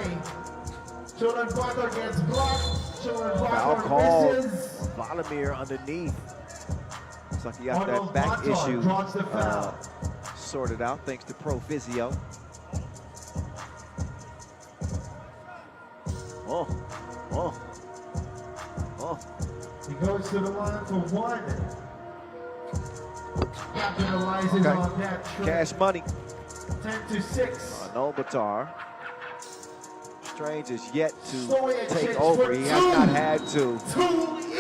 Foul called. Vladimir underneath. Looks like he got that back issue sorted out thanks to Pro Physio. goes to the line for one. Capitalizing on that trade. Cash money. 10-6. Nobatar. Strange is yet to take over. He has not had to.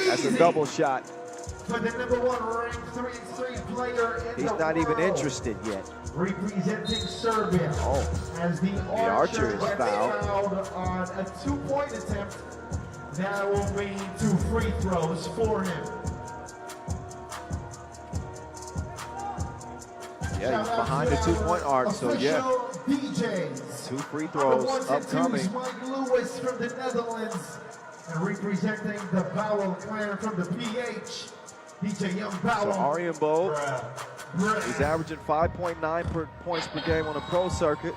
That's a double shot. For the #1 ranked 3x3 player in He's the not even world. interested yet. Representing Serbia. As the archer is gets fouled. on a 2-point attempt. That will be 2 free throws for him. Yeah, he's behind the 2-point arc, so yeah. DJs. 2 free throws upcoming. Mike Lewis from the Netherlands. And representing the Bowel clan from the PH. DJ Young Bowel. So Arjen Bo, he's averaging 5.9 points per game on the pro circuit.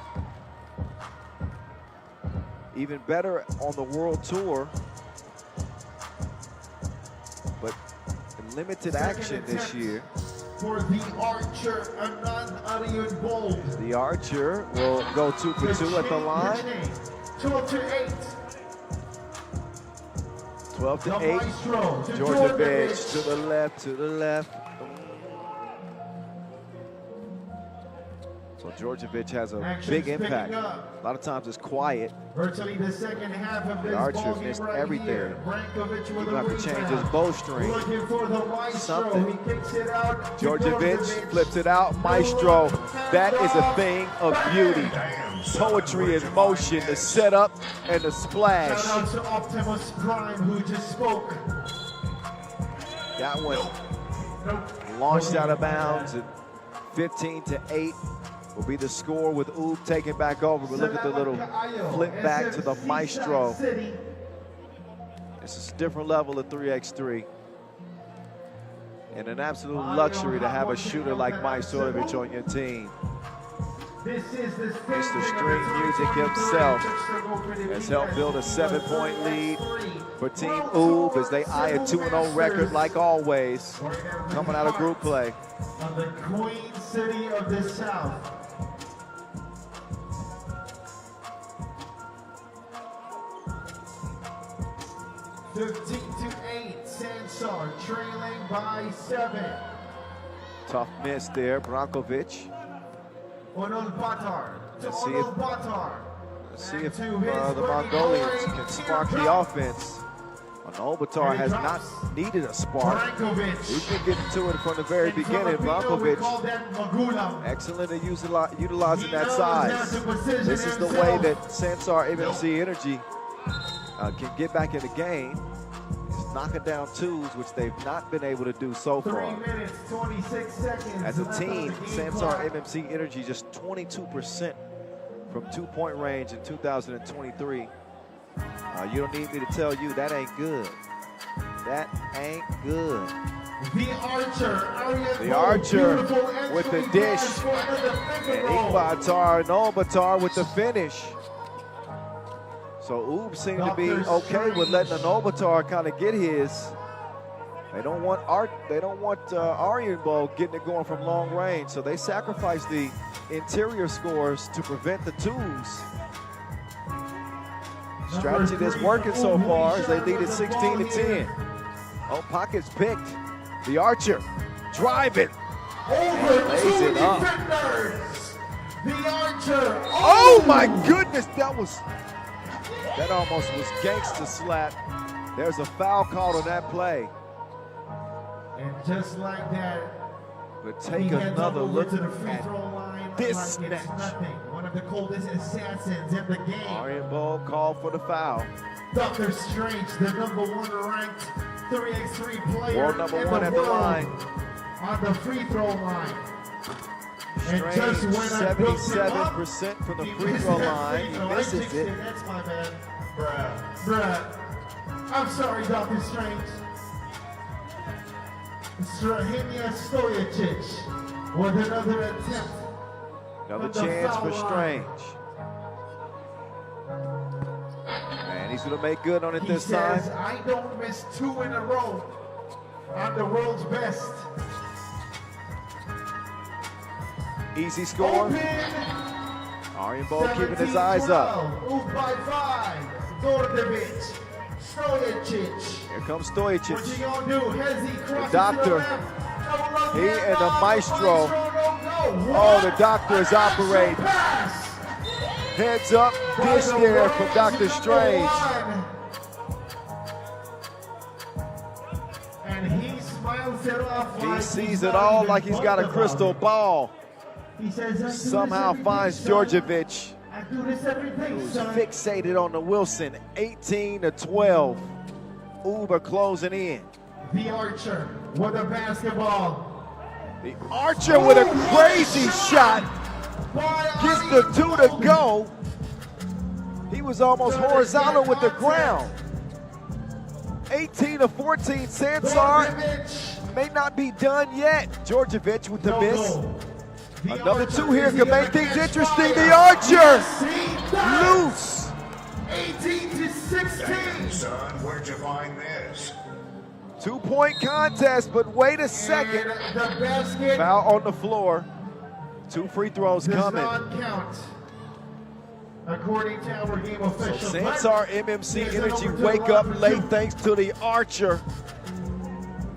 Even better on the World Tour. But in limited action this year. For the archer, Anand Arjen Bo. The archer will go 2 for 2 at the line. 12-8. 12-8. Djordjevic to the left, to the left. So Djordjevic has a big impact. A lot of times it's quiet. Virtually the second half of this The archer ballgame missed right everything. here. Brankovic with He'll a have to change rebound. his bowstring. Looking for the Maestro. Something. He kicks it out. to Djordjevic flips it out. Maestro. That is a thing of beauty. Poetry in motion, the setup and the splash. Shout out to Optimus Prime who just spoke. That one launched out of bounds, and 15-8 will be the score with Oob taking back over. But look at the little flip back to the Maestro. This is a different level of 3x3. And an absolute luxury to have a shooter like Majstorovic on your team. Mr. String Music himself has helped build a 7-point lead for Team Oob as they eye a 2-0 record like always, coming out of group play. On the Queen City of the South. (15-8), Sansar trailing by 7. Tough miss there, Brankovic. Onol Batar to Let's see Onol if- Batar. Let's see if the Mongolians can spark the offense. Onobatar has not needed a spark. He's been getting to it from the very beginning. Brankovic, excellent at utilizing that size. This is the way that Sansar MMC Energy can get back in the game. Is knocking down twos, which they've not been able to do so 3 far. minutes, 26 seconds. As a left on team, the game Sansar clock. MMC Energy just 22% from 2-point range in 2023. You don't need me to tell you that ain't good. That ain't good. The archer, The archer with the dish. And Nobatar with the finish. So Oob seemed to be okay with letting Nobatar kind of get his. They don't want Arjen Bo getting it going from long range, so they sacrifice the interior scores to prevent the twos. Strategy that's working so far as they lead at 16-10. Oh, pockets picked. The archer driving. Lays it up. The archer. Oh my goodness, that almost was gangster slap. There's a foul called on that play. And just like that, But take another look to the free at throw line this like it's snatch. nothing. One of the coldest assassins in the game. Arjen Bo called for the foul. Dr. Strange, the #1 ranked 3x3 player World number in one the at the world, line. on the free throw line. And Strange, just when I built him up, 77% from the he free missed throw that line. free He throw. I misses fixed it. That's my bad. Bruh. I'm sorry, Dr. Strange. Strahimia Stojicic with another attempt. Another from the chance foul for line. Strange. And he's going to make good on it He this says, time. I don't miss 2 in a row. I'm the world's best. Easy score. Open. Arjen Bo keeping his eyes up. 17-12. Oob by 5. Djordjevic. Here comes Stojacic. What you gonna do? Hezzy The crosses doctor, to the left. he and the maestro. Oh, the doctor is operating. Heads up, dish there from Dr. Strange. And he smiles it off. He sees it all like he's got a crystal ball. He says, Somehow finds Djordjevic, I do this every day, who's son. fixated on the Wilson. 18-12. Uber closing in. The Archer with a basketball. The Archer with a crazy shot. Gets the 2 to go. He was almost horizontal with the ground. 18-14. Sansar may not be done yet. Djordjevic with the miss. Another 2 here could make things interesting. The Archer loose. 18-16. Son, where'd you find this? 2-point contest, but wait a second. The basket Foul on the floor. 2 free throws does coming. not count, according to our game So official. Sansar MMC Energy wake up late thanks to the Archer,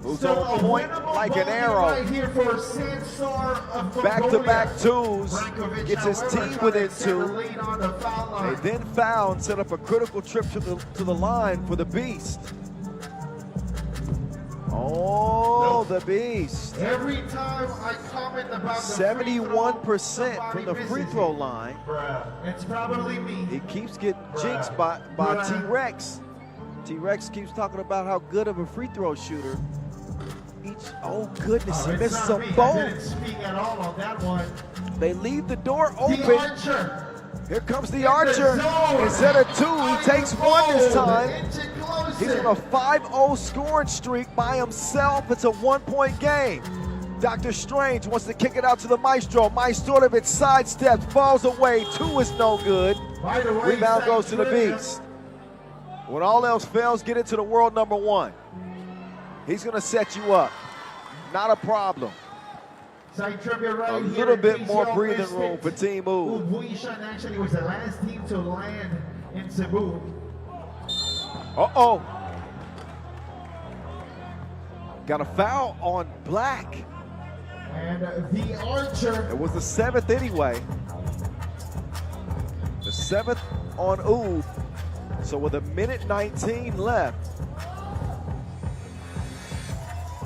who's So on point like an arrow. right here for Sansar of Back-to-back Mongolia. twos, Brankovic, gets his however, team trying within to extend 2. the lead on the foul line. They then foul and set up a critical trip to the line for the Beast. Oh, the Beast. Every time I comment about the 71% from the free throw line. it's probably me. He keeps getting jinxed by T-Rex. T-Rex keeps talking about how good of a free throw shooter. Oh goodness, he It's misses not them me. I both. didn't speak at all on that one. They leave the door open. The Archer. Here comes the Archer. Instead of 2, he takes 1 this time. He's on a 5-0 scoring streak by himself. It's a 1-point game. Dr. Strange wants to kick it out to the Maestro. Majstorovic sidesteps, falls away. 2 is no good. By the way, Rebound goes to the trivia. Beast. When all else fails, get into the world number 1. He's going to set you up. Not a problem. Side trivia right A here, little in bit case more y'all breathing missed room it. for Team Ooh. Huishan actually was the last team to land in Cebu. Uh-oh. Got a foul on Black. And the Archer. It was the 7th anyway. The 7th on Ooh. So with 1:19 left,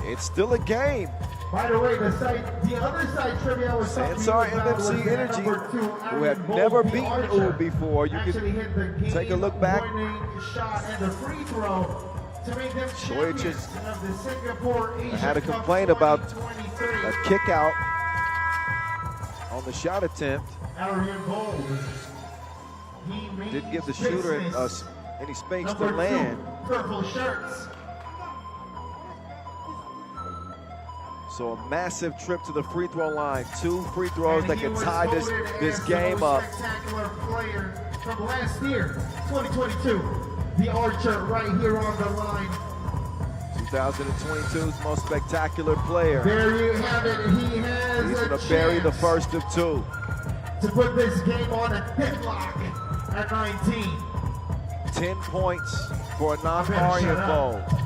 it's still a game. By the way, the other side trivia I was talking Sansar about was MMC the Energy, number 2, who have Aaron never Bolt, the beaten Archer, Ooh before. You actually can hit the take a look back. game-winning shot and the free throw to make them champions of the Singapore Asian I had a Cup complaint about 2023. a kick out on the shot attempt. Aaron Bolt. He Didn't give the means shooter business. any space Number to land. 2, purple shirts. So a massive trip to the free throw line. 2 free throws that can tie this game up. Spectacular player from last year, 2022. The Archer right here on the line. 2022's most spectacular player. There you have it. He has He's a going to bury the chance first of 2. to put this game on a deadlock at 19. 10 points for a better shut non-Aryan up. bowl.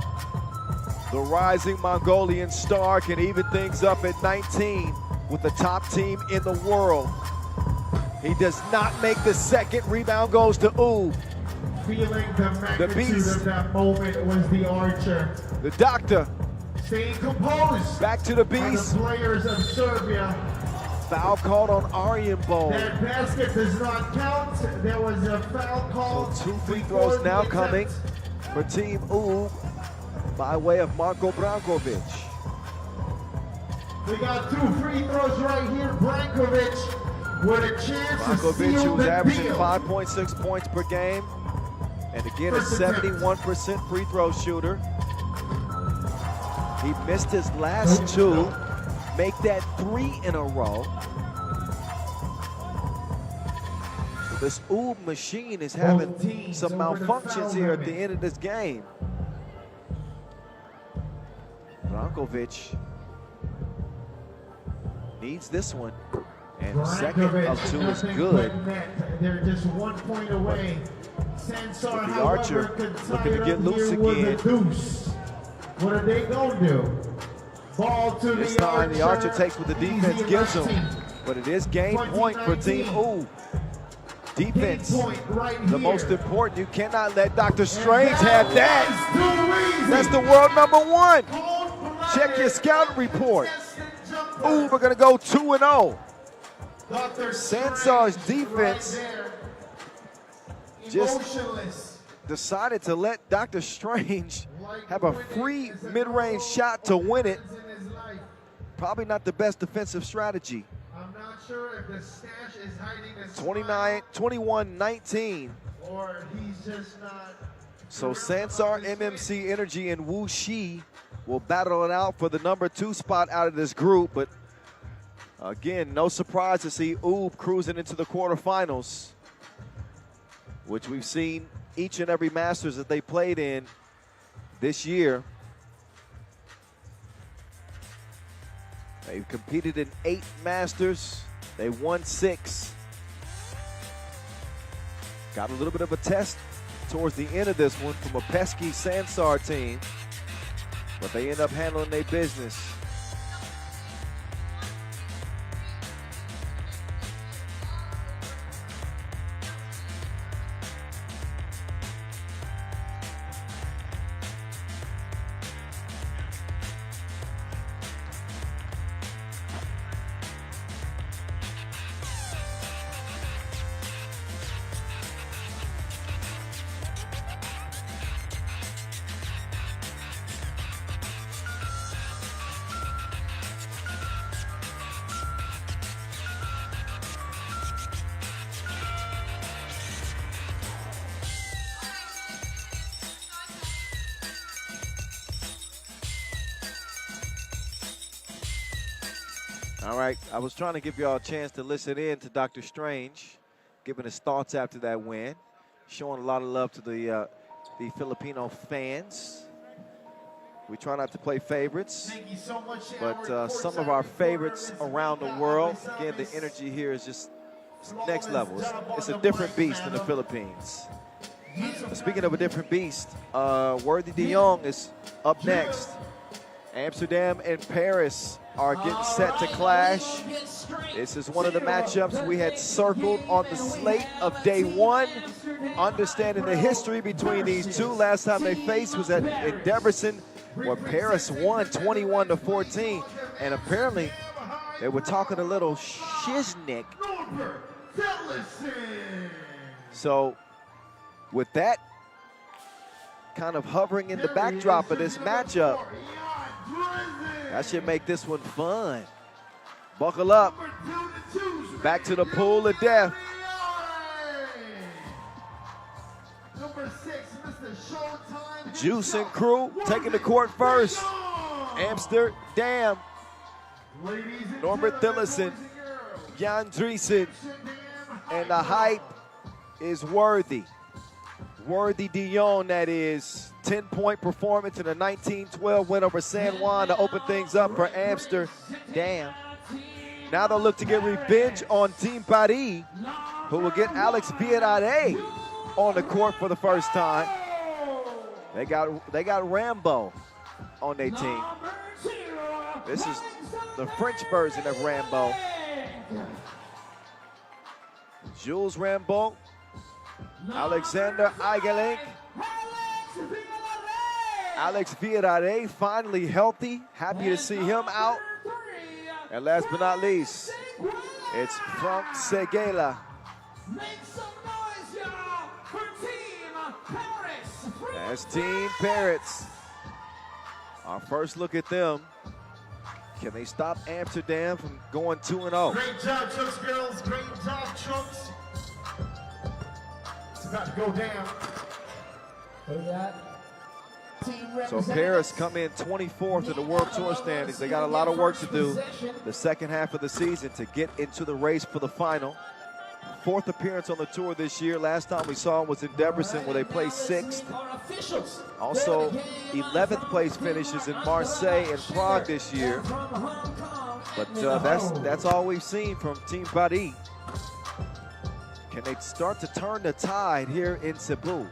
The rising Mongolian star can even things up at 19 with the top team in the world. He does not make the second. Rebound goes to Ooh. Feeling the magnitude Beast. of that moment was the Archer. The Doctor. Staying composed. Back to the by Beast. the players of Serbia. Foul called on Aryan Bowl. That basket does not count. There was a foul call. So 2 free before throws the now attempt. coming for Team Ooh by way of Marko Brankovic. We got 2 free throws right here. Brankovic with a chance to Brankovic, seal who's the averaging deal. 5.6 points per game. And again, a 71% free throw shooter. He missed his last 2. Make that 3 in a row. So this Ooh machine is having some malfunctions here at the end of this game. Brankovic needs this one. And the second of 2 is good. They're just 1 point away. Sansar, the however, Archer could looking to tie it get up loose here with again. a deuce. What are they going to do? Ball to This the time the Archer takes what the Easy defense gives him, 19. but it is game point for Team 2019. Ooh. Defense, Point right the here. most important. You cannot let Dr. Strange have that. That. That's the world #1. Check your scouting report. Ooh, we're going to go 2-0. Sansar's defense just decided to let Dr. Strange have a free mid-range shot to win it. Probably not the best defensive strategy. I'm not sure if the stash is hiding the 21-19. or he's just not. So Sansar, MMC Energy, and Wuxi will battle it out for the #2 spot out of this group. But again, no surprise to see Oob cruising into the quarterfinals, which we've seen each and every Masters that they played in this year. They've competed in 8 Masters. They won 6. Got a little bit of a test towards the end of this one from a pesky Sansar team, but they end up handling their business. All right, I was trying to give y'all a chance to listen in to Dr. Strange, giving his thoughts after that win, showing a lot of love to the Filipino fans. We try not to play favorites, Thank you so much, but some of our favorites around the world, again, the energy here is just next level. It's a different beast in the Philippines. Speaking of a different beast, Worthy de Jong is up next. Amsterdam and Paris are getting set to clash. This is one of the matchups we had circled on the slate of day 1. Understanding the history between these two, last time they faced was in Debrecen, where Paris won 21-14, and apparently they were talking a little shiznick. So with that kind of hovering in the backdrop of this matchup, that should make this one fun. Buckle up. Back to the pool of death. Juice and crew taking the court first. Amsterdam. Norbert Thillison. Jan Driesen. And the hype is Worthy. Worthy de Jong, that is. 10-point performance in a 19-12 win over San Juan to open things up for Amsterdam. Now they'll look to get revenge on Team Paris, who will get Alex Villarreal on the court for the first time. They got Rambo on their team. This is the French version of Rambo. Jules Rambo, Alexander Eigelink, Alex Villarreal finally healthy. Happy to see him out. And last but not least, it's Frank Seguela. That's Team Parrots. Our first look at them. Can they stop Amsterdam from going 2-0? Great job, Chooks girls. Great job, Chooks. It's about to go down. So Paris come in 24th in the World Tour standings. They got a lot of work to do the second half of the season to get into the race for the final. 4th appearance on the tour this year. Last time we saw them was in Debrecen, where they placed 6th. Also, 11th place finishes in Marseille and Prague this year. But that's all we've seen from Team Paris. Can they start to turn the tide here in Cebu?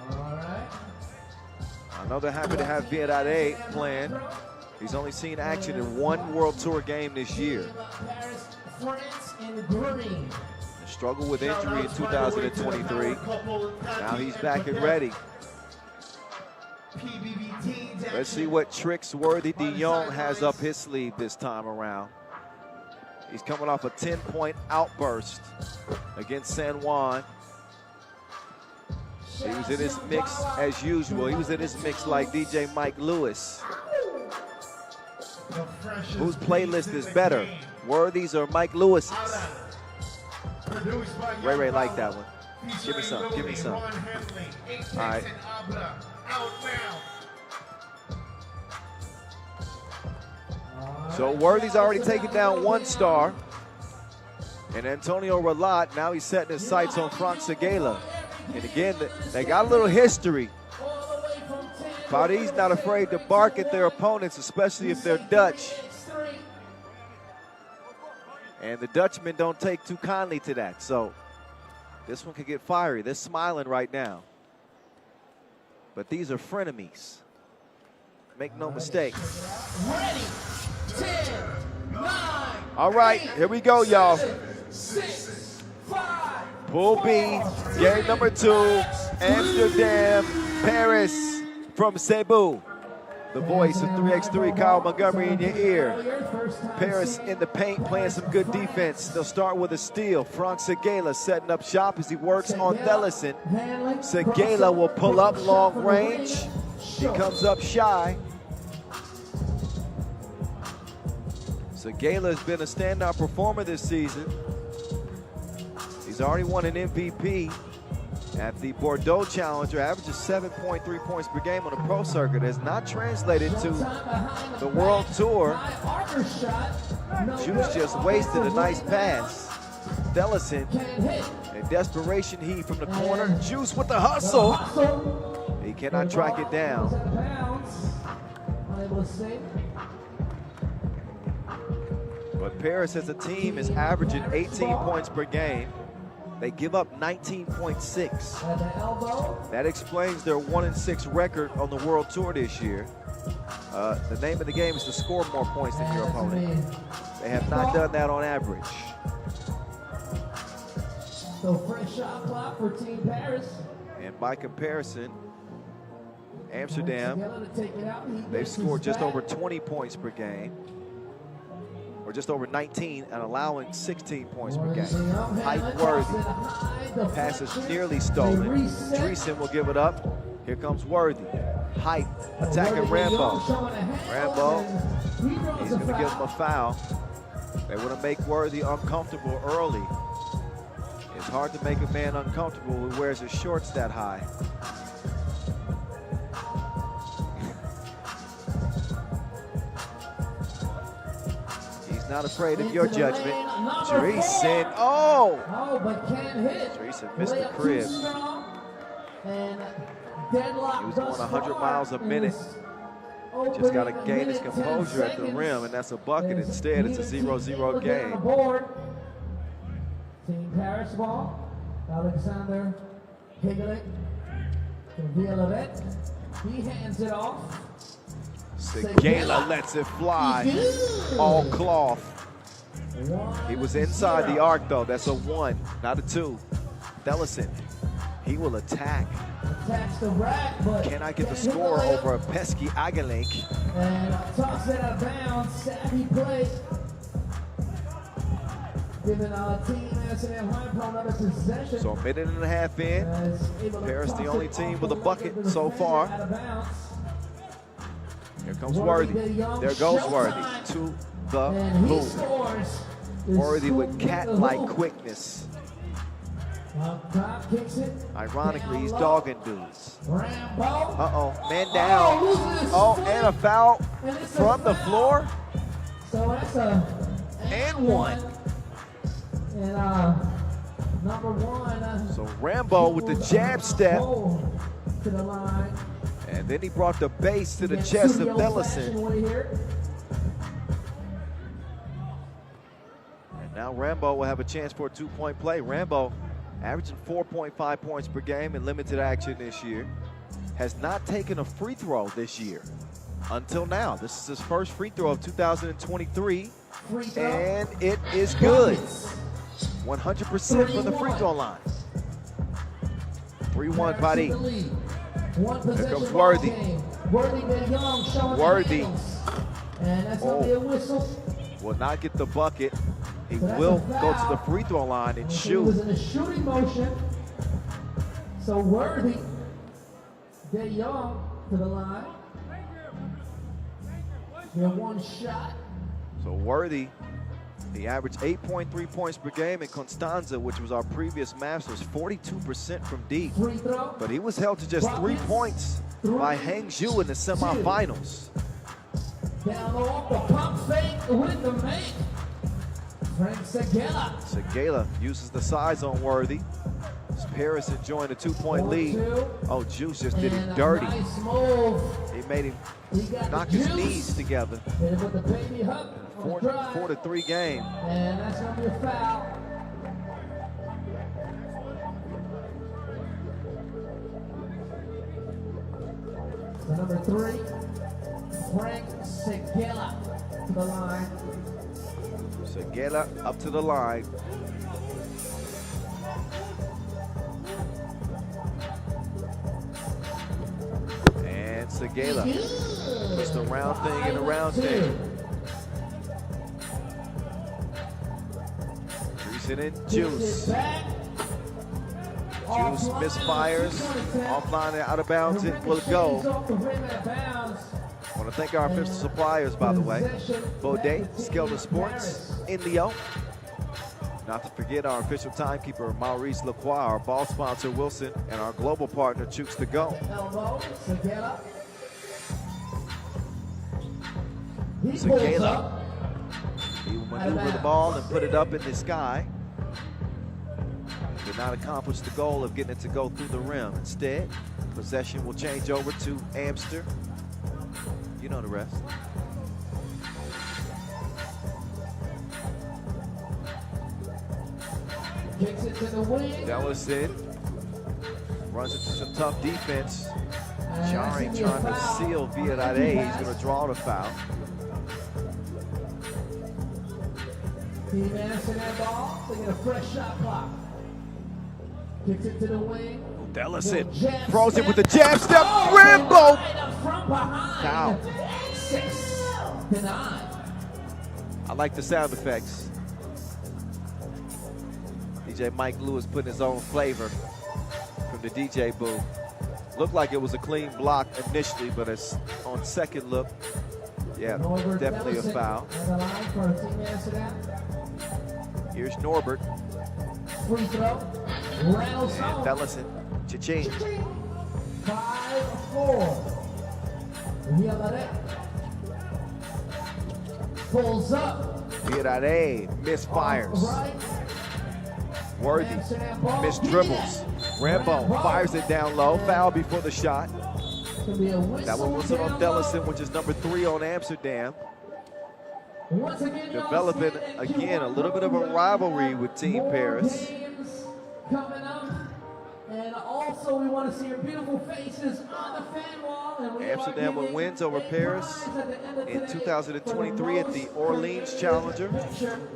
I know they're happy to have Vienna playing. He's only seen action in one World Tour game this year. Struggled with injury in 2023. Now he's back and ready. Let's see what tricks Worthy de Jong has up his sleeve this time around. He's coming off a 10-point outburst against San Juan. He was in his mix as usual. He was in his mix like DJ Mike Lewis. Whose playlist is better, Worthy's or Mike Lewis's? Ray like that one. Give me some, give me some. All right. So Worthy's already taken down one star. And Antonio Relat, now he's setting his sights on Frank Segala. And again, they got a little history. Paris not afraid to bark at their opponents, especially if they're Dutch. And the Dutchmen don't take too kindly to that. So this one could get fiery. They're smiling right now. But these are frenemies. Make no mistake. Ready, 10, 9, all right, here we go, y'all. 6, 5, Pool B, game number 2, Amsterdam, Paris from Cebu. The voice of 3x3, Kyle Montgomery in your ear. Paris in the paint playing some good defense. They'll start with a steal. Frank Segala setting up shop as he works on Thellison. Segala will pull up long range. He comes up shy. Segala has been a standout performer this season. He's already won an MVP at the Bordeaux Challenger, averages 7.3 points per game on the pro circuit. Has not translated to the World Tour. Chooks just wasted a nice pass. Thellison, in desperation heat from the corner. Juice with the hustle. He cannot track it down. But Paris as a team is averaging 18 points per game. They give up 19.6. That explains their 1-6 record on the World Tour this year. The name of the game is to score more points than your opponent. They have not done that on average. So fresh shot clock for Team Paris. And by comparison, Amsterdam, they've scored just over 20 points per game. Or just over 19 and allowing 16 points per game. Hype Worthy. Pass is nearly stolen. Dreesen will give it up. Here comes Worthy. Hype attacking Rambo. Rambo, he's going to give him a foul. They want to make Worthy uncomfortable early. It's hard to make a man uncomfortable who wears his shorts that high. Not afraid of your judgment. Dreesen, oh! But can't hit. Dreesen missed the crib. And he was going 100 miles a minute. Just got to gain his composure at the rim, and that's a bucket. Instead, it's a 0-0 game. Team Paris ball. Alexander Higgling to Villavet. He hands it off. Segala lets it fly, all cloth. He was inside the arc though, that's a 1, not a 2. Thellison, he will attack. Attacks the rack, but can I get the score over a pesky Agalink? And toss it out of bounds, savvy play. Giving Team Amsterdam HiPRO another possession. So a minute and a half in, Paris the only team with a bucket so far. Here comes Worthy. There goes Worthy to the hoop. Worthy with cat-like quickness. Ironically, he's dogging dudes. Uh-oh, man down. Oh, and a foul from the floor. So that's a and 1. And number 1. So Rambo with the jab step. To the line. And then he brought the base to the chest of Thellison. Now Rambo will have a chance for a 2-point play. Rambo averaging 4.5 points per game in limited action this year. Has not taken a free throw this year until now. This is his first free throw of 2023, and it is good. 100% from the free throw line. 3-1 Padi. Here comes Worthy. Worthy. Will not get the bucket. He will go to the free throw line and shoot. He was in a shooting motion. So Worthy, De Jong to the line. Get one shot. So Worthy, he averaged 8.3 points per game in Constanza, which was our previous Masters, 42% from deep. But he was held to just 3 points by Hangzhou in the semifinals. Down low, the pump fake with the make. Frank Segela. Segela uses the size on Worthy. As Paris enjoying a 2-point lead. Oh, Juice just did him dirty. Nice move. He made him knock his knees together. Hit him with the baby hook. 4-3 game. And that's going to be a foul. So number 3, Frank Segela to the line. Segela up to the line. And Segela puts the round thing in the round thing. Creasing in Juice. Juice misfires. Offline and out of bounds, it will go. I want to thank our official suppliers, by the way. Baudet, Skelter Sports, Indio. Not to forget our official timekeeper, Maurice Lacroix, our ball sponsor, Wilson, and our global partner, Chooks to Go. Segela. He will maneuver the ball and put it up in the sky. Did not accomplish the goal of getting it to go through the rim. Instead, possession will change over to Amsterdam. You know the rest. Kicks it to the wing. Dellison runs into some tough defense. Jarring trying to seal Villarreal. He's going to draw the foul. Team answering that ball. They get a fresh shot clock. Kicks it to the wing. Dellison throws it with the jab step. Rambo! Foul. 6-9. I like the sound effects. DJ Mike Lewis putting his own flavor from the DJ booth. Looked like it was a clean block initially, but it's on second look. Yeah, definitely a foul. Here's Norbert. Free throw. Reynolds and Dellison. Cha-ching. 5-4. Villarreal pulls up. Villarreal misfires. Worthy misdribbles. Rambo fires it down low. Foul before the shot. That one was on Dellison, which is number 3 on Amsterdam. Developing, again, a little bit of a rivalry with Team Paris. Coming up. And also, we want to see your beautiful faces on the fan wall. And Amsterdam with wins over Paris in 2023 at the Orleans Challenger,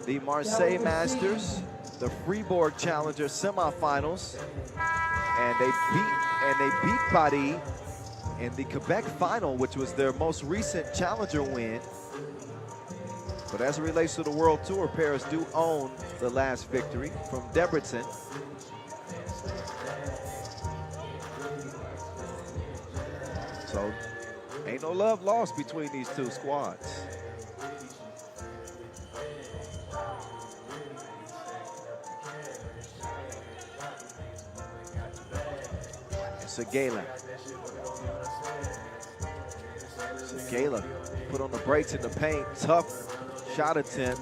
the Marseille Masters, the Fribourg Challenger semifinals, and they beat Paris in the Quebec final, which was their most recent Challenger win. But as it relates to the World Tour, Paris do own the last victory from Debrecen. So, ain't no love lost between these two squads. Segela. Segela put on the brakes in the paint. Tough shot attempt.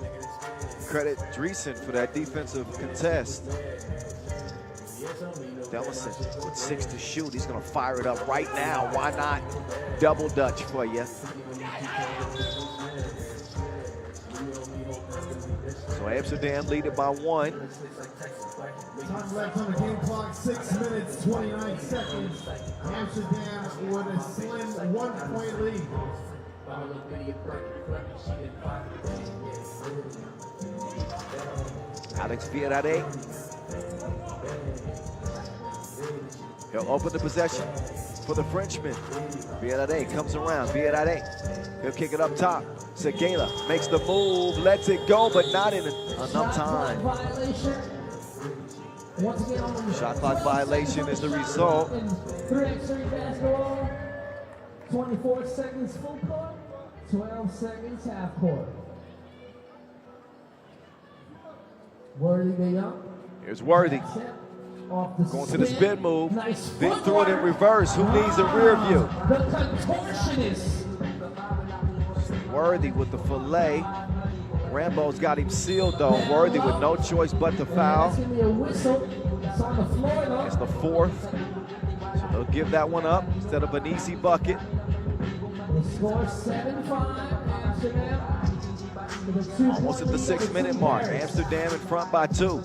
Credit Dreesen for that defensive contest. Dellison with 6 to shoot. He's going to fire it up right now. Why not? Double Dutch for you. So Amsterdam lead it by 1. Time left on the game clock, 6 minutes, 29 seconds. Amsterdam with a slim 1-point lead. Alex Villarade. He'll open the possession for the Frenchman. Villarade comes around. Villarade. He'll kick it up top. Seguela makes the move, lets it go, but not in enough time. Shot clock violation is the result. 3x3 basketball. 24 seconds full court, 12 seconds half court. Worthy they up. Here's Worthy. Going to the spin move. Then threw it in reverse. Who needs a rear view? The contortionist. Worthy with the fillet. Rambo's got him sealed though. Worthy with no choice but to foul. It's the 4th. So they'll give that one up instead of an easy bucket. The score 7-5 Amsterdam. Almost at the 6-minute mark. Amsterdam in front by 2.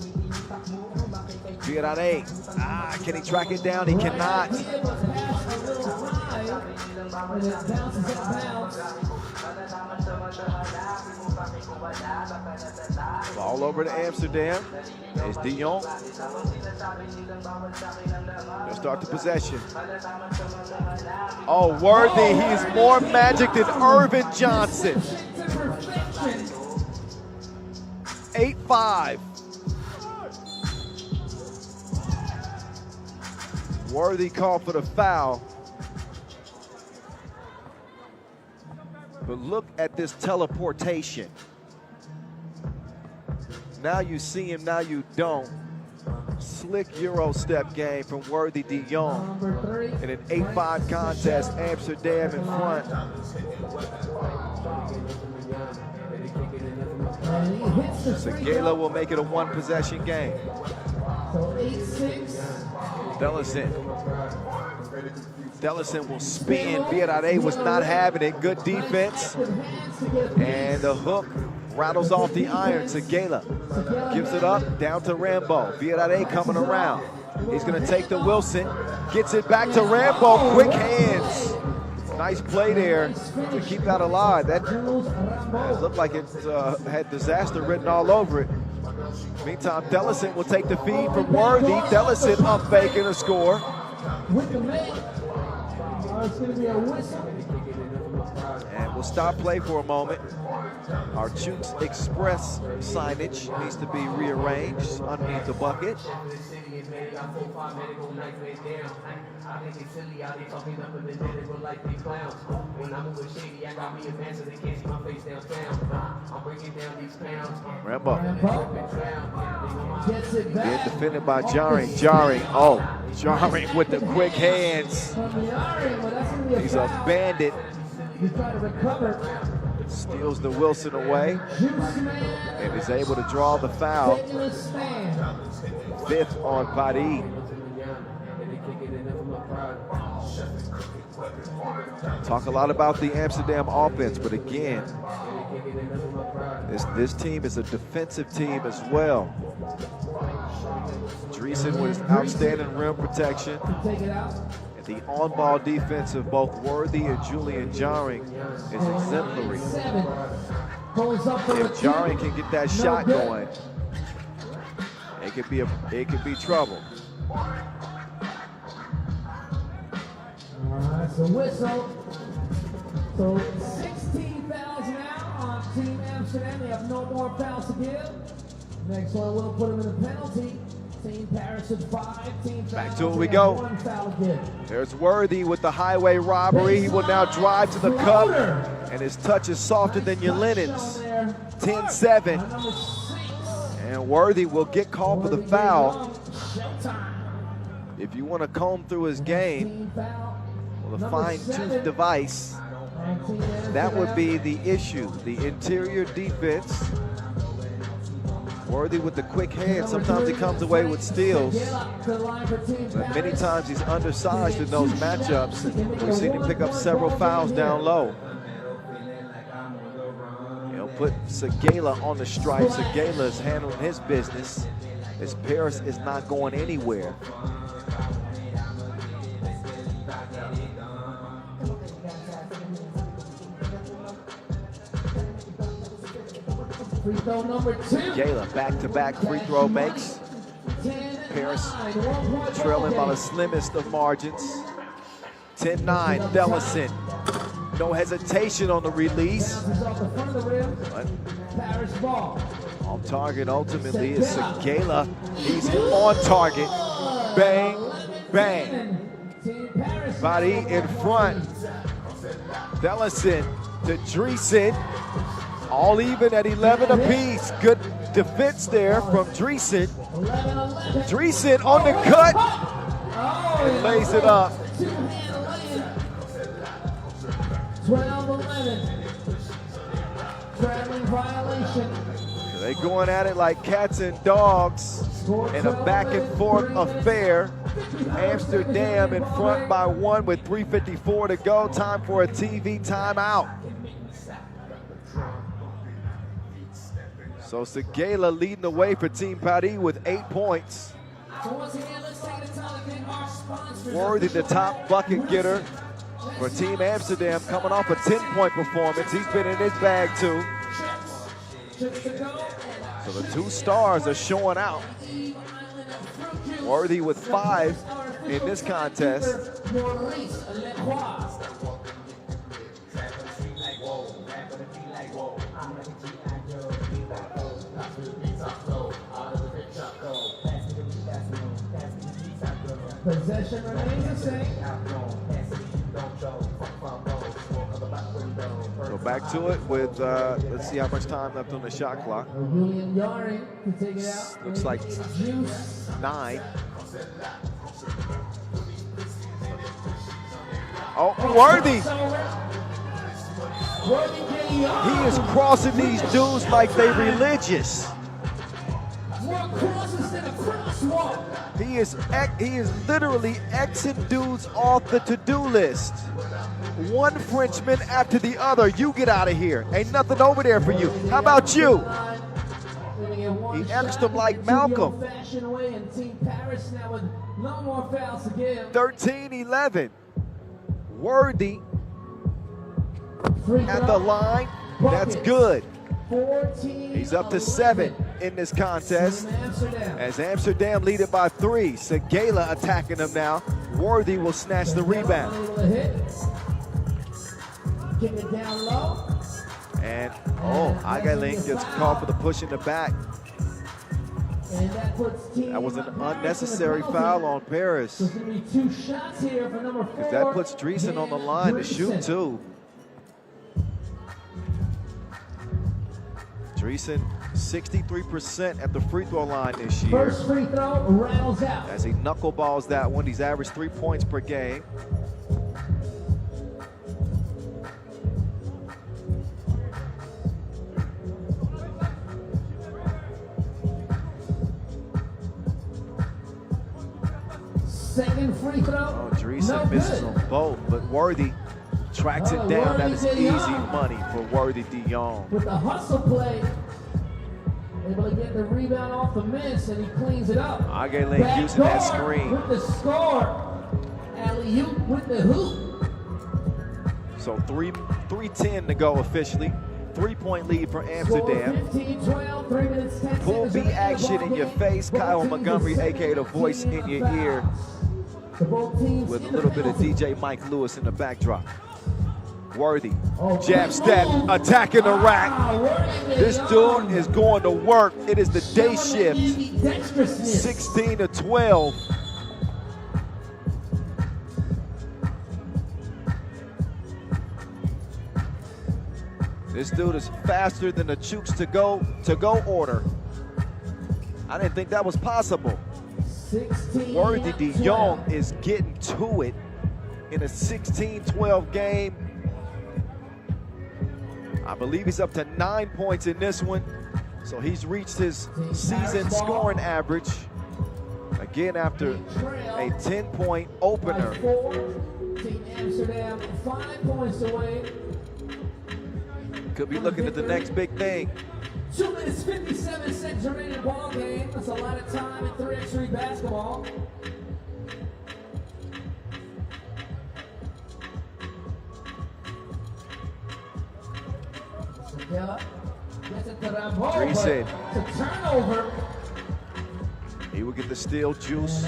Villarade. Can he track it down? He cannot. Ball over to Amsterdam. There's De Jong. They'll start the possession. Oh, Worthy. He's more magic than Irvin Johnson. 8-5. Worthy called for the foul. But look at this teleportation. Now you see him, now you don't. Slick Euro step game from Worthy De Jong. In an 8-5 contest, Amsterdam in front. Seguela will make it a 1-possession game. So 8-6. Dellison will spin. Villarade was not having it. Good defense. And the hook rattles off the iron. Seguela gives it up, down to Rambo. Villarade coming around. He's going to take the Wilson. Gets it back to Rambo. Quick hands. Nice play there to keep that alive. That looked like it had disaster written all over it. Meantime, Dellison will take the feed from Worthy. Dellison up faking a score. And we'll stop play for a moment. Our Chooks Express signage needs to be rearranged underneath the bucket. Rambo. Being defended by Jarring. Jarring with the quick hands. He's a bandit. Steals the Wilson away and is able to draw the foul. 5th on Paris. Talk a lot about the Amsterdam offense, but again, this team is a defensive team as well. Dreesen with his outstanding rim protection. And the on-ball defense of both Worthy and Julian Jarring is exemplary. If Jarring can get that shot going, it could be trouble. So whistle. So 16 fouls now on Team Amsterdam. They have no more fouls to give. Next one will put them in a penalty. Team Paris at 5. Team Back to it we go. 1 foul again. There's Worthy with the highway robbery. He will now drive to the cup, and his touch is softer than Yelinen's. 10-7. And Worthy will get called for the foul. If you want to comb through his game, with a fine-tooth device, that would be the issue. The interior defense. Worthy with the quick hands. Sometimes he comes away with steals, but many times he's undersized in those matchups. We've seen him pick up several fouls down low. He'll put Segala on the stripe. Segala is handling his business as Paris is not going anywhere. Free throw number 2. Segala back-to-back free throw makes. Paris trailing by the slimmest of margins. 10-9, Dellison. No hesitation on the release. But on target ultimately is Segala. He's on target. Bang, bang. Body in front. Dellison to Dreesen. All even at 11 apiece. Good defense there from Dreesen. Dreesen on the cut and lays it up. 12-11. Traveling violation. They going at it like cats and dogs in a back and forth affair. Amsterdam in front by 1 with 3:54 to go. Time for a TV timeout. So Segala leading the way for Team Paris with 8 points. Worthy, the top bucket getter for Team Amsterdam, coming off a 10-point performance. He's been in his bag too. So the two stars are showing out. Worthy with 5 in this contest. Possession remains the same. So back to it with, let's see how much time left on the shot clock. Julian Yaring to take it out. Looks like 9. Oh, Worthy. He is crossing these dudes like they religious. He is literally Xing dudes off the to-do list. One Frenchman after the other. You get out of here. Ain't nothing over there for you. How about you? He X'd them like Malcolm. 13-11. Worthy at the line. That's good. He's up to 7 in this contest as Amsterdam lead it by 3. Segala attacking him now. Worthy will snatch the rebound. And, Agaling gets called for the push in the back. That was an unnecessary foul on Paris. Because that puts Dreesen on the line to shoot too. Dreesen, 63% at the free throw line this year. First free throw rattles out. As he knuckleballs that one, he's averaged 3 points per game. Second free throw. Oh, Dreesen misses on both, but Worthy tracks it down. That is easy money for Worthy de Jong. With the hustle play, able to get the rebound off the miss, and he cleans it up. Agaling using that screen. With the score. Alley-oop with the hoop. So 3:10 to go officially. 3-point lead for Amsterdam. 15-12, 3 minutes, 10 Pool B seconds action in your face. Kyle Montgomery, aka the voice in your ear, with a little bit of DJ Mike Lewis in the backdrop. Worthy, jab step, attacking the rack. This dude is going to work. It is the day shift. 16-12. This dude is faster than the Chooks to go order. I didn't think that was possible. Worthy de Jong is getting to it in a 16-12 game. I believe he's up to 9 points in this one. So he's reached his season scoring average. Again, after a 10-point opener. Team Amsterdam 5 points away. Could be looking at the next big thing. 2 minutes 57 seconds remaining in the ball game. That's a lot of time in 3x3 basketball. Dreesen. It's a turnover. He will get the steal, Juice.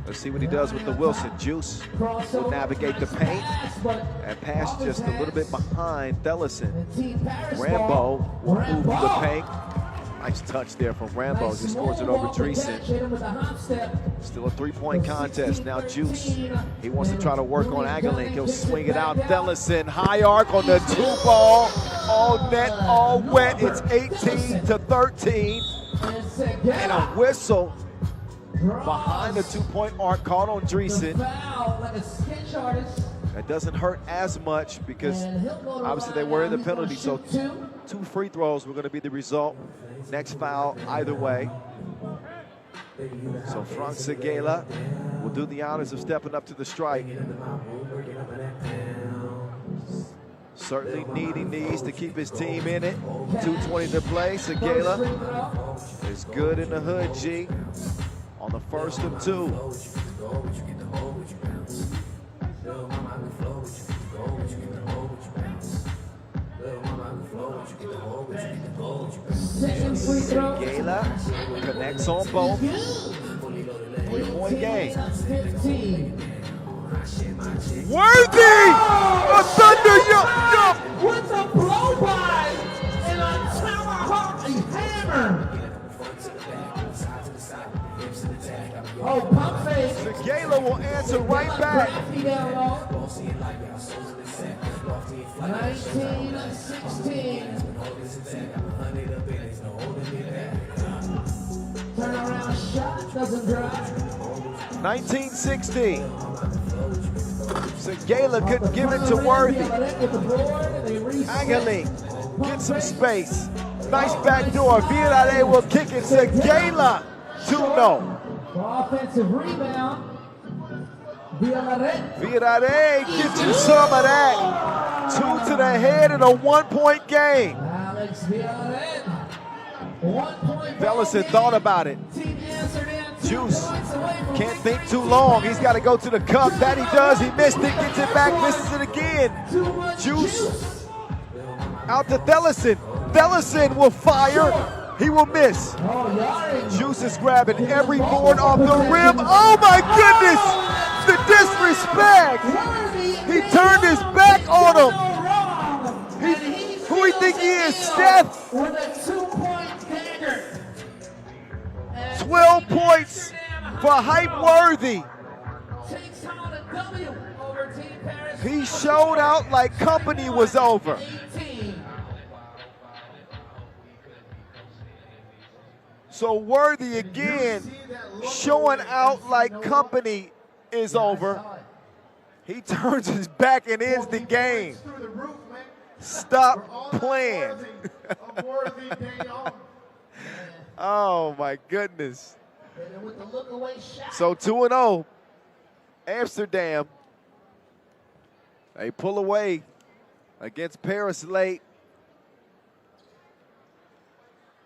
Let's see what he does with the Wilson. Juice will navigate the paint and pass just a little bit behind Thellison. Rambo will move the paint. Nice touch there from Rambo. Just scores it over Dreesen. Still a three-point contest. Now Juice, he wants to try to work on Agalink. He'll swing it out. Thellison, high arc on the 2-ball. All net, all wet. It's 18-13. And a whistle behind the 2-point arc called on Dreesen. That doesn't hurt as much because obviously they were in the penalty, so 2 free throws were going to be the result. Next foul either way. So Frank Segela will do the honors of stepping up to the strike. Certainly needing these to keep his team in it. 2:20 to play. Segela is good in the hood, G. On the first of 2. Segela connects on both. 3-point game. Worthy! A thunder jump! With a blow by and a tomahawk hammer. Oh, pump fake. Segela will answer right back. 19-16. Turnaround shot doesn't drop. 19-16. Segela couldn't give it to Worthy. Agalink gets some space. Nice backdoor. Villarreal will kick it. Segela 2-0. Offensive rebound. Villarreal gets you some of that. 2 to the head in a 1-point game. Alex Villarreal. 1 point. Thellison thought about it. Juice can't think too long. He's got to go to the cup. That he does. He missed it. Gets it back. Misses it again. Juice out to Thellison. Thellison will fire. He will miss. Juice is grabbing every board off the rim. Oh my goodness! The disrespect! He turned his back on him. Who do you think he is, Steph? With a 2-point dagger. 12 points for Hype Worthy. Takes home a W over Team Paris. He showed out like company was over. 18. So Worthy again showing out like company is over. He turns his back and ends the game. Stop playing. Oh my goodness. So 2-0. Amsterdam. They pull away against Paris late.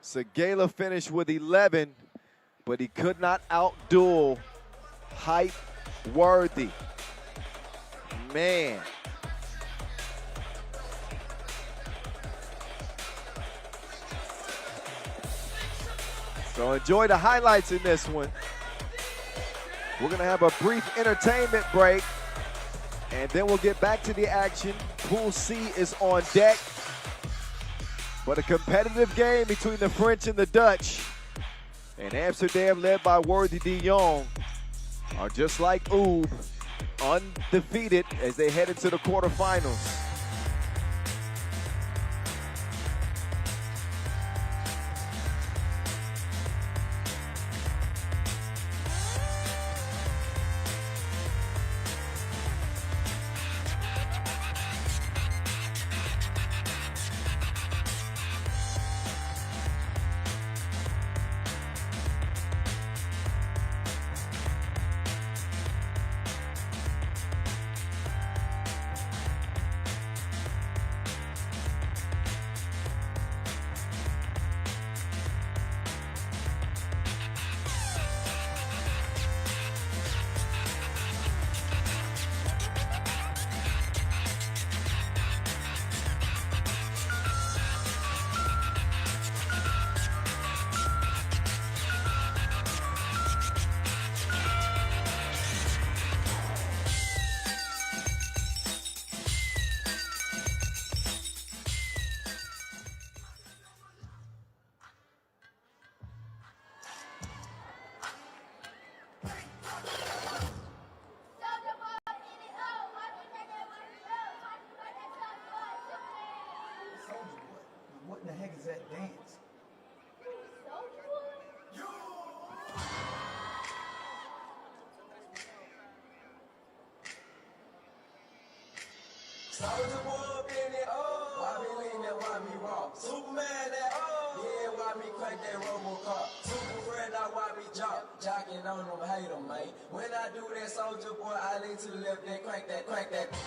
Segela finished with 11, but he could not outduel Hype Worthy. Man. So enjoy the highlights in this one. We're going to have a brief entertainment break, and then we'll get back to the action. Pool C is on deck. But a competitive game between the French and the Dutch. And Amsterdam, led by Worthy de Jong, are just like Oob, undefeated as they head into the quarterfinals. What in the heck is that dance? Soldier boy up in it, oh. Why me lean that, why me rock? Superman that, oh. Yeah, why me crank that Robocop? Super friend, now why me jock? Jocking on them, hate them, mate. When I do that, soldier boy, I lean to the left, then crank that, crank that.